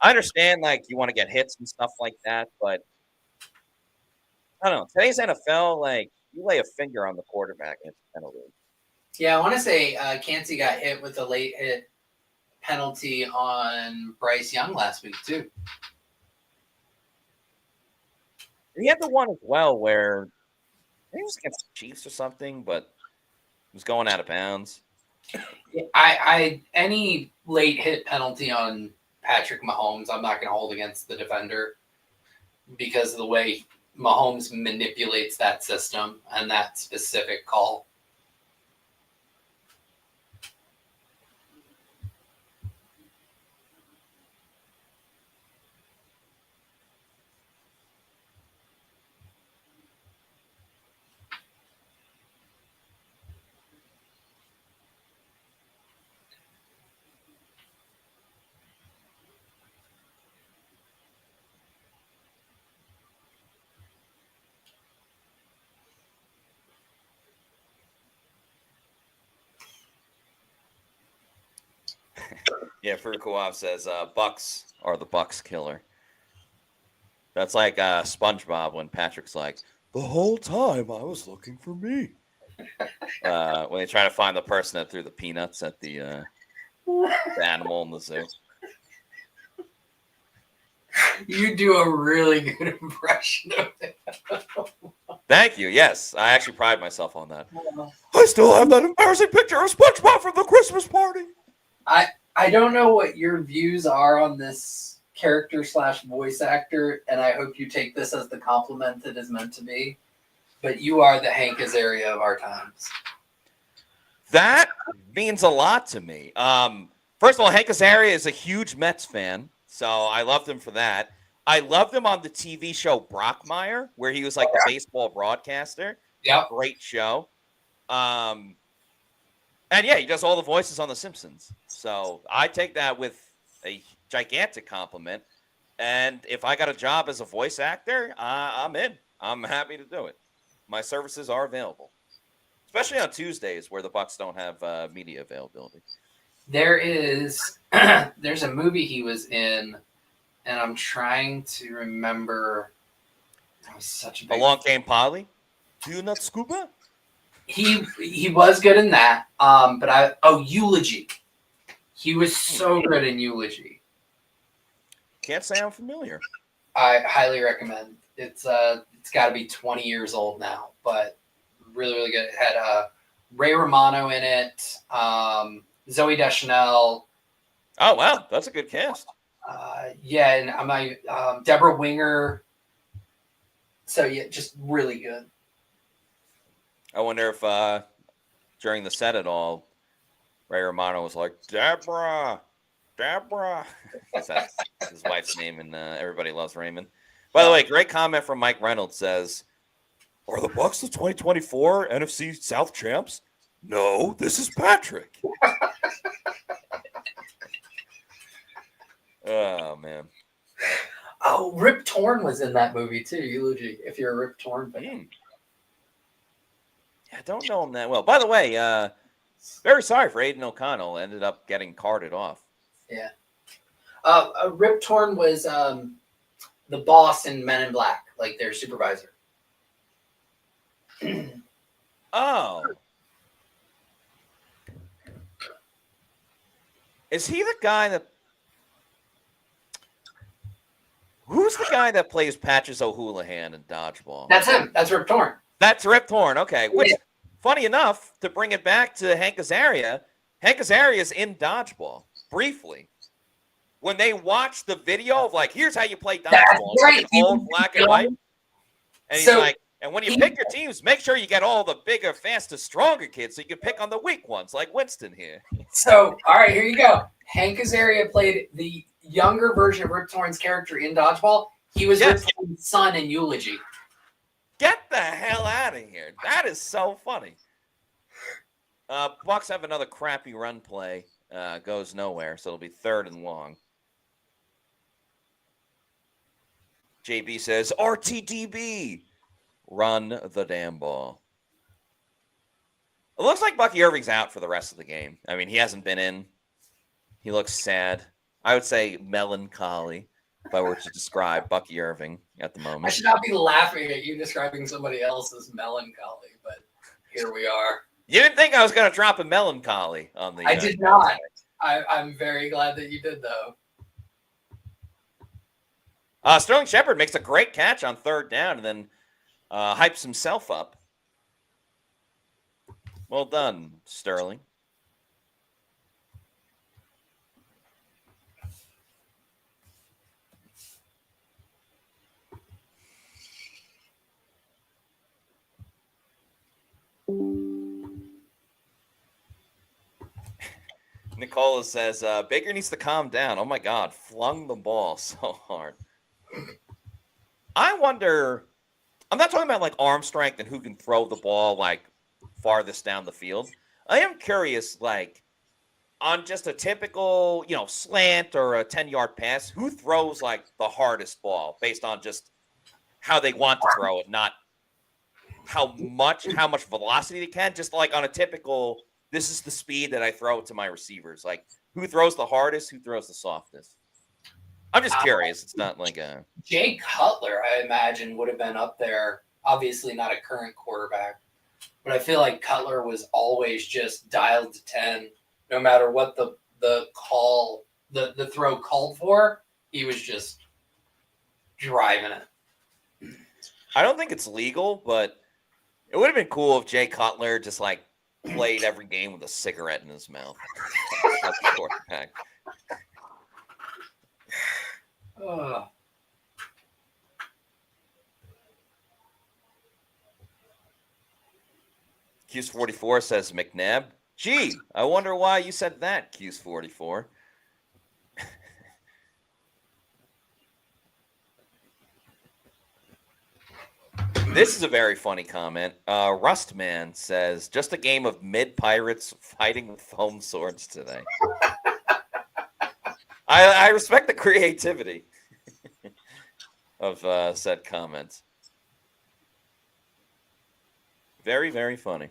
I understand, like, you want to get hits and stuff like that, but I don't know. Today's NFL, like, you lay a finger on the quarterback and it's a penalty. Yeah, I want to say Cansey got hit with a late hit penalty on Bryce Young last week, too. He had the one as well where I think it was against the Chiefs or something, but it was going out of bounds. I any late hit penalty on Patrick Mahomes, I'm not going to hold against the defender because of the way Mahomes manipulates that system and that specific call. Yeah, Furukov says Bucs are the Bucs killer. That's like SpongeBob when Patrick's like, the whole time I was looking for me. When they try to find the person that threw the peanuts at the animal in the zoo. You do a really good impression of it. Thank you. Yes, I actually pride myself on that. I still have that embarrassing picture of SpongeBob from the Christmas party. I don't know what your views are on this character / voice actor, and I hope you take this as the compliment it is meant to be. but you are the Hank Azaria of our times. That means a lot to me. First of all, Hank Azaria is a huge Mets fan, so I loved him for that. I loved him on the TV show Brockmire, where he was like the baseball broadcaster. Yep. Great show. And yeah, he does all the voices on The Simpsons. So I take that with a gigantic compliment. And if I got a job as a voice actor, I'm in. I'm happy to do it. My services are available, especially on Tuesdays where the Bucs don't have media availability. There's a movie he was in, and I'm trying to remember. That was such a big. Along Came Polly. Do you not scuba? He was good in that. But Eulogy. He was so good in Eulogy. Can't say I'm familiar. I highly recommend. It's got to be 20 years old now, but really, really good. It had Ray Romano in it, Zooey Deschanel. Oh wow, that's a good cast. Yeah, and I'm Deborah Winger. So yeah, just really good. I wonder if during the set at all, Ray Romano was like, Deborah. That's his wife's name, and Everybody Loves Raymond. By the way, great comment from Mike Reynolds says, are the Bucs the 2024 NFC South champs? No, this is Patrick. Oh, man. Oh, Rip Torn was in that movie, too, Eulogy, if you're a Rip Torn fan. I don't know him that well. By the way, very sorry for Aiden O'Connell. Ended up getting carted off. Yeah. Rip Torn was the boss in Men in Black, like their supervisor. Oh. Is he the guy that... Who's the guy that plays Patches O'Houlihan in Dodgeball? That's him. That's Rip Torn. That's Rip Torn. Okay. Which, funny enough, to bring it back to Hank Azaria is in Dodgeball, briefly. When they watch the video of, like, here's how you play Dodgeball. Right. Like old black and white. And he's like, and when you pick your teams, make sure you get all the bigger, faster, stronger kids so you can pick on the weak ones, like Winston here. So, all right, here you go. Hank Azaria played the younger version of Rip Torn's character in Dodgeball. He was Rip Torn's son in Eulogy. Get the hell out of here. That is so funny. Bucs have another crappy run play. Goes nowhere, so it'll be 3rd and long. JB says, RTDB. Run the damn ball. It looks like Bucky Irving's out for the rest of the game. I mean, he hasn't been in. He looks sad. I would say melancholy if I were to describe Bucky Irving at the moment. I should not be laughing at you describing somebody else as melancholy, but here we are. You didn't think I was going to drop a melancholy on the... I did not. I'm very glad that you did, though. Sterling Shepard makes a great catch on 3rd down and then hypes himself up. Well done, Sterling. Nicola says, Baker needs to calm down. Oh, my God. Flung the ball so hard. I wonder... I'm not talking about, like, arm strength and who can throw the ball, like, farthest down the field. I am curious, like, on just a typical, slant or a 10-yard pass, who throws, like, the hardest ball based on just how they want to throw it, not how much velocity they can, just like on a typical, this is the speed that I throw to my receivers. Like, who throws the hardest, who throws the softest? I'm just curious. It's not like a... Jay Cutler, I imagine, would have been up there. Obviously not a current quarterback. But I feel like Cutler was always just dialed to 10. No matter what the call, the throw called for, he was just driving it. I don't think it's legal, but it would have been cool if Jay Cutler just, like, played every game with a cigarette in his mouth. That's the quarterback. Q's44 says McNabb. Gee, I wonder why you said that, Q's44. This is a very funny comment. Rustman says, just a game of mid-pirates fighting with foam swords today. I respect the creativity of said comments. Very, very funny.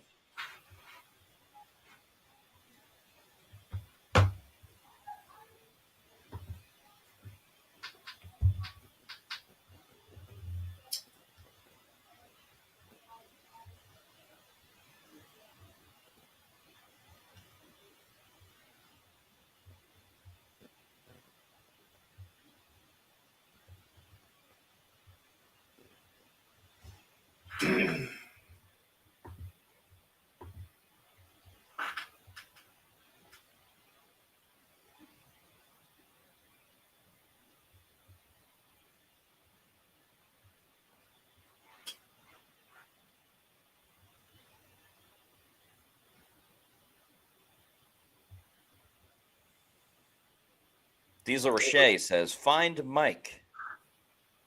Diesel Roche says, find Mike.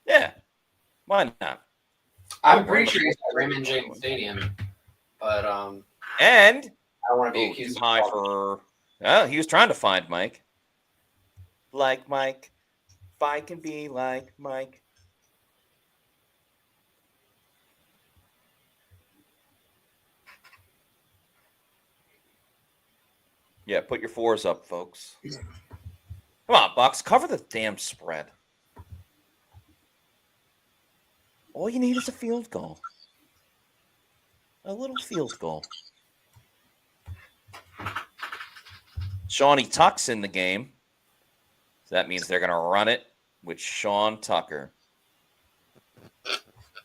Yeah, why not? I'm pretty sure he's at Raymond James Stadium, but and I don't want to be accused high of for. Well, he was trying to find Mike. Like Mike, if I can be like Mike. Yeah, put your fours up, folks. Come on, Bucs, cover the damn spread. All you need is a field goal. A little field goal. Shawnee Tuck's in the game. So that means they're going to run it with Sean Tucker.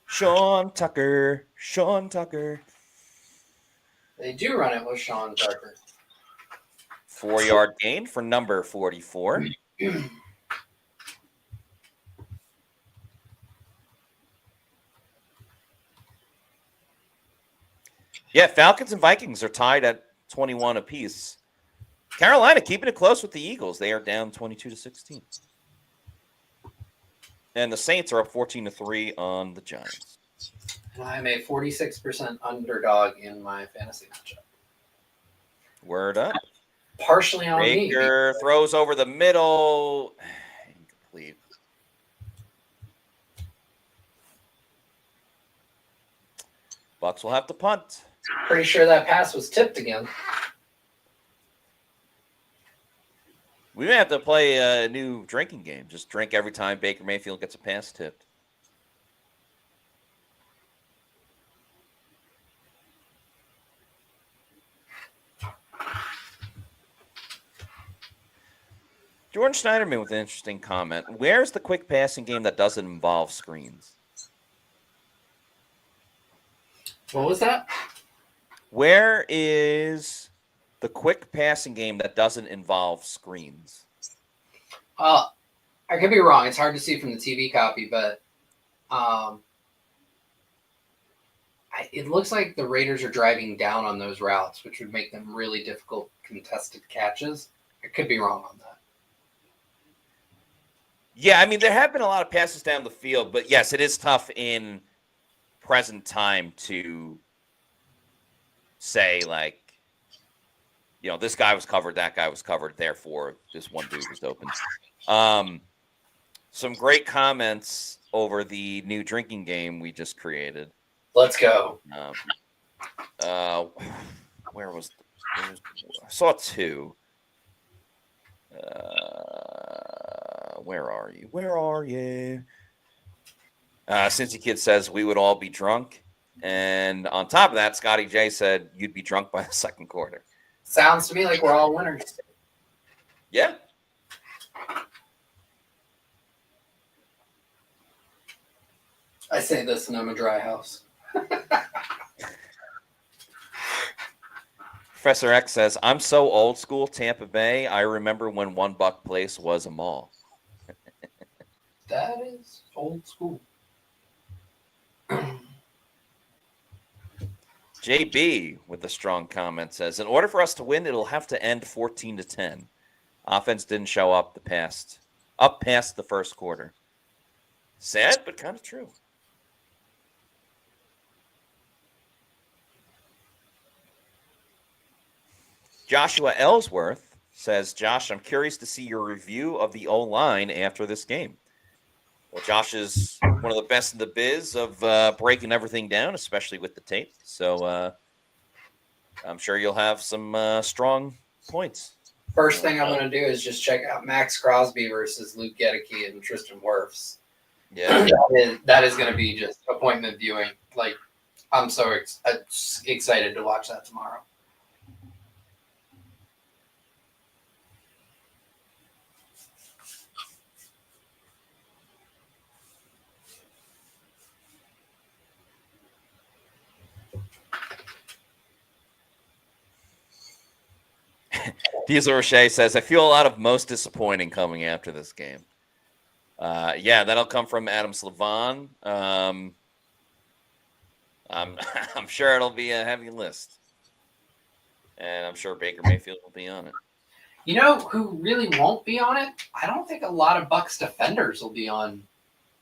Sean Tucker. They do run it with Sean Tucker. 4-yard gain for number 44. Yeah, Falcons and Vikings are tied at 21 apiece. Carolina keeping it close with the Eagles. They are down 22-16. And the Saints are up 14-3 on the Giants. And I'm a 46% underdog in my fantasy matchup. Word up. Partially on me. Baker throws over the middle. Incomplete. Bucs will have to punt. Pretty sure that pass was tipped again. We may have to play a new drinking game. Just drink every time Baker Mayfield gets a pass tipped. Jordan Schneiderman with an interesting comment. Where's the quick passing game that doesn't involve screens? What was that? Where is the quick passing game that doesn't involve screens? I could be wrong. It's hard to see from the TV copy, but it looks like the Raiders are driving down on those routes, which would make them really difficult contested catches. I could be wrong on that. Yeah, I mean, there have been a lot of passes down the field, but yes, it is tough in present time to say, like, you know, this guy was covered, that guy was covered, therefore this one dude was open. Some great comments over the new drinking game we just created. Let's go. Where was I saw two. Where are you? Where are you? Cincy Kid says we would all be drunk. And on top of that, Scotty J said you'd be drunk by the second quarter. Sounds to me like we're all winners. Yeah. I say this and I'm a dry house. Professor X says, I'm so old school, Tampa Bay. I remember when $1 place was a mall. That is old school. JB with a strong comment says, in order for us to win, it'll have to end 14-10. Offense didn't show up past the first quarter. Sad, but kind of true. Joshua Ellsworth says, Josh, I'm curious to see your review of the O-line after this game. Well, Josh is one of the best in the biz of breaking everything down, especially with the tape. So I'm sure you'll have some strong points. First thing I'm going to do is just check out Max Crosby versus Luke Gedeke and Tristan Wirfs. Yeah. that is going to be just appointment viewing. Like, I'm so excited to watch that tomorrow. Diesel Roche says, I feel a lot of most disappointing coming after this game. Yeah, that'll come from Adam Slavon. I'm sure it'll be a heavy list. And I'm sure Baker Mayfield will be on it. You know who really won't be on it? I don't think a lot of Bucs defenders will be on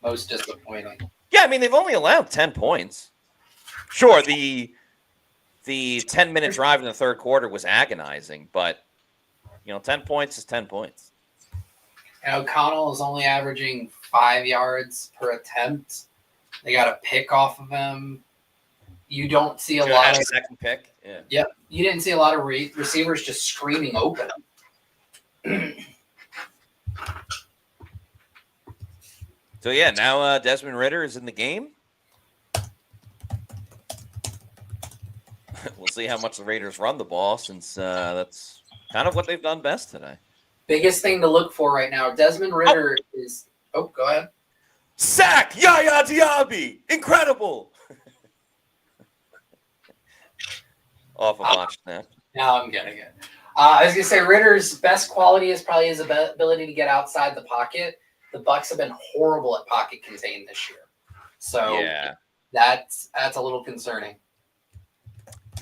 most disappointing. Yeah, I mean, they've only allowed 10 points. Sure, the 10-minute drive in the third quarter was agonizing, but 10 points is 10 points. And O'Connell is only averaging 5 yards per attempt. They got a pick off of him. You don't see a lot of second pick. Yeah. Yep. You didn't see a lot of receivers just screaming open. So yeah, now Desmond Ridder is in the game. We'll see how much the Raiders run the ball, since that's kind of what they've done best today. Biggest thing to look for right now, Desmond Ridder is. Oh, go ahead. Sack Yaya Diaby, incredible. Off a botch snap. Now I'm getting it. I was gonna say Ritter's best quality is probably his ability to get outside the pocket. The Bucs have been horrible at pocket contain this year, so yeah, that's a little concerning.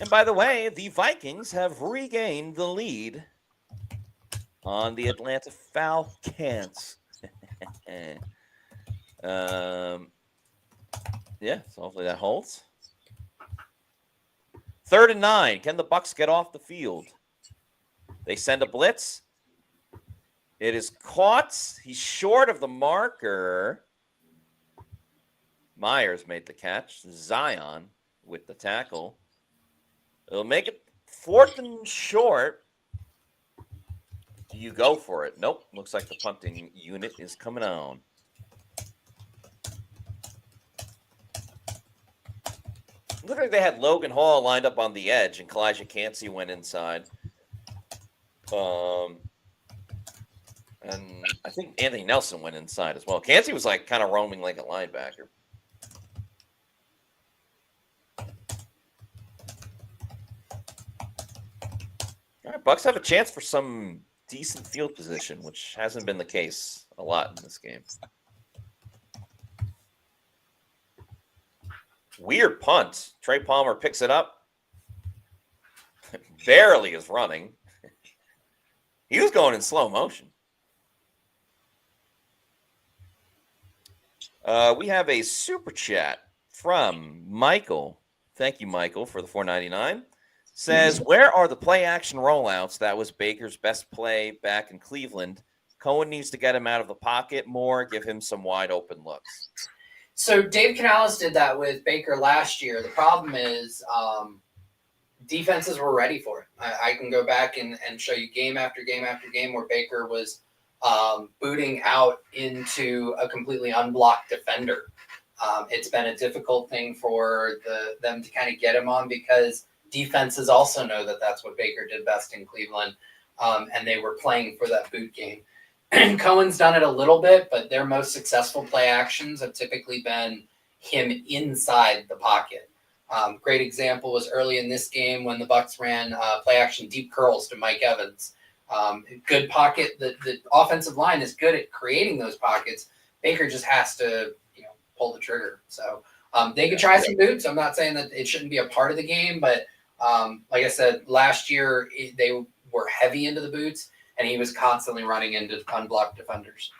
And by the way, the Vikings have regained the lead on the Atlanta Falcons. Yeah, so hopefully that holds. 3rd and 9. Can the Bucs get off the field? They send a blitz. It is caught. He's short of the marker. Myers made the catch. Zion with the tackle. It'll make it 4th and short. Do you go for it? Nope. Looks like the punting unit is coming on. Looked like they had Logan Hall lined up on the edge, and Kalijah Cansey went inside. And I think Anthony Nelson went inside as well. Cansey was like kind of roaming like a linebacker. All right, Bucs have a chance for some decent field position, which hasn't been the case a lot in this game. Weird punt. Trey Palmer picks it up. Barely is running. He was going in slow motion. We have a super chat from Michael. Thank you, Michael, for the $4.99. Says, where are the play action rollouts? That was Baker's best play back in Cleveland. Cohen needs to get him out of the pocket more, give him some wide open looks. So Dave Canales did that with Baker last year. The problem is defenses were ready for it. I can go back and show you game after game after game where Baker was booting out into a completely unblocked defender. It's been a difficult thing for them to kind of get him on, because defenses also know that that's what Baker did best in Cleveland, and they were playing for that boot game. Cohen's done it a little bit, but their most successful play actions have typically been him inside the pocket. Great example was early in this game when the Bucs ran play action deep curls to Mike Evans. Good pocket. The offensive line is good at creating those pockets. Baker just has to pull the trigger. So They could try some boots. I'm not saying that it shouldn't be a part of the game, but like I said, last year they were heavy into the boots, and he was constantly running into unblocked defenders.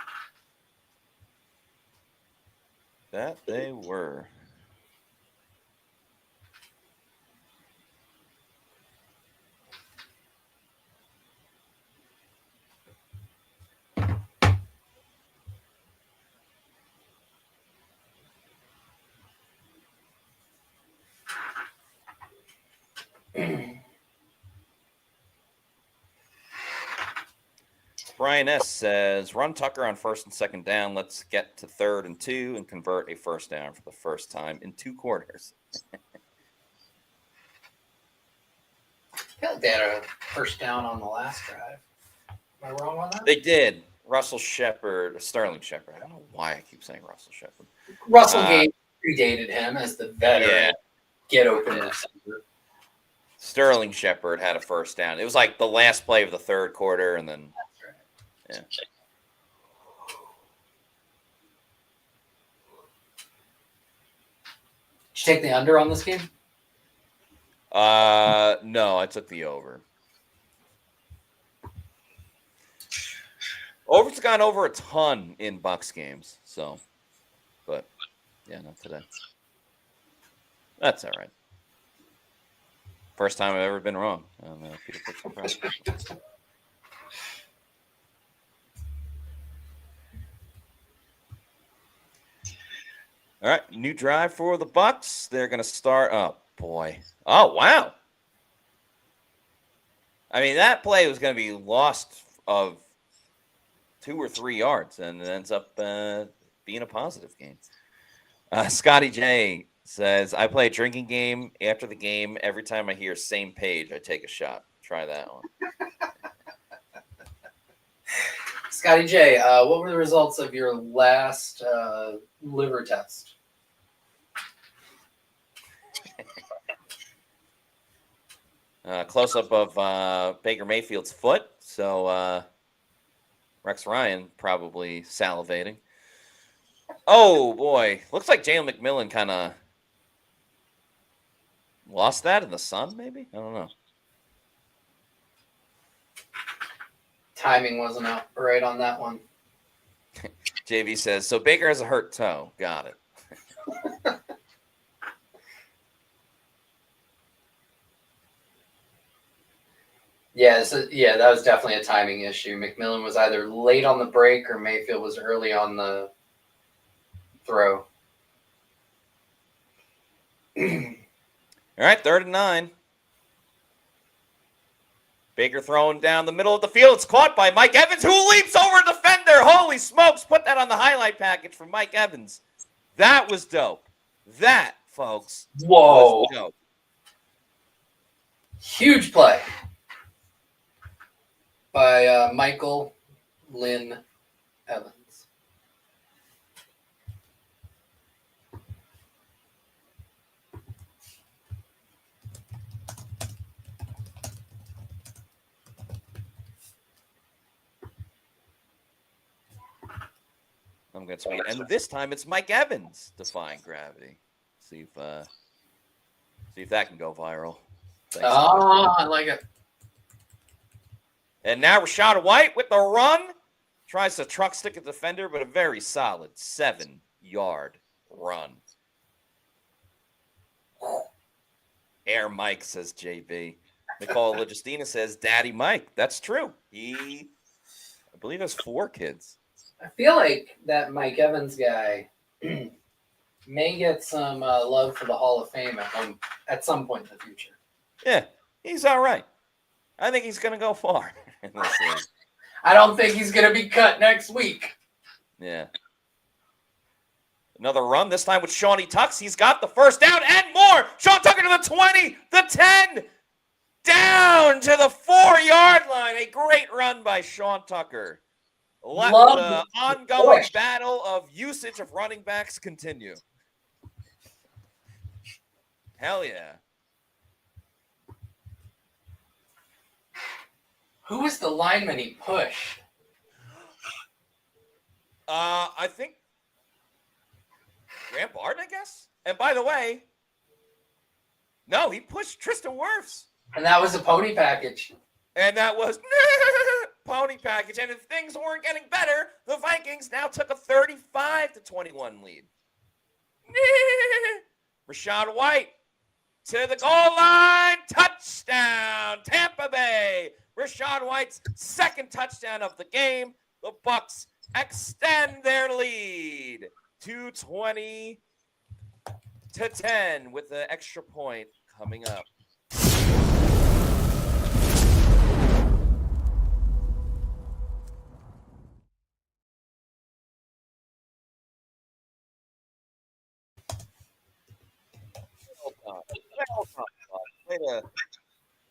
That they were. Brian S. says, run Tucker on 1st and 2nd down. Let's get to 3rd and 2 and convert a 1st down for the first time in 2 quarters. I feel like they had a 1st down on the last drive. Am I wrong on that? They did. Sterling Shepard. I don't know why I keep saying Russell Shepard. Russell Gage predated him as the veteran. Get open receiver. Sterling Shepard had a 1st down. It was like the last play of the 3rd quarter, and then yeah. Did you take the under on this game? No, I took the over. Over's gone over a ton in Bucs games, so, but yeah, not today. That's all right. First time I've ever been wrong on Peter Pitts. All right, new drive for the Bucs. They're going to start. Oh boy! Oh wow! I mean, that play was going to be lost of 2 or 3 yards, and it ends up being a positive game. Scotty J says, I play a drinking game after the game. Every time I hear same page, I take a shot. Try that one. Scotty J, what were the results of your last liver test? Close-up of Baker Mayfield's foot. So Rex Ryan probably salivating. Oh, boy. Looks like Jalen McMillan kind of lost that in the sun, maybe? I don't know. Timing wasn't out right on that one. JV says, so Baker has a hurt toe. Got it. Yeah, that was definitely a timing issue. McMillan was either late on the break or Mayfield was early on the throw. All right, 3rd and 9. Baker throwing down the middle of the field. It's caught by Mike Evans, who leaps over a defender. Holy smokes. Put that on the highlight package for Mike Evans. That was dope. That, folks, was dope. Huge play by Michael Lynn Evans. I'm going to tweet. And this time it's Mike Evans defying gravity. See if that can go viral. Thanks I like it. And now Rachaad White with the run. Tries to truck stick a defender, but a very solid 7-yard run. Air Mike, says JB. Nicole Legistina says, Daddy Mike. That's true. He, I believe, has 4 kids. I feel like that Mike Evans guy may get some love for the Hall of Fame at some point in the future. Yeah, he's all right. I think he's going to go far in this league. I don't think he's going to be cut next week. Yeah. Another run, this time with Shawnee Tux. He's got the 1st down and more. Sean Tucker to the 20, the 10, down to the 4-yard line. A great run by Sean Tucker. Let the ongoing battle of usage of running backs continue. Hell yeah. Who was the lineman he pushed? I think Grant Barton, I guess. And by the way, no, he pushed Tristan Wirfs. And that was a pony package. And that was pony package. And if things weren't getting better, the Vikings now took a 35-21 lead. Rachaad White to the goal line. Touchdown, Tampa Bay. Rachaad White's second touchdown of the game. The Bucs extend their lead to 20-10 with the extra point coming up.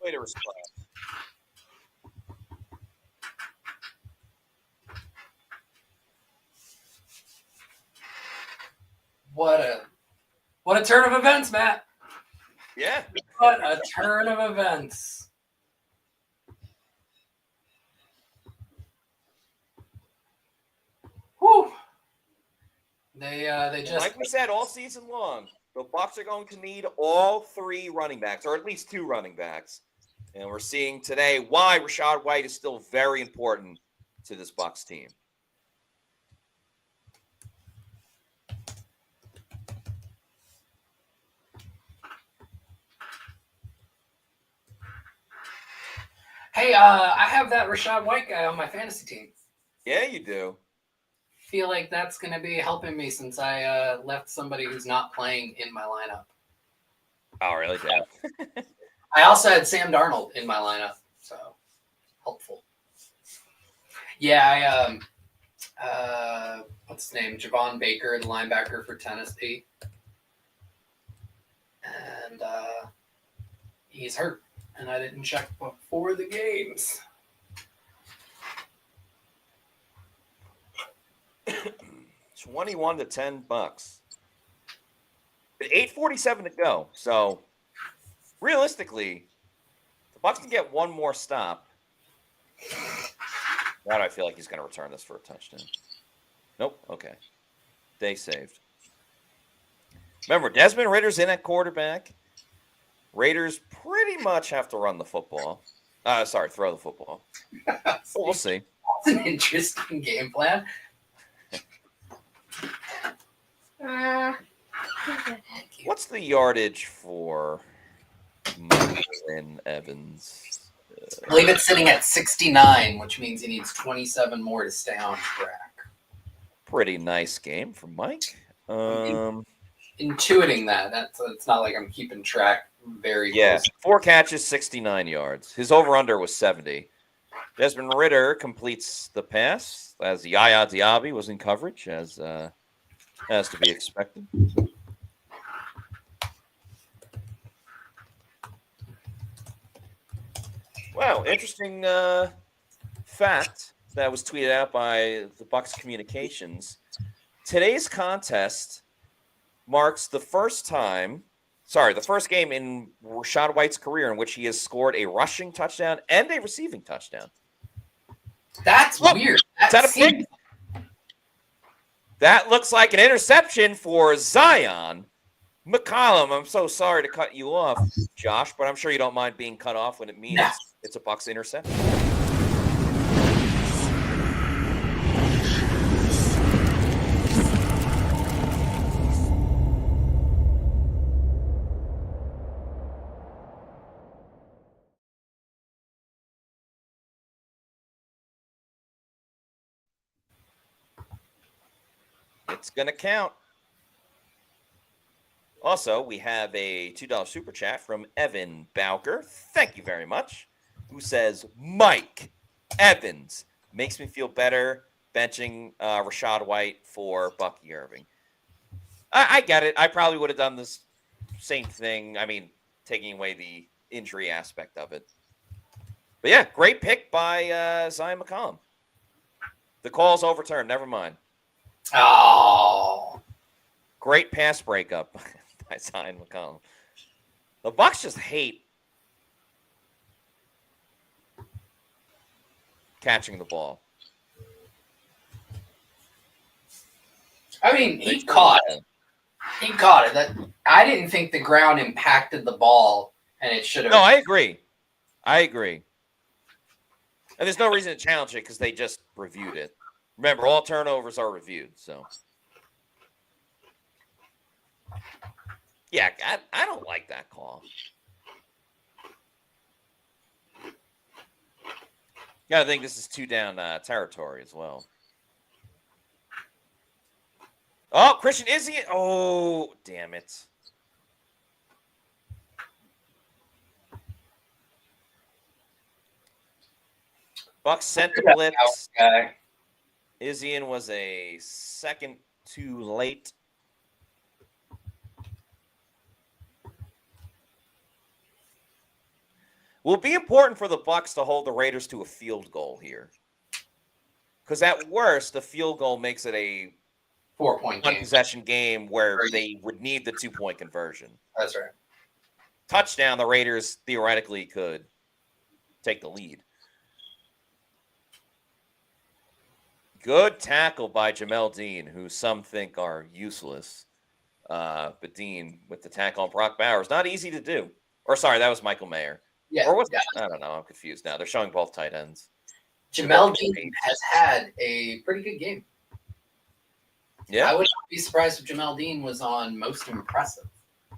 Way to respond. What a turn of events, Matt. Yeah. What a turn of events. Whew. They just, like we said all season long, the Bucs are going to need all three running backs, or at least two running backs. And we're seeing today why Rachaad White is still very important to this Bucs team. Hey, I have that Rachaad White guy on my fantasy team. Yeah, you do. Feel like that's going to be helping me since I left somebody who's not playing in my lineup. Oh, really, Dad? I also had Sam Darnold in my lineup, so helpful. Yeah, what's his name? Javon Baker, the linebacker for Tennessee. And he's hurt, and I didn't check before the games. 21-10 Bucs. 8:47 to go. So realistically, the Bucs can get one more stop. Now I feel like he's going to return this for a touchdown. Nope. Okay. Day saved. Remember, Desmond Ritter's in at quarterback. Raiders pretty much have to run the football. Throw the football. We'll see. That's an interesting game plan. What's the yardage for McMillan Evans? I believe it's sitting at 69, which means he needs 27 more to stay on track. Pretty nice game for Mike. Intuiting that. It's not like I'm keeping track very close. 4 catches, 69 yards. His over-under was 70. Desmond Ridder completes the pass as Yaya Diaby was in coverage, as to be expected. Wow, interesting fact that was tweeted out by the Bucs Communications. Today's contest marks the first game in Rachaad White's career in which he has scored a rushing touchdown and a receiving touchdown. That's weird. Is that a pick? That looks like an interception for Zion McCollum. I'm so sorry to cut you off, Josh, but I'm sure you don't mind being cut off when it means it's a Bucs interception. It's going to count. Also, we have a $2 super chat from Evan Bowker. Thank you very much. Who says, Mike Evans makes me feel better benching Rachaad White for Bucky Irving. I get it. I probably would have done this same thing. I mean, taking away the injury aspect of it. But yeah, great pick by Zion McCollum. The call's overturned. Never mind. Oh. Great pass breakup by Zion McCollum. The Bucs just hate catching the ball. I mean, he caught it. He caught it. I didn't think the ground impacted the ball, and it should have. No, I agree. And there's no reason to challenge it because they just reviewed it. Remember, all turnovers are reviewed. So, yeah, I don't like that call. Yeah, I think this is 2 down territory as well. Oh, Christian Izzy. Oh, damn it. Bucs sent the blitz. Izzian was a second too late. Will be important for the Bucs to hold the Raiders to a field goal here. Because at worst, the field goal makes it a 4-point game. Possession game where they would need the 2-point conversion. That's right. Touchdown, the Raiders theoretically could take the lead. Good tackle by Jamel Dean, who some think are useless. But Dean with the tackle on Brock Bowers, not easy to do. Or sorry, that was Michael Mayer. Yeah. Or was I don't know. I'm confused now. They're showing both tight ends. Jamel Dean has had a pretty good game. Yeah. I would not be surprised if Jamel Dean was on most impressive.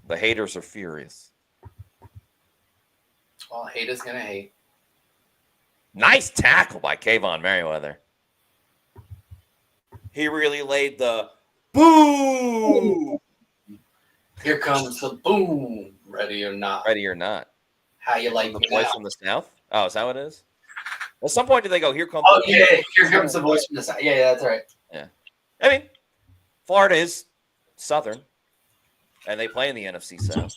The haters are furious. Well, hate is going to hate. Nice tackle by Kayvon Merriweather. He really laid the boom. Here comes the boom. Ready or not. Ready or not. How you like the me voice now? from the South? Oh, is that what it is? At some point, did they go, here comes the yeah, here comes the voice from the South. Yeah, that's right. Yeah. I mean, Florida is Southern, and they play in the NFC South.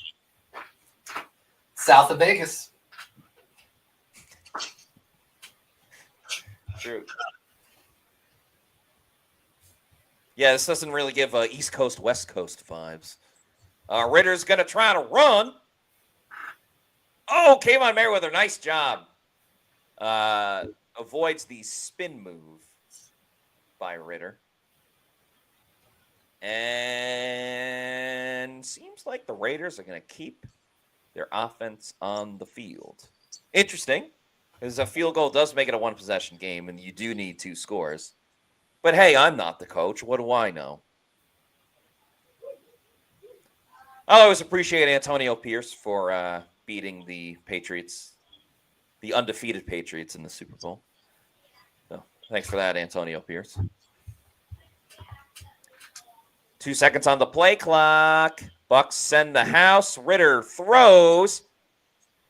South of Vegas. True. Yeah, this doesn't really give East Coast, West Coast vibes. Ritter's going to try to run. Oh, Kayvon Merriweather, nice job. Avoids the spin move by Ritter. And seems like the Raiders are going to keep their offense on the field. Interesting, because a field goal does make it a one-possession game, and you do need 2 scores. But hey, I'm not the coach. What do I know? I always appreciate Antonio Pierce for beating the Patriots, the undefeated Patriots in the Super Bowl. So thanks for that, Antonio Pierce. 2 seconds on the play clock. Bucs send the house. Ritter throws.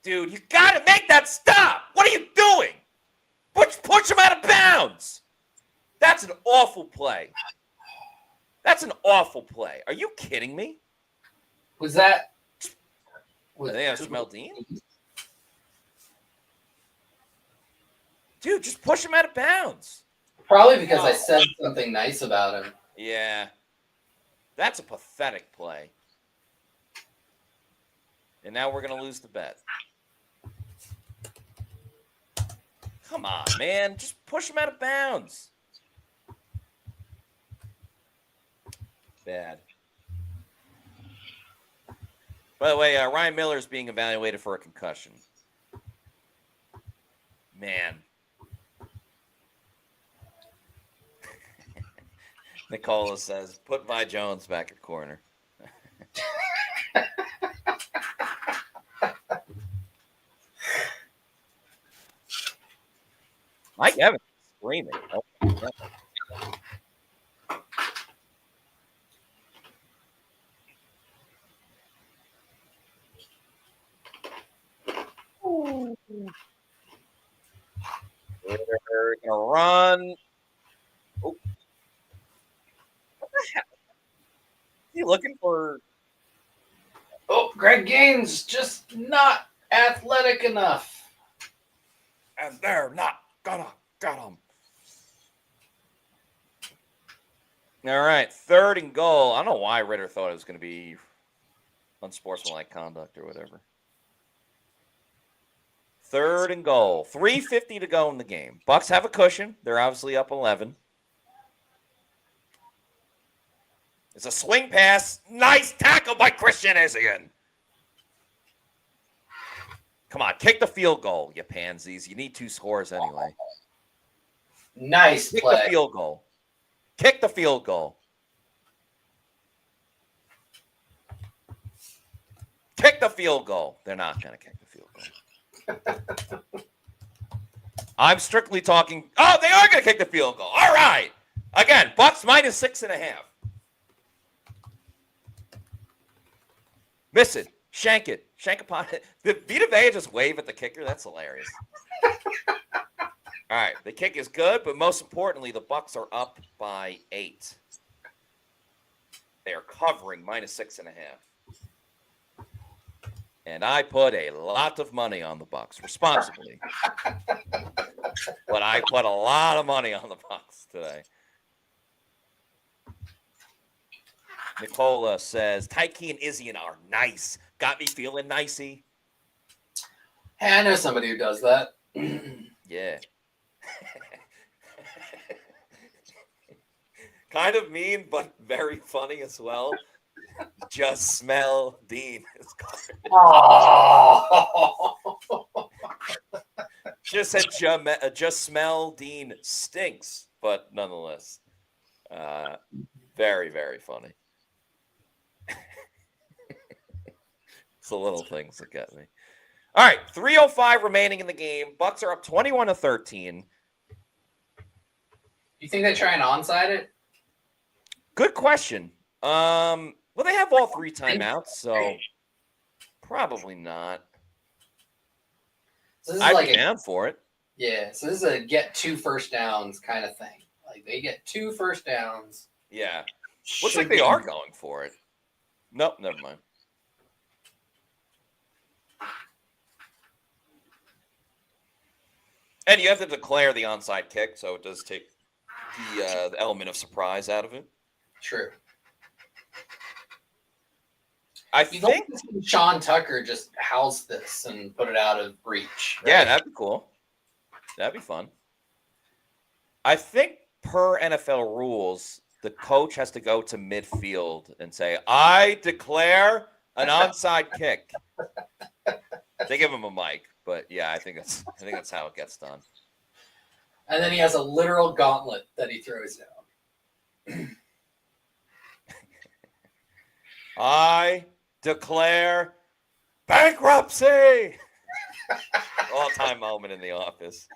Dude, you got to make that stop. What are you doing? Push him out of bounds. That's an awful play. That's an awful play. Are you kidding me? Was that? I think that was Jamel Dean. Dude, just push him out of bounds. Probably because I said something nice about him. Yeah. That's a pathetic play. And now we're going to lose the bet. Come on, man. Just push him out of bounds. Bad. By the way, Ryan Miller is being evaluated for a concussion. Man. Nicola says, put Vi Jones back at corner. Mike Evans is screaming. Oh, They're gonna run. Oh. What the heck? Is he looking for? Oh, Greg Gaines just not athletic enough. And they're not gonna get him. All right, 3rd and goal. I don't know why Ritter thought it was going to be unsportsmanlike conduct or whatever. 3rd and goal. 3:50 to go in the game. Bucs have a cushion. They're obviously up 11. It's a swing pass. Nice tackle by Christian Isian. Come on, kick the field goal, you pansies. You need 2 scores anyway. Nice Kick play. the field goal. Kick the field goal. Kick the field goal. They're not going to kick the field goal. I'm strictly talking. Oh, they are going to kick the field goal. All right. Again, Bucs minus 6.5. Miss it. Shank it. Shank upon it. Did Vita Vea just wave at the kicker? That's hilarious. All right. The kick is good, but most importantly, the Bucs are up by 8. They are covering minus 6.5. And I put a lot of money on the Bucs responsibly. But I put a lot of money on the Bucs today. Nicola says, Tyke and Isian are nice. Got me feeling nicey. Hey, I know somebody who does that. Yeah. Kind of mean, but very funny as well. Just smell Dean. Oh. Just said just smell Dean stinks, but nonetheless, very, very funny. It's the little things that get me. All right, 3:05 remaining in the game. Bucs are up 21-13. You think they try and onside it? Good question. Well, they have all 3 timeouts, so probably not. So this is I'd like be down for it. Yeah, so this is a get 2 first downs kind of thing. Like they get 2 first downs. Yeah. Looks like they are going for it. Nope, never mind. And you have to declare the onside kick, so it does take the element of surprise out of it. True. I You'd think like to see Sean Tucker just house this and put it out of reach. Right? Yeah, that'd be cool. That'd be fun. I think per NFL rules, the coach has to go to midfield and say, I declare an onside kick. They give him a mic, but yeah, I think that's how it gets done. And then he has a literal gauntlet that he throws down. I declare bankruptcy. All-time moment in The Office.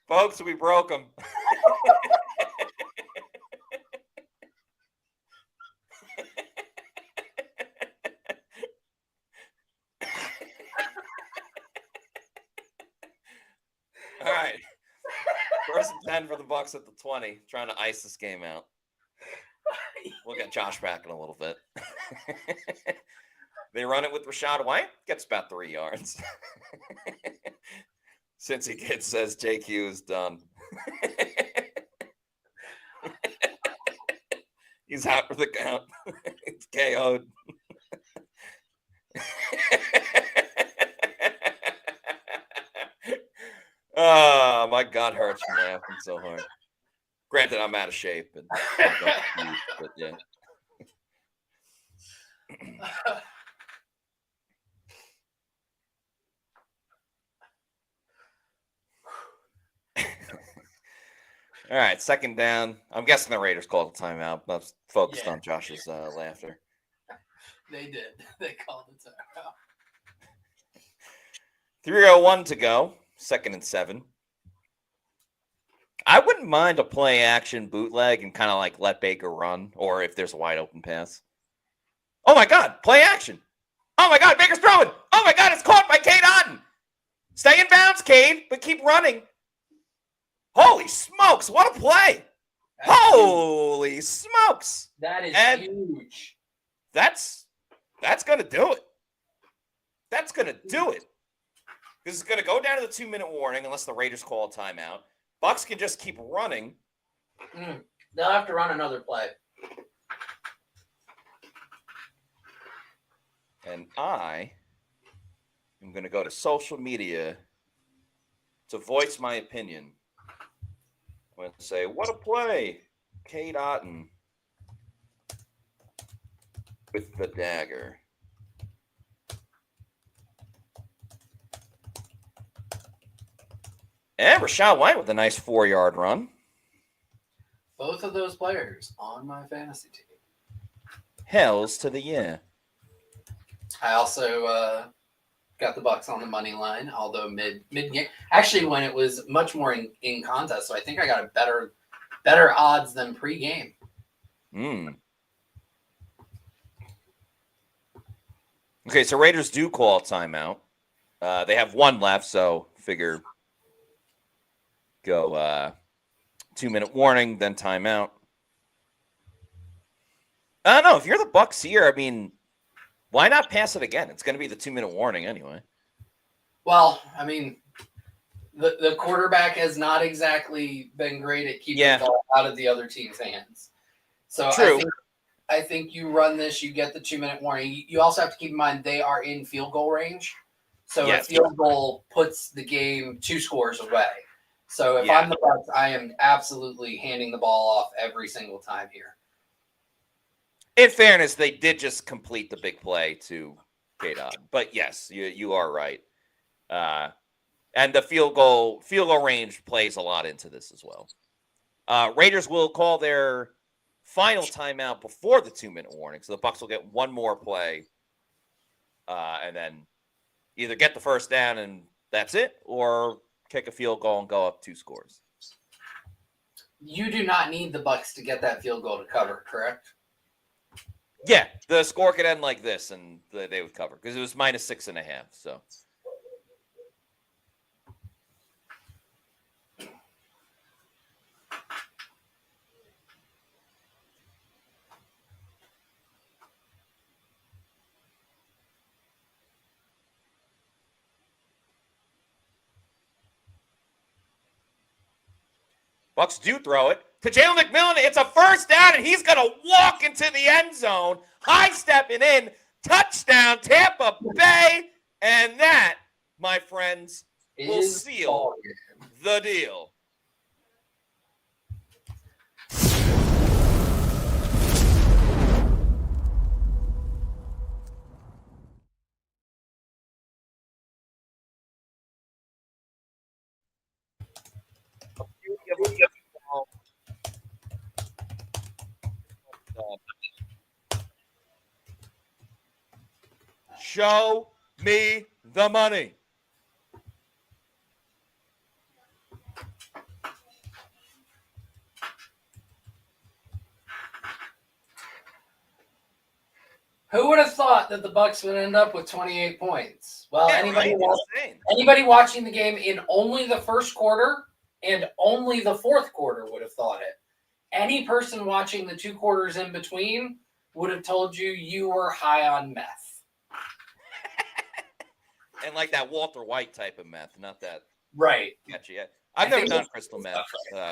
Folks, we broke them. All right. First and 10 for the Bucs at the 20, trying to ice this game out. We'll get Josh back in a little bit. They run it with Rashad White. Gets about 3 yards. Cincy Kid says JQ is done. He's out for the count. It's KO'd. Oh, my gut hurts from laughing so hard. Granted, I'm out of shape, and but yeah. All right, second down. I'm guessing the Raiders called a timeout. I was focused on Josh's laughter. They did. They called the timeout. 3:01 to go. 2nd and 7. I wouldn't mind a play action bootleg and kind of like let Baker run, or if there's a wide open pass. Oh my God, play action. Oh my God, Baker's throwing. Oh my God, it's caught by Cade Otton. Stay in bounds, Cade, but keep running. Holy smokes, what a play. Holy smokes. That is huge. That's going to do it. That's going to do it. This is going to go down to the 2-minute warning unless the Raiders call a timeout. Bucs can just keep running. They'll have to run another play. And I am going to go to social media to voice my opinion. I'm going to say, what a play. Kate Otten with the dagger. And Rashad White with a nice 4-yard run. Both of those players on my fantasy team. Hells to the yeah. I also got the Bucs on the money line, although mid game. Actually, when it was much more in contest, so I think I got a better odds than pre-game. Okay, so Raiders do call a timeout. They have one left, so figure go 2-minute warning, then timeout. I don't know. If you're the Bucs here, I mean, why not pass it again? It's going to be the 2-minute warning anyway. Well, I mean, the quarterback has not exactly been great at keeping the ball out of the other team's hands. So true. I think you run this, you get the 2-minute warning. You also have to keep in mind they are in field goal range. So a field goal puts the game 2 scores away. So if I'm the Bucs, I am absolutely handing the ball off every single time here. In fairness, they did just complete the big play to K-Dot. But yes, you are right. And the field goal range plays a lot into this as well. Raiders will call their final timeout before the 2-minute warning. So the Bucs will get one more play and then either get the first down and that's it, or kick a field goal and go up 2 scores. You do not need the Bucs to get that field goal to cover, correct? Yeah, the score could end like this, and they would cover because it was -6.5. So. Bucs do throw it to Jalen McMillan. It's a first down, and he's going to walk into the end zone, high stepping in, touchdown, Tampa Bay. And that, my friends, will seal the deal. Show me the money. Who would have thought that the Bucs would end up with 28 points? Well, Yeah, anybody watching the game in only the first quarter and only the fourth quarter would have thought it. Any person watching the 2 quarters in between would have told you were high on meth. And like that Walter White type of meth, not that. Right. Catchy. I've never done crystal meth,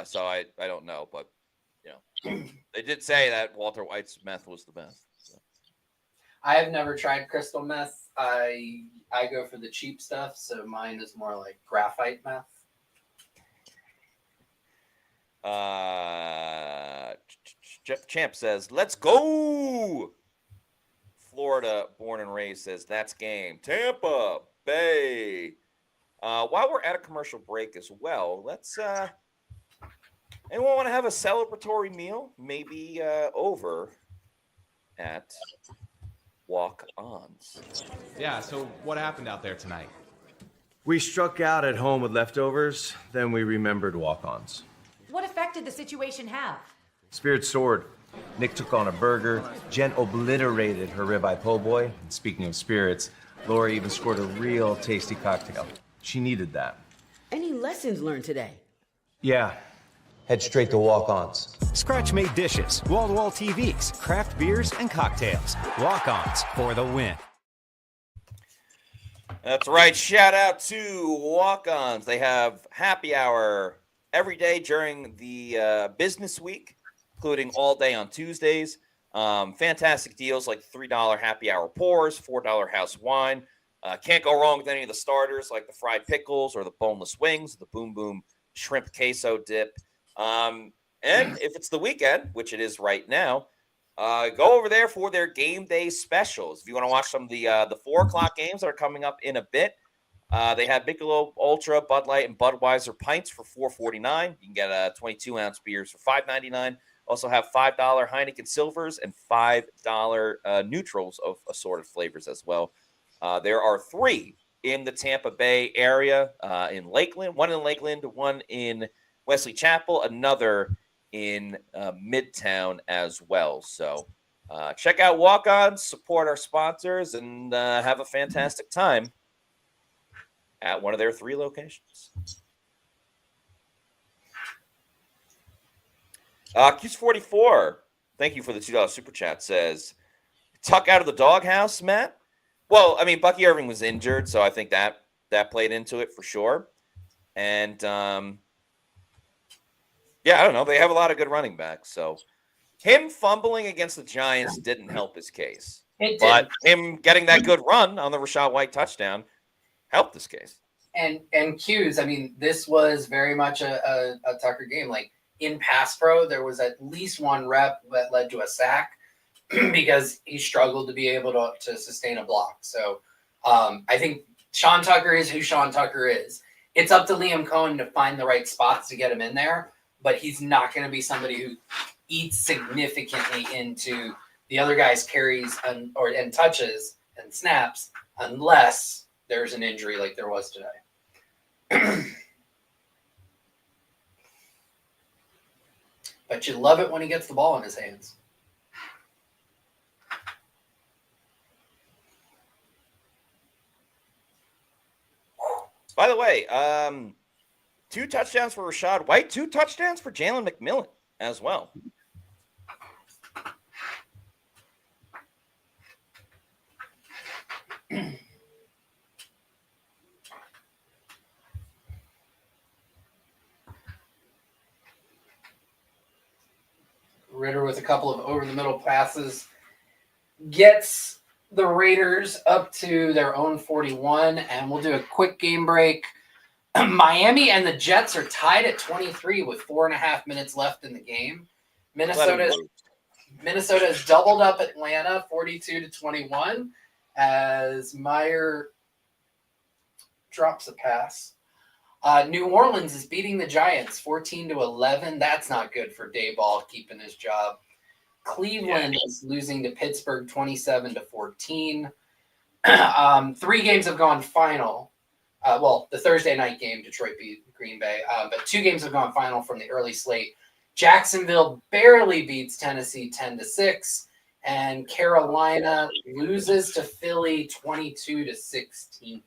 so I don't know. But, they did say that Walter White's meth was the best. So. I have never tried crystal meth. I go for the cheap stuff, so mine is more like graphite meth. Champ says, let's go. Florida, born and raised, says, that's game. Tampa Bay. While we're at a commercial break as well, let's anyone want to have a celebratory meal? Maybe over at Walk-Ons. Yeah, so what happened out there tonight? We struck out at home with leftovers, then we remembered walk-ons. What effect did the situation have? Spirit soared. Nick took on a burger. Jen obliterated her ribeye po' boy. And speaking of spirits, Laura even scored a real tasty cocktail. She needed that. Any lessons learned today? Yeah. Head straight to walk-ons. Scratch-made dishes, wall-to-wall TVs, craft beers, and cocktails. Walk-ons for the win. That's right. Shout out to Walk-Ons. They have happy hour every day during the business week, including all day on Tuesdays. Fantastic deals like $3 happy hour pours, $4 house wine. Can't go wrong with any of the starters like the fried pickles or the boneless wings, the boom boom shrimp queso dip. And if it's the weekend, which it is right now, go over there for their game day specials. If you want to watch some of the 4 o'clock games that are coming up in a bit, they have Michelob Ultra, Bud Light, and Budweiser pints for $4.49. You can get 22-ounce beers for $5.99. Also have $5 Heineken Silvers and $5 neutrals of assorted flavors as well. There are 3 in the Tampa Bay area, in Lakeland, one in Lakeland, one in Wesley Chapel, another in Midtown as well. So check out Walk-Ons, support our sponsors, and have a fantastic time at one of their 3 locations. Q's44, thank you for the $2 super chat, says, tuck out of the doghouse, Matt? Well, I mean, Bucky Irving was injured, so I think that played into it for sure. And, yeah, I don't know. They have a lot of good running backs. So him fumbling against the Giants didn't help his case. It did. But him getting that good run on the Rachaad White touchdown helped his case. And Q's, I mean, this was very much a Tucker game. Like, in pass pro, there was at least one rep that led to a sack because he struggled to be able to sustain a block. So I think Sean Tucker is who Sean Tucker is. It's up to Liam Cohen to find the right spots to get him in there, but he's not going to be somebody who eats significantly into the other guy's carries and touches and snaps unless there's an injury like there was today. But you love it when he gets the ball in his hands. By the way, 2 touchdowns for Rachaad White, 2 touchdowns for Jalen McMillan as well. Ritter with a couple of over-the-middle passes gets the Raiders up to their own 41, and we'll do a quick game break. Miami and the Jets are tied at 23 with 4.5 minutes left in the game. Minnesota has doubled up Atlanta 42-21 as Meyer drops a pass. New Orleans is beating the Giants 14-11. That's not good for Dayball keeping his job. Cleveland is losing to Pittsburgh 27-14. 3 games have gone final. Well, the Thursday night game, Detroit beat Green Bay. But 2 games have gone final from the early slate. Jacksonville barely beats Tennessee 10-6. And Carolina loses to Philly 22-16.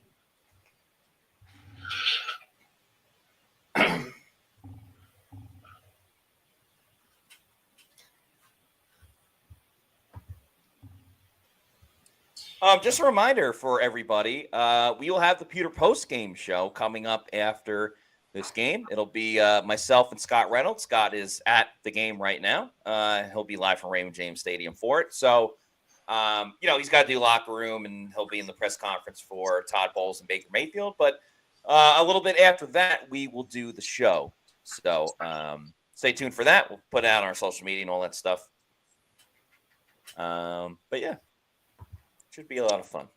Just a reminder for everybody, we will have the Pewter post-game show coming up after this game. It'll be myself and Scott Reynolds. Scott is at the game right now. He'll be live from Raymond James Stadium for it. So, he's got to do locker room, and he'll be in the press conference for Todd Bowles and Baker Mayfield. But a little bit after that, we will do the show. So stay tuned for that. We'll put it out on our social media and all that stuff. But yeah, should be a lot of fun.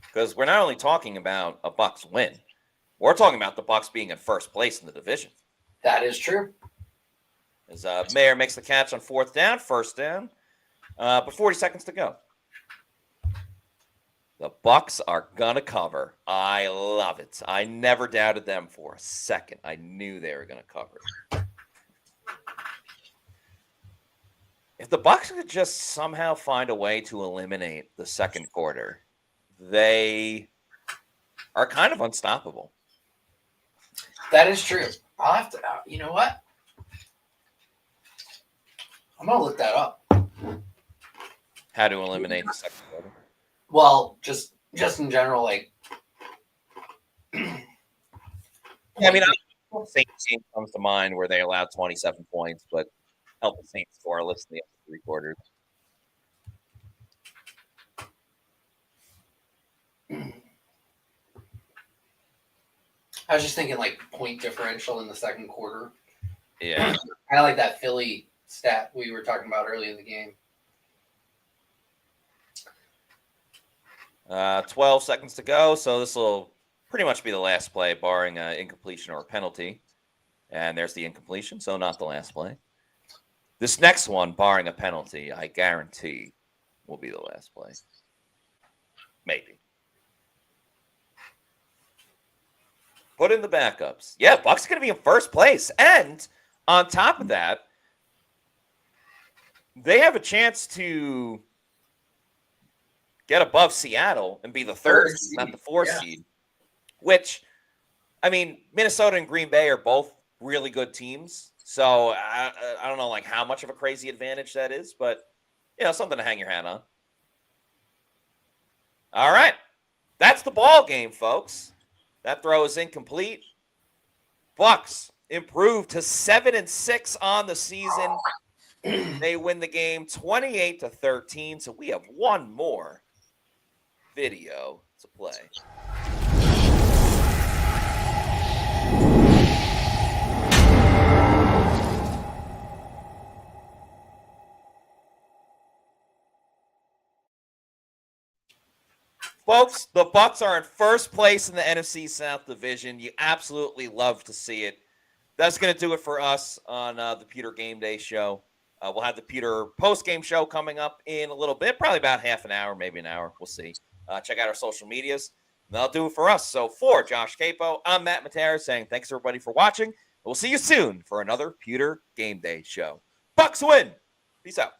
Because we're not only talking about a Bucs win, we're talking about the Bucs being in first place in the division. That is true. As Mayer makes the catch on 4th down, 1st down, but 40 seconds to go. The Bucs are gonna cover. I love it. I never doubted them for a second. I knew they were gonna cover. If the Bucs could just somehow find a way to eliminate the second quarter, they are kind of unstoppable. That is true. I'll have to. You know what? I'm gonna look that up. How to eliminate the second quarter? Well, just in general, like. Yeah, I mean, Saints game comes to mind where they allowed 27 points, but help the Saints score. Listen to the other 3 quarters. I was just thinking like point differential in the second quarter. Yeah. I like that Philly stat we were talking about early in the game. 12 seconds to go, so this will pretty much be the last play, barring an incompletion or a penalty. And there's the incompletion, so not the last play. This next one, barring a penalty, I guarantee will be the last play. Maybe. Put in the backups. Yeah, Bucs are going to be in first place. And on top of that, they have a chance to get above Seattle and be the third seed, not the fourth seed. Which, I mean, Minnesota and Green Bay are both really good teams. So I don't know like how much of a crazy advantage that is, but something to hang your hat on. All right. That's the ball game, folks. That throw is incomplete. Bucs improved to 7-6 on the season. They win the game 28-13. So we have one more video to play. Folks, the Bucs are in first place in the NFC South Division. You absolutely love to see it. That's going to do it for us on the Pewter Game Day show. We'll have the Pewter post-game show coming up in a little bit, probably about half an hour, maybe an hour. We'll see. Check out our social medias. That'll do it for us. So for Josh Queipo, I'm Matt Matera saying thanks, everybody, for watching. We'll see you soon for another Pewter Game Day show. Bucs win. Peace out.